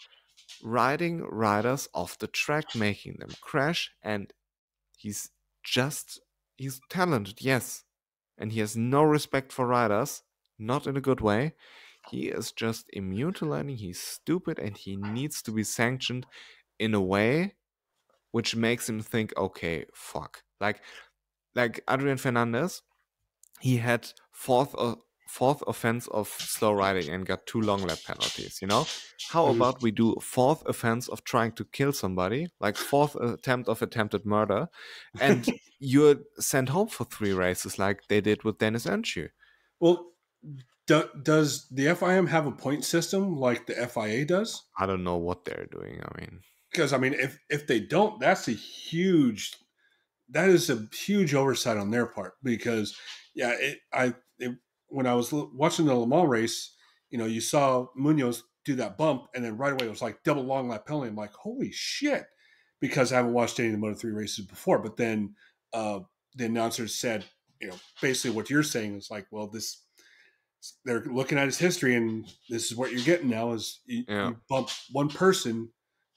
riding riders off the track, making them crash, and he's talented, yes, and he has no respect for riders, not in a good way. He is just immune to learning, he's stupid, and he needs to be sanctioned in a way which makes him think, okay, fuck. Like Adrian Fernandez, he had fourth offense of slow riding and got 2 long lap penalties, you know? How about we do fourth offense of trying to kill somebody, like fourth attempt of attempted murder, and you're sent home for 3 races like they did with Dennis Earnshaw? Well, does the FIM have a point system like the FIA does? I don't know what they're doing. I mean, Because I mean, if they don't, that is a huge oversight on their part. Because yeah, when I was watching the Le Mans race, you saw Munoz do that bump, and then right away it was like double long lap penalty. I'm like, holy shit! Because I haven't watched any of the Moto3 races before. But then the announcers said, basically what you're saying is like, well, they're looking at his history, and this is what you're getting now is yeah. you bump one person,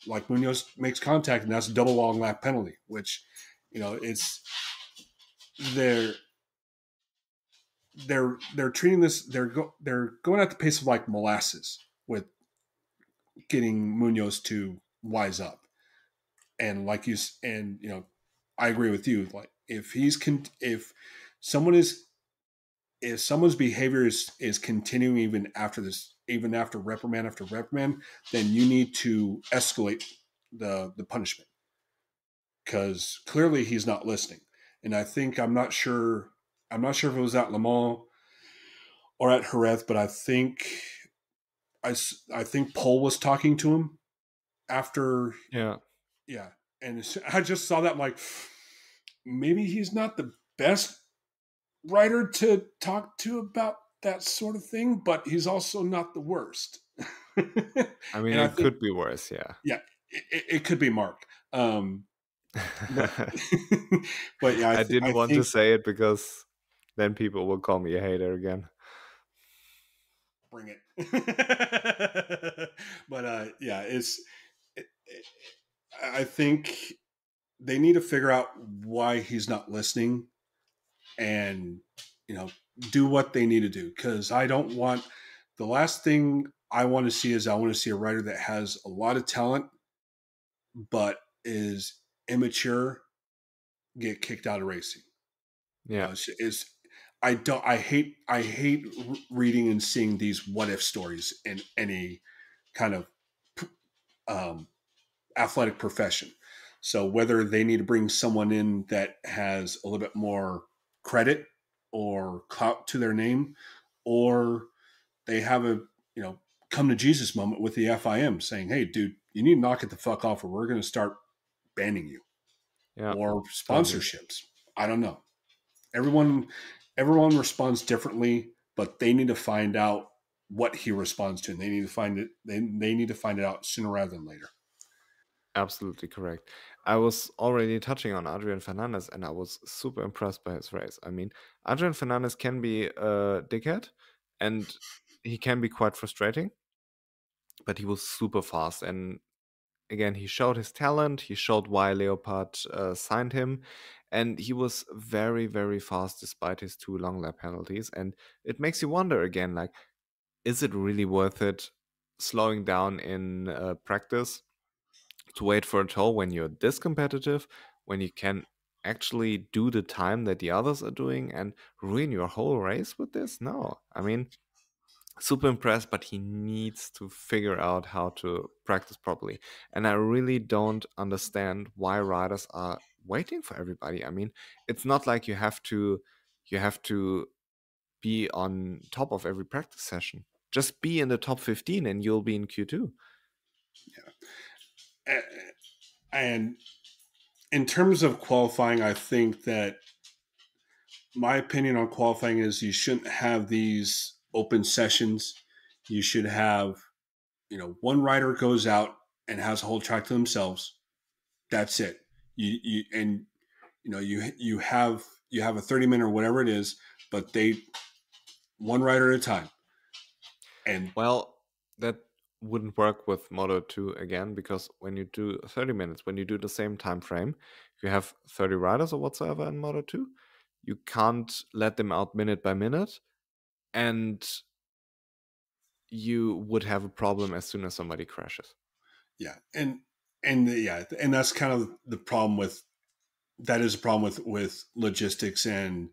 like Munoz makes contact, and that's a double long lap penalty, which, it's they're treating this, they're going at the pace of like molasses with getting Munoz to wise up. And like I agree with you. Like if someone is if someone's behavior is continuing even after reprimand after reprimand, then you need to escalate the punishment, because clearly he's not listening. And I'm not sure if it was at Le Mans or at Jerez, but I think Paul was talking to him after. Yeah. Yeah, and I just saw that. I'm like, maybe he's not the best writer to talk to about that sort of thing, but he's also not the worst. I mean, And I it think, could be worse, yeah. yeah, it could be Marc. But, but yeah, I I didn't want to think say it because then people will call me a hater again. bring it. But yeah, I think they need to figure out why he's not listening, and do what they need to do, because I don't want the last thing I want to see is I want to see a writer that has a lot of talent but is immature get kicked out of racing. Yeah. I hate reading and seeing these what if stories in any kind of um, athletic profession. So whether they need to bring someone in that has a little bit more credit or clout to their name, or they have a come to Jesus moment with the FIM saying, "Hey, dude, you need to knock it the fuck off, or we're going to start banning you," Yeah. or Totally. sponsorships. I don't know. Everyone responds differently, but they need to find out what he responds to, and they need to find it. They need to find it out sooner rather than later. Absolutely correct. I was already touching on Adrian Fernandez, and I was super impressed by his race. I mean, Adrian Fernandez can be a dickhead, and he can be quite frustrating, but he was super fast. And again, he showed his talent. He showed why Leopard signed him, and he was very, very fast despite his 2 long lap penalties. And it makes you wonder again, like, is it really worth it slowing down in practice to wait for a tow when you're this competitive, when you can actually do the time that the others are doing and ruin your whole race with this? No. I mean, super impressed, but he needs to figure out how to practice properly. And I really don't understand why riders are waiting for everybody. I mean, it's not like you have to be on top of every practice session. Just be in the top 15 and you'll be in Q2. And in terms of qualifying, I think that my opinion on qualifying is you shouldn't have these open sessions. You should have, one rider goes out and has a whole track to themselves. That's it. You have a 30-minute or whatever it is, but one rider at a time. And well, that wouldn't work with Moto 2 again, because when you do 30 minutes, when you do the same time frame, you have 30 riders or whatsoever in Moto 2, you can't let them out minute by minute, and you would have a problem as soon as somebody crashes. yeah, and that's kind of the problem with that is a problem with logistics and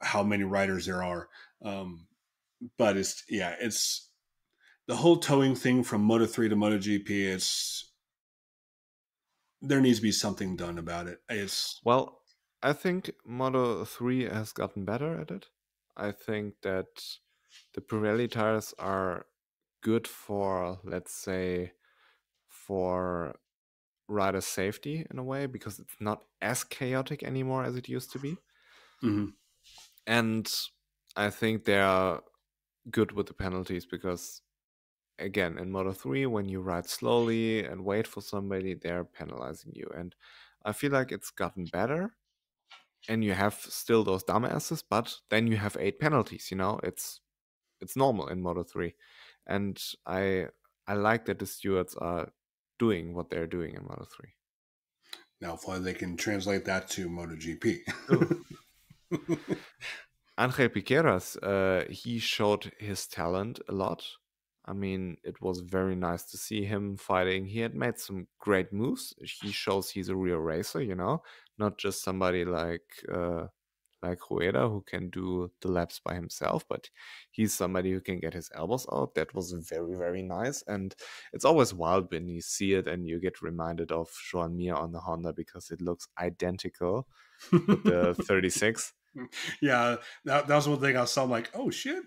how many riders there are. But it's the whole towing thing from Moto 3 to MotoGP. There needs to be something done about it. Well, I think Moto 3 has gotten better at it. I think that the Pirelli tires are good for, let's say, for rider safety in a way, because it's not as chaotic anymore as it used to be. Mhm. And I think they are good with the penalties because, again, in Moto 3, when you ride slowly and wait for somebody, they're penalizing you. And I feel like it's gotten better. And you have still those dumbasses, but then you have 8 penalties. It's normal in Moto 3, and I like that the stewards are doing what they're doing in Moto 3. Now, if they can translate that to MotoGP. True. Angel Piqueras, he showed his talent a lot. I mean, it was very nice to see him fighting. He had made some great moves. He shows he's a real racer, not just somebody like Rueda, who can do the laps by himself, but he's somebody who can get his elbows out. That was very, very nice. And it's always wild when you see it and you get reminded of Joan Mir on the Honda, because it looks identical with the 36. Yeah, that was one thing I saw. I'm like, oh shit,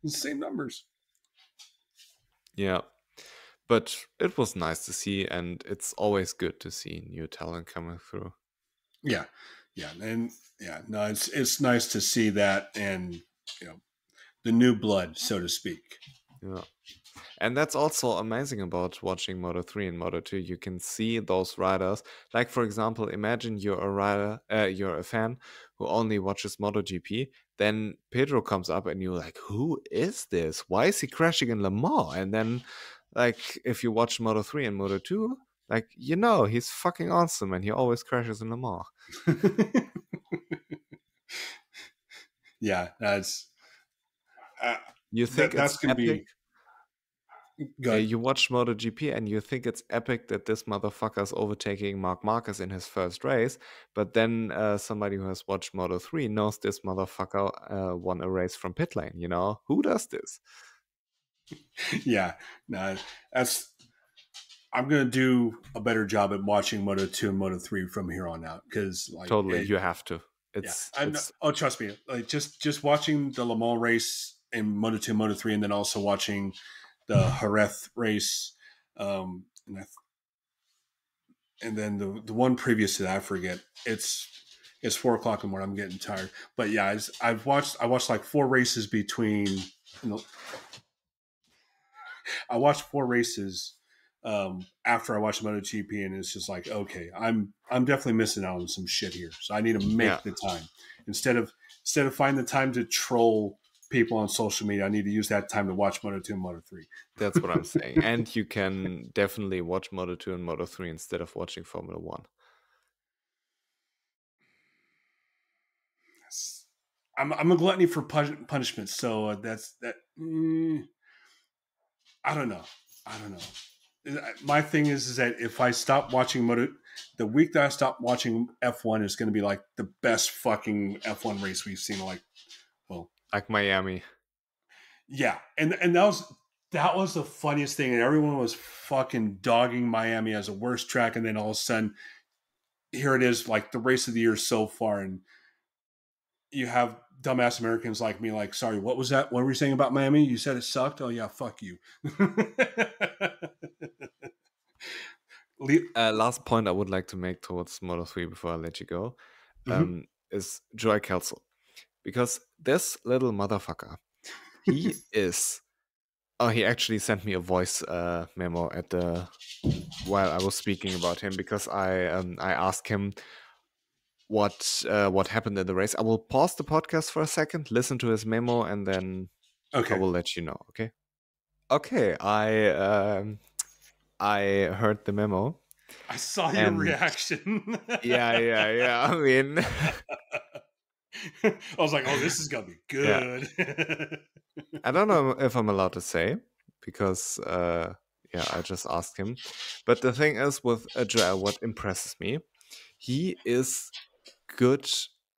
the same numbers. Yeah. But it was nice to see, and it's always good to see new talent coming through. Yeah, and no, it's nice to see that, and the new blood, so to speak. Yeah. And that's also amazing about watching Moto 3 and Moto 2. You can see those riders. Like, for example, imagine you're a rider, you're a fan who only watches MotoGP. Then Pedro comes up and you're like, who is this? Why is he crashing in Le Mans? And then, like, if you watch Moto 3 and Moto 2, like, he's fucking awesome and he always crashes in Le Mans. Yeah, that's You think that's it's gonna epic? be good. You watch MotoGP and you think it's epic that this motherfucker's overtaking Marc Marquez in his first race, but then somebody who has watched Moto 3 knows this motherfucker won a race from pit lane, Who does this? Yeah, no, I'm gonna do a better job at watching Moto 2 and Moto 3 from here on out, because Totally, you have to. yeah, It's trust me, like just watching the Le Mans race in Moto 2, Moto 3, and then also watching the Jerez race, and then the one previous to that, I forget. It's 4:00 in the morning. I'm getting tired, but yeah, I watched like 4 races between. I watched 4 races after I watched MotoGP, and it's just like, okay, I'm definitely missing out on some shit here, so I need to make the time instead of finding the time to troll people on social media. I need to use that time to watch Moto 2 and Moto 3. That's what I'm saying. And you can definitely watch Moto 2 and Moto 3 instead of watching Formula 1. I'm a gluttony for punishment, so that's that. I don't know. My thing is that if I stop watching the week that I stop watching F1 is going to be like the best fucking F1 race we've seen. Like Miami. Yeah, and that was the funniest thing, and everyone was fucking dogging Miami as a worst track, and then all of a sudden, here it is, like the race of the year so far, and you have dumbass Americans like me, like, sorry, what was that? What were you saying about Miami? You said it sucked? Oh yeah, fuck you. Last point I would like to make towards Moto 3 before I let you go is Joey Kelso. Because this little motherfucker, he is... Oh, he actually sent me a voice memo while I was speaking about him, because I asked him what happened in the race. I will pause the podcast for a second, listen to his memo, and then I will let you know. Okay. Okay. I heard the memo. I saw your reaction. Yeah. I mean, I was like, oh, this is gonna be good. Yeah. I don't know if I'm allowed to say, because I just asked him. But the thing is, with Joel, what impresses me, he is good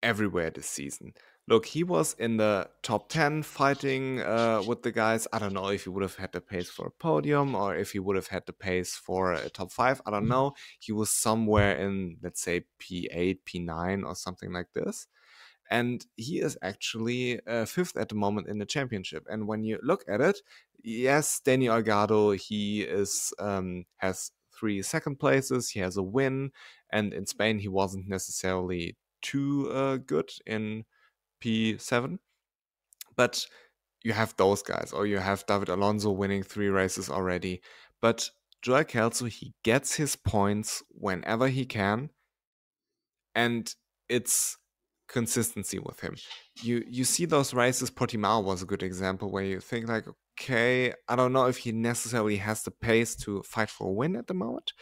everywhere this season. Look, he was in the top 10 fighting with the guys. I don't know if he would have had the pace for a podium or if he would have had the pace for a top 5. I don't know. He was somewhere in, let's say, P8, P9 or something like this. And he is actually 5th at the moment in the championship. And when you look at it, yes, Danny Olgado, he has 3 second places. He has a win. And in Spain, he wasn't necessarily too good in P7. But you have those guys, or you have David Alonso winning 3 races already. But Joel Kelso, he gets his points whenever he can. And it's consistency with him. You see those races. Portimao was a good example where you think like, okay, I don't know if he necessarily has the pace to fight for a win at the moment,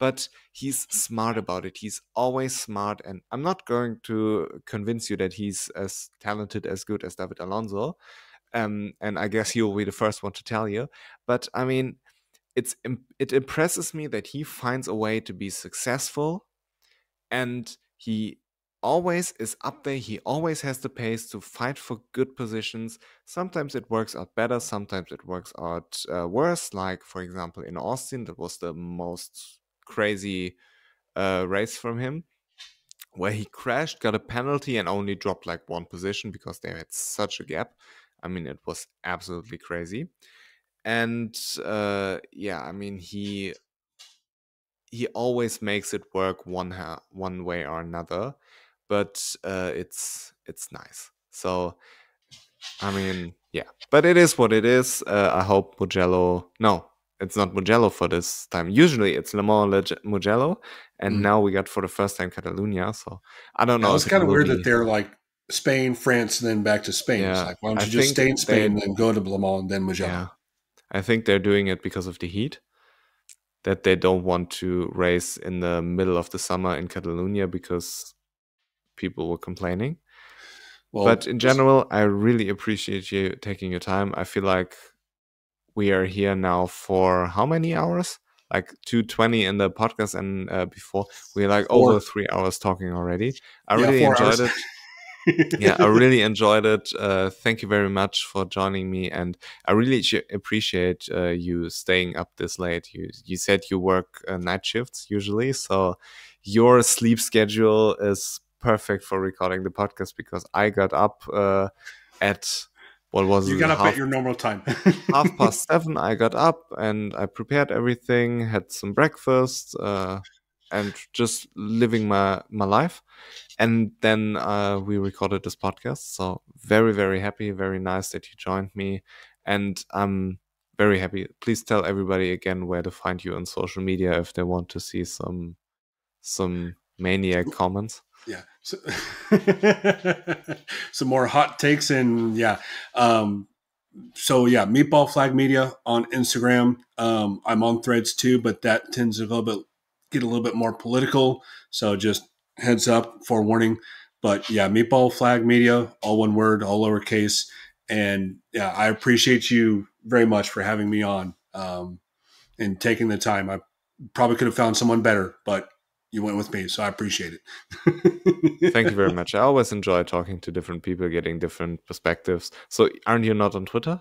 but he's smart about it. He's always smart, and I'm not going to convince you that he's as talented, as good as David Alonso, and I guess he will be the first one to tell you. But I mean, it impresses me that he finds a way to be successful, and he always is up there. He always has the pace to fight for good positions. Sometimes it works out better, sometimes it works out worse. Like, for example, in Austin, that was the most crazy race from him, where he crashed, got a penalty, and only dropped like 1 position because they had such a gap. I mean, it was absolutely crazy. And I mean, he always makes it work one way or another, but it's nice. So I mean, yeah, but it is what it is. I hope Mugello. No, it's not Mugello for this time. Usually it's Le Mans Mugello, and now we got for the first time Catalonia. So I don't know. It's kind of weird that they're like Spain, France, and then back to Spain. Yeah, it's like, why don't you just stay in Spain and then go to Le Mans and then Mugello? Yeah, I think they're doing it because of the heat. That they don't want to race in the middle of the summer in Catalonia because people were complaining. Well, but in general, I really appreciate you taking your time. I feel like we are here now for how many hours? Like 2:20 in the podcast, and before we're like 4. Over 3 hours talking already. I really enjoyed it. Yeah, I really enjoyed it. Thank you very much for joining me, and I really appreciate you staying up this late. You said you work night shifts usually, so your sleep schedule is perfect for recording the podcast, because I got up at what was you got up at your normal time. 7:30. I got up and I prepared everything, had some breakfast, and just living my life. And then we recorded this podcast. So very, very happy. Very nice that you joined me. And I'm very happy. Please tell everybody again where to find you on social media if they want to see some maniac comments. Yeah. So, some more hot takes and yeah. So yeah, Meatball Flag Media on Instagram. I'm on Threads too, but that tends to get a little bit more political. So just heads up, forewarning. But yeah, Meatball Flag Media, all one word, all lowercase. And yeah, I appreciate you very much for having me on and taking the time. I probably could have found someone better, but you went with me, so I appreciate Thank you very it. much. I always enjoy talking to different people, getting different perspectives. So, aren't you not on Twitter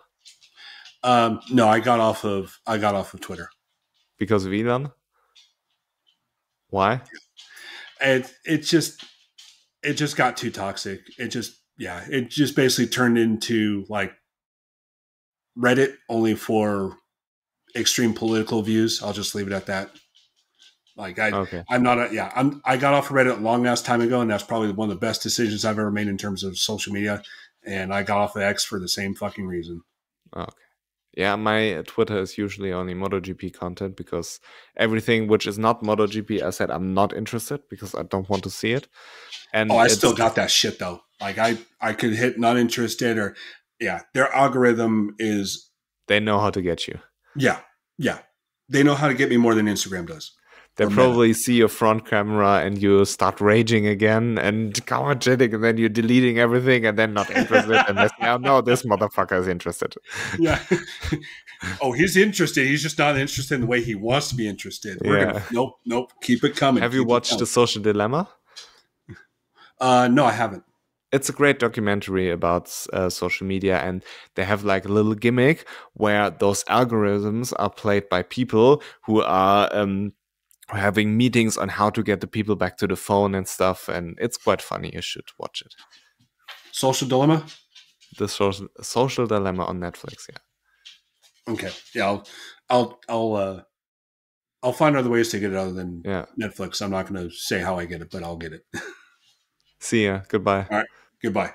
No, I got off of Twitter. because of Elon? Why? It just got too toxic. It just basically turned into like Reddit only for extreme political views. I'll just leave it at that. Like Okay. I'm not a, yeah, I got off of Reddit a long ass time ago, and that's probably one of the best decisions I've ever made in terms of social media. And I got off of X for the same fucking reason. Okay. Yeah, my Twitter is usually only MotoGP content because everything which is not MotoGP, I said I'm not interested because I don't want to see it. Oh, And I it's still got that shit though. Like I could hit not interested or yeah, their algorithm is they know how to get you. yeah, yeah. They know how to get me more than Instagram does They or Meta. probably see your front camera and you start raging again and commenting, and then you're deleting everything and then not interested. And they say, oh no, this motherfucker is interested. Yeah. Oh, he's interested. He's just not interested in the way he wants to be interested. We're gonna Yeah. nope. Keep it coming. Have you Keep it watched coming. The Social Dilemma? No, I haven't. It's a great documentary about social media, and they have like a little gimmick where those algorithms are played by people who are having meetings on how to get the people back to the phone and stuff, and it's quite funny. You should watch it. Social dilemma. The social dilemma on Netflix. Yeah. Okay. Yeah. I'll find other ways to get it other than Yeah. Netflix. I'm not going to say how I get it, but I'll get it. See ya. Goodbye. All right. Goodbye.